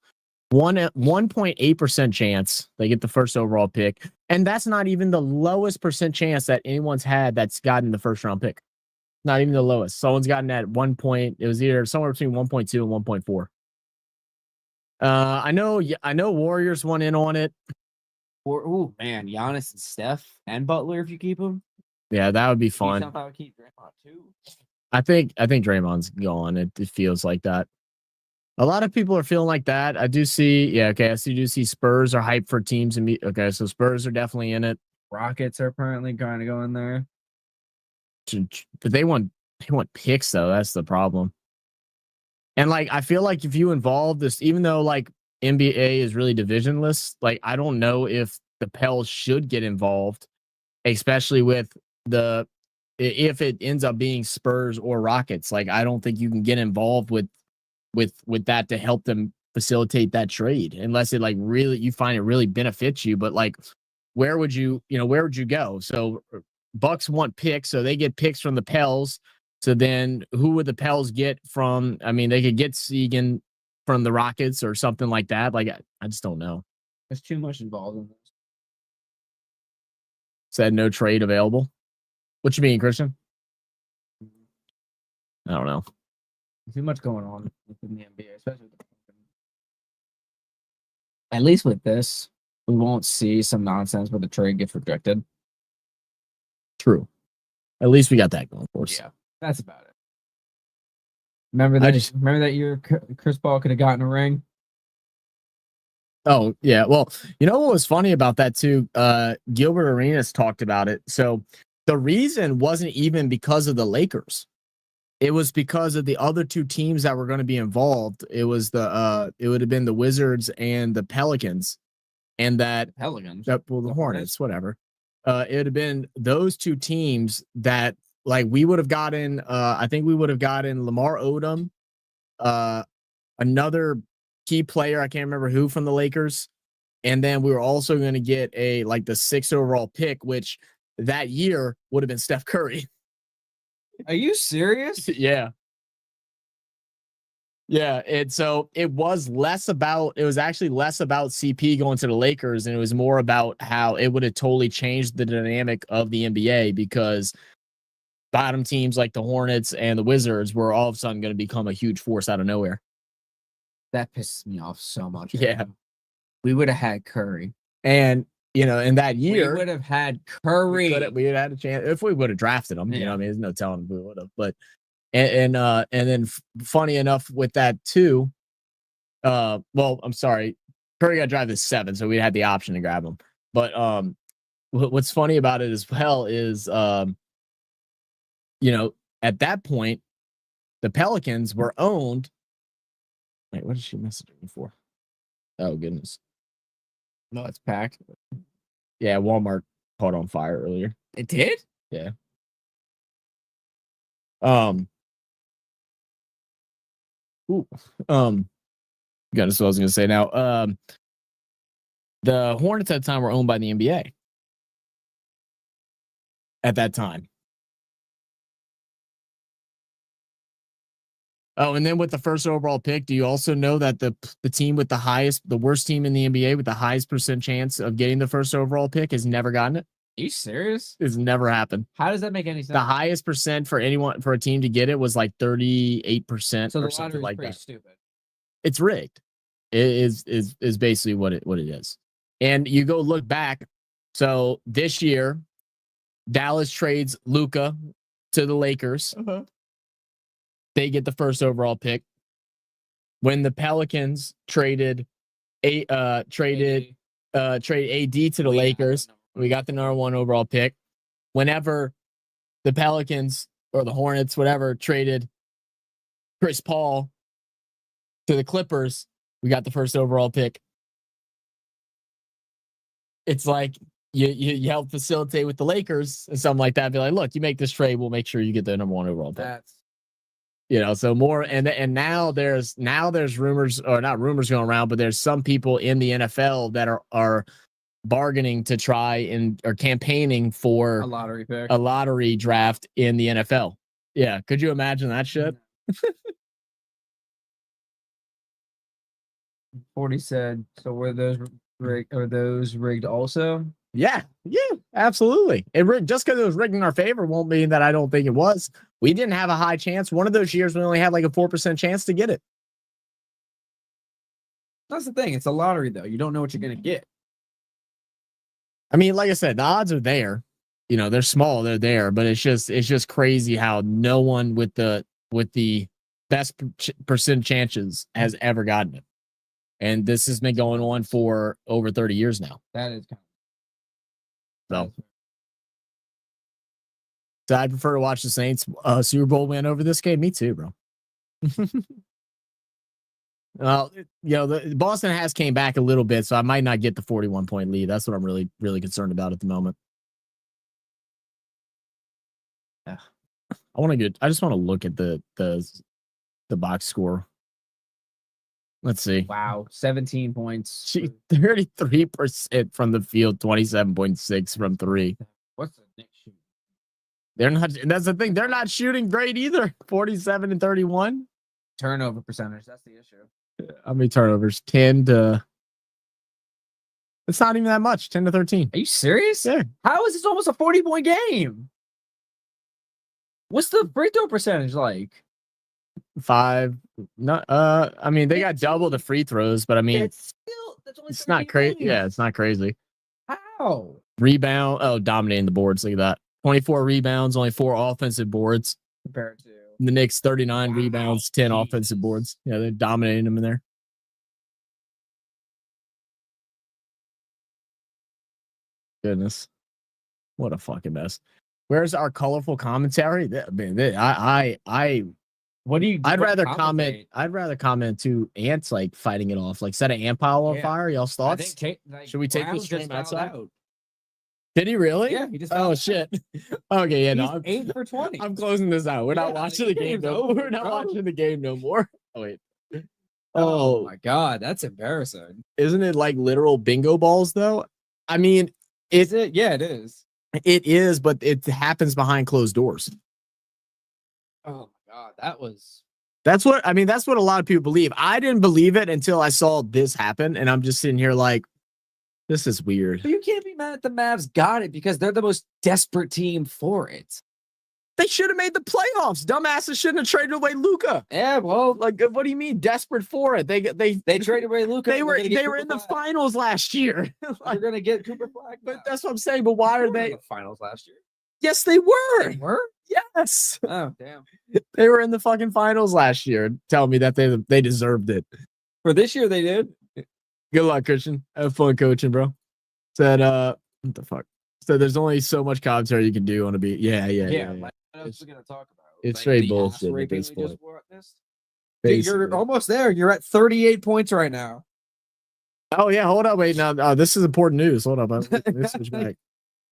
1.8% chance they get the first overall pick. And that's not even the lowest percent chance that anyone's had that's gotten the first round pick. Not even the lowest. Someone's gotten at 1 point. It was either somewhere between 1.2 and 1.4. I know Warriors went in on it. Oh man, Giannis and Steph and Butler if you keep them. Yeah, that would be fun. I would keep Draymond too. I think Draymond's gone. It feels like that. A lot of people are feeling like that. I do see, I do see Spurs are hyped for teams and okay, so Spurs are definitely in it. Rockets are apparently going to go in there. But they want picks though. That's the problem. And like I feel like if you involve this, even though like NBA is really divisionless, like I don't know if the Pels should get involved, especially with if it ends up being Spurs or Rockets. Like I don't think you can get involved with that to help them facilitate that trade unless it like really you find it really benefits you. But like where would you go? So Bucks want picks, so they get picks from the Pels. So then who would the Pels get from? I mean, they could get Segan from the Rockets or something like that. Like I just don't know. There's too much involved in this. Said no trade available. What you mean, Christian? I don't know. Too much going on within the NBA, especially with at least with this, we won't see some nonsense where the trade gets rejected. True. At least we got that going for us. Yeah, that's about it. Remember that year Chris Paul could have gotten a ring? Oh, yeah. Well, you know what was funny about that too? Gilbert Arenas talked about it. So the reason wasn't even because of the Lakers. It was because of the other two teams that were going to be involved. It was it would have been the Wizards and the Pelicans. And that Pelicans. the Hornets, whatever. It would have been those two teams that like we would have gotten I think we would have gotten Lamar Odom, another key player, I can't remember who from the Lakers. And then we were also going to get the 6th overall pick, which that year would have been Steph Curry. Are you serious? Yeah. Yeah. And so it was actually less about CP going to the Lakers, and it was more about how it would have totally changed the dynamic of the NBA because bottom teams like the Hornets and the Wizards were all of a sudden going to become a huge force out of nowhere. That pisses me off so much. Yeah. We would have had Curry. And, in that year, we would have had Curry. We would have had a chance if we would have drafted him. You know what I mean? There's no telling if we would have. But, and then funny enough with that too, well, I'm sorry. Curry got drafted 7, so we had the option to grab him. But what's funny about it as well is, at that point, the Pelicans were owned. Wait, what is she messaging me for? Oh, goodness. No, it's packed. Yeah, Walmart caught on fire earlier. It did? Yeah. Goodness, what I was gonna say now. The Hornets at the time were owned by the NBA. At that time. Oh, and then with the first overall pick, do you also know that the team with the worst team in the NBA with the highest percent chance of getting the first overall pick has never gotten it? Are you serious? It's never happened. How does that make any sense? The highest percent for a team to get it was like 38%. So the or something lottery's like pretty that. stupid. It's rigged. It is basically what it is. And you go look back. So this year, Dallas trades Luka to the Lakers. They get the first overall pick. When the Pelicans trade AD to the Lakers, we got the number 1 overall pick. Whenever the Pelicans or the Hornets, whatever, traded Chris Paul to the Clippers, we got the first overall pick. It's like you help facilitate with the Lakers and something like that. Be like, look, you make this trade, we'll make sure you get the number 1 overall pick. So more and now there's rumors, or not rumors going around, but there's some people in the NFL that are bargaining to try and are campaigning for a lottery pick, a lottery draft in the NFL. Yeah, could you imagine that shit? 40 said, so were those rigged also? Yeah, absolutely. Just because it was rigged in our favor won't mean that I don't think it was. We didn't have a high chance. One of those years we only had like a 4% chance to get it. That's the thing. It's a lottery, though. You don't know what you're gonna get. I mean, like I said, the odds are there. They're small, they're there, but it's just crazy how no one with the best percent chances has ever gotten it. And this has been going on for over 30 years now. That is kind of so I'd prefer to watch the Saints Super Bowl win over this game. Me too, bro. Well, the Boston has came back a little bit, so I might not get the 41-point lead. That's what I'm really, really concerned about at the moment. Yeah. I just want to look at the box score. Let's see. Wow, 17 points. 33% from the field, 27.6 from 3. What's the Knicks shooting? They're not. That's the thing. They're not shooting great either. 47 and 31. Turnover percentage. That's the issue. How many turnovers? 10 to. It's not even that much. 10 to 13. Are you serious? Yeah. How is this almost a 40-point game? What's the free throw percentage like? 5. No. I mean, they got double the free throws, but I mean, that's only it's not crazy. Yeah, it's not crazy. How? Rebound. Oh, dominating the boards. Look at that. 24 rebounds, only 4 offensive boards. Compared to the Knicks, 39 rebounds, 10 offensive boards. Yeah, they're dominating them in there. Goodness, what a fucking mess. Where's our colorful commentary? What do you? I'd rather comment to ants like fighting it off, like set an ant pile on fire. Y'all's thoughts? Should we take this stream outside? Did he really? Yeah, he just. Oh shit. Okay, yeah, no. 8 for 20. I'm closing this out. We're not watching the game no more. We're not watching the game no more. Oh wait. Oh my god, that's embarrassing. Isn't it like literal bingo balls though? I mean, is it? Yeah, it is. It is, but it happens behind closed doors. Oh my god, that's what a lot of people believe. I didn't believe it until I saw this happen, and I'm just sitting here like, this is weird. But you can't be mad at the Mavs got it because they're the most desperate team for it. They should have made the playoffs. Dumbasses shouldn't have traded away Luka. Yeah, well, like, what do you mean desperate for it? They traded away Luka. They were in the finals last year. You're gonna get Cooper Flag, but that's what I'm saying. But why are they in the finals last year? Yes, they were. They were? Yes. Oh, damn. They were in the fucking finals last year. Tell me that they deserved it. For this year, they did. Good luck, Christian. Have fun coaching, bro. Said, what the fuck? So there's only so much commentary you can do on a beat. Yeah. What else are we gonna talk about? It's straight bullshit at this point. Dude, you're almost there. You're at 38 points right now. Oh yeah, hold up, wait. Now this is important news. Hold up, let's switch back.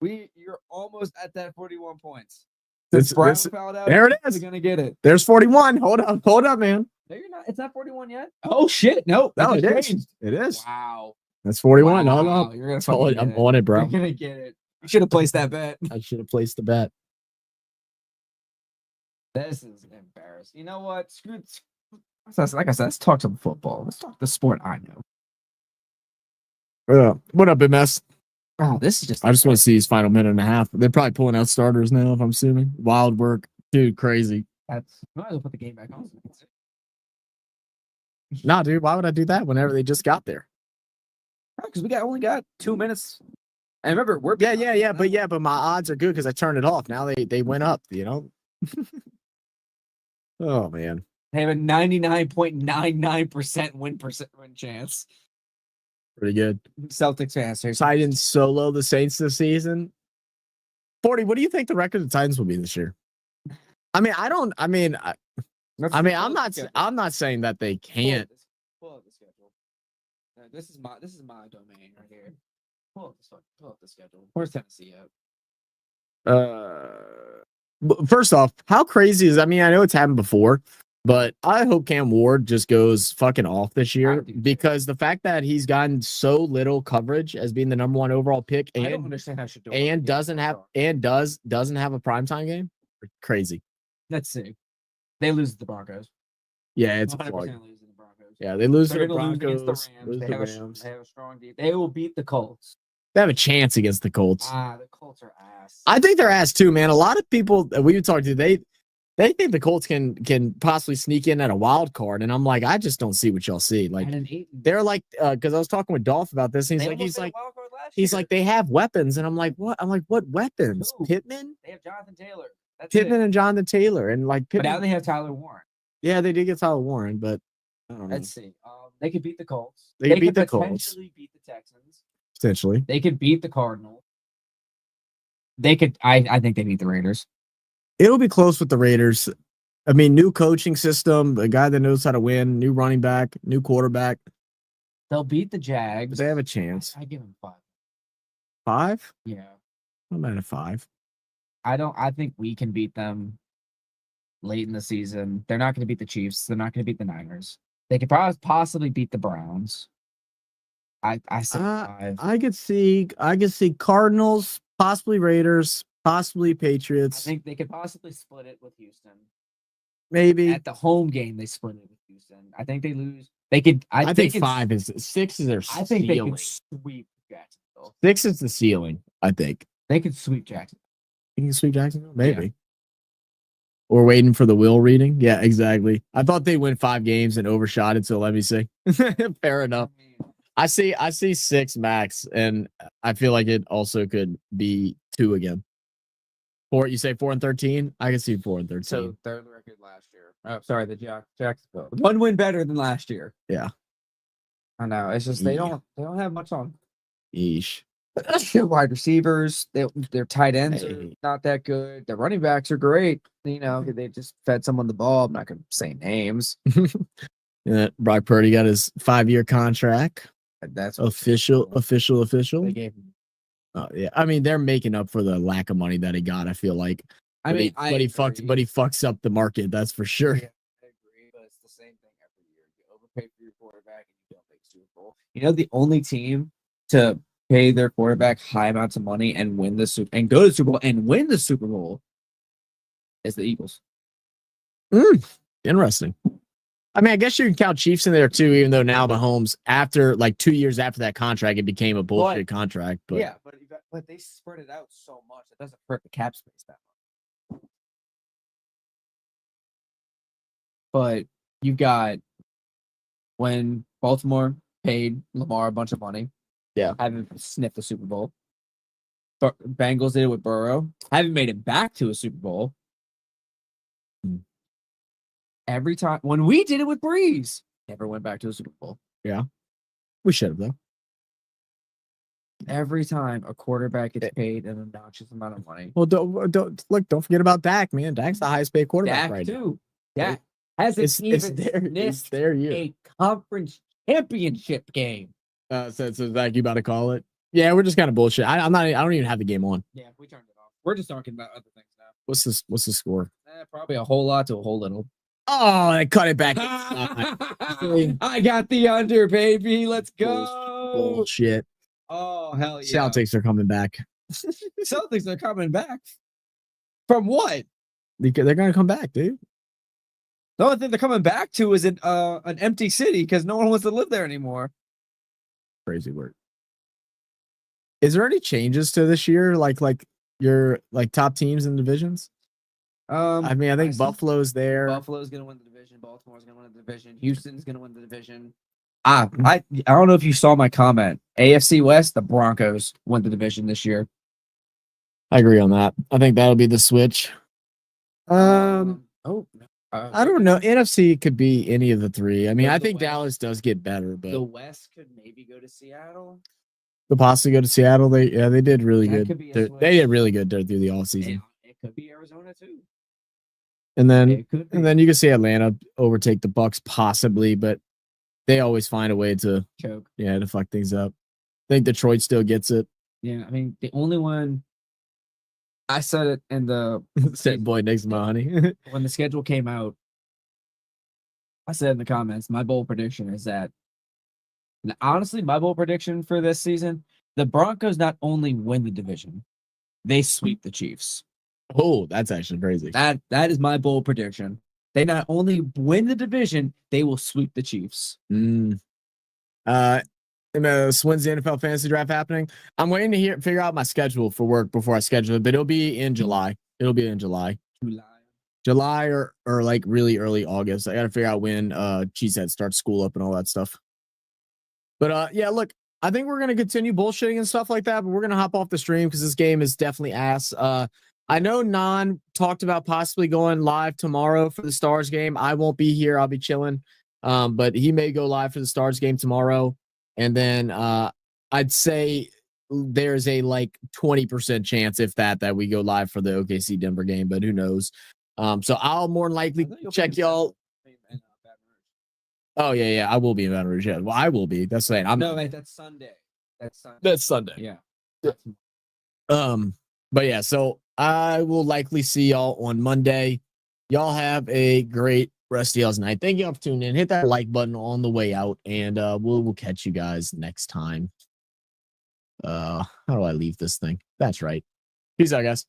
You're almost at that 41 points. This- Brown this- fouled out. there it You're is. gonna get it. There's 41. Hold up, man. No, you're not. It's not 41 yet. Oh shit! Nope. No, it it just is. changed. It is. Wow. That's 41. Hold Wow, up. You're gonna Hold fucking it. I'm get it. on it, bro. You're gonna get it. You should have placed that bet. I should have placed the bet. This is embarrassing. You know what? Like I said, let's talk some football. Let's talk the sport I know. What up, MS? Oh, this is just. I just want to see his final minute and a half. They're probably pulling out starters now, if I'm assuming. Wild work. Dude, crazy. That's. Might as well put the game back on. Nah, dude, why would I do that whenever they just got there? Because we only got 2 minutes. And remember, we're But my odds are good because I turned it off. Now they went up, you know? Oh, man. They have a 99.99% win chance. Pretty good. Celtics fans. Titans solo the Saints this season. 40, what do you think the record of the Titans will be this year? I'm not saying that they can't. Pull up the schedule. This is my domain right here. Pull up the schedule. Where's Tennessee at? First off, how crazy is, I know it's happened before, but I hope Cam Ward just goes fucking off this year because the fact that he's gotten so little coverage as being the #1 overall pick I don't understand how she do and doesn't have a primetime game. Crazy. Let's see. They lose to the Broncos. Yeah, it's 100% plug. lose to the Broncos. Yeah, they lose to They're the gonna lose Broncos. against the Rams. Lose They the have, Rams. they have a strong defense. They will beat the Colts. They have a chance against the Colts. The Colts are ass. I think they're ass too, man. A lot of people that we've talked to, they think the Colts can possibly sneak in at a wild card, and I'm like, I just don't see what y'all see. Like they're like, because I was talking with Dolph about this, and he's like, they have weapons, and I'm like, what? I'm like, what weapons? Ooh. Pittman? They have Jonathan Taylor. That's Pittman it. and Jonathan Taylor, and like But Pittman. now they have Tyler Warren. Yeah, they did get Tyler Warren, but I don't know. Let's see. They could beat the Colts. They could beat the could Colts. potentially beat the Texans. Potentially. They could beat the Cardinals. They could. I think they beat the Raiders. It'll be close with the Raiders. I mean, new coaching system, a guy that knows how to win, new running back, new quarterback. They'll beat the Jags. They have a chance. I give them 5. 5? Yeah. I'm at a 5. I think we can beat them late in the season. They're not going to beat the Chiefs. They're not going to beat the Niners. They could possibly beat the Browns. I say 5. I could see Cardinals, possibly Raiders, possibly I Patriots. think they could possibly split it with Houston. Maybe. At the home game, they split it with Houston. I think they lose. They could. I think 5 is 6 is their I think they ceiling. could sweep Jacksonville. 6 is the ceiling, I think. They could sweep Jacksonville. You can sweep Jacksonville? Maybe. Yeah. Or waiting for the will reading. Yeah, exactly. I thought they win 5 games and overshot it, so let me see. Fair enough. I see 6 max, and I feel like it also could be 2 again. You say 4-13? I can see 4-13. So third record last year. Oh, sorry, the Jacksonville. 1 win better than last year. Yeah. I know. It's just they don't have much on. Yeesh. Wide receivers, their tight ends are not that good. Their running backs are great. You know, they just fed someone the ball. I'm not going to say names. Yeah, Brock Purdy got his 5-year contract. That's official. They gave him. Yeah, I mean they're making up for the lack of money that he got. I feel like. But he fucks up the market. That's for sure. Yeah, I agree, but it's the same thing every year. You overpay for your quarterback and you don't make Super Bowl. You know, the only team to pay their quarterback high amounts of money and win the Super and go to the Super Bowl and win the Super Bowl is the Eagles. Interesting. I mean, I guess you can count Chiefs in there too, even though now Mahomes, after like 2 years after that contract, it became a bullshit contract. But yeah, but they spread it out so much it doesn't hurt the cap space that much. But you've got when Baltimore paid Lamar a bunch of money. Yeah. Haven't sniffed the Super Bowl. But Bengals did it with Burrow. Haven't made it back to a Super Bowl. Every time when we did it with Breeze, never went back to a Super Bowl. Yeah. We should have though. Every time a quarterback gets paid an obnoxious amount of money. Well, don't forget about Dak, man. Dak's the highest paid quarterback right now. Dak hasn't it's their year. A conference championship game. So Zach, you about to call it? Yeah, we're just kind of bullshit. I'm not. I don't even have the game on. Yeah, we turned it off. We're just talking about other things now. What's this? What's the score? Probably a whole lot to a whole little. Oh, I cut it back. I got the under, baby. Let's go. Bullshit. Oh, hell yeah. Celtics are coming back. Celtics are coming back. From what? They're going to come back, dude. The only thing they're coming back to is an empty city because no one wants to live there anymore. Crazy work. Is there any changes to this year? Like your top teams in divisions? I mean, I think Buffalo's there. Buffalo's gonna win the division. Baltimore's gonna win the division. Houston's gonna win the division. I don't know if you saw my comment. AFC West, the Broncos won the division this year. I agree on that. I think that'll be the switch. I don't know. NFC could be any of the three. I mean, I think Dallas does get better, but the West could maybe go to Seattle. Could possibly go to Seattle. They did really That good. could be a They did switch. really good through the offseason. It could be Arizona too. And then It could be. you can see Atlanta overtake the Bucks possibly, but they always find a way to choke. to fuck things up. I think Detroit still gets it. Yeah, I mean the only one I said it in the Said boy next to my honey. when the schedule came out. I said in the comments, my bold prediction is that, and honestly, my bold prediction for this season, the Broncos not only win the division, they sweep the Chiefs. Oh, that's actually crazy. That is my bold prediction. They not only win the division, they will sweep the Chiefs. When's the NFL fantasy draft happening? I'm waiting to figure out my schedule for work before I schedule it, but it'll be in July. July or like really early August. I got to figure out when Cheesehead starts school up and all that stuff. But yeah, look, I think we're gonna continue bullshitting and stuff like that, but we're gonna hop off the stream because this game is definitely ass. I know Non talked about possibly going live tomorrow for the Stars game. I won't be here. I'll be chilling. But he may go live for the Stars game tomorrow. And then I'd say there's a like 20% chance, if that we go live for the OKC Denver game, but who knows? So I'll more than likely check y'all. Oh yeah, I will be in Baton Rouge. Yeah. Well, I will be. That's saying that's Sunday. That's Sunday. Yeah. But yeah, so I will likely see y'all on Monday. Y'all have a great rest of y'all's night. Thank y'all for tuning in. Hit that like button on the way out, and we'll catch you guys next time. How do I leave this thing? That's right. Peace out, guys.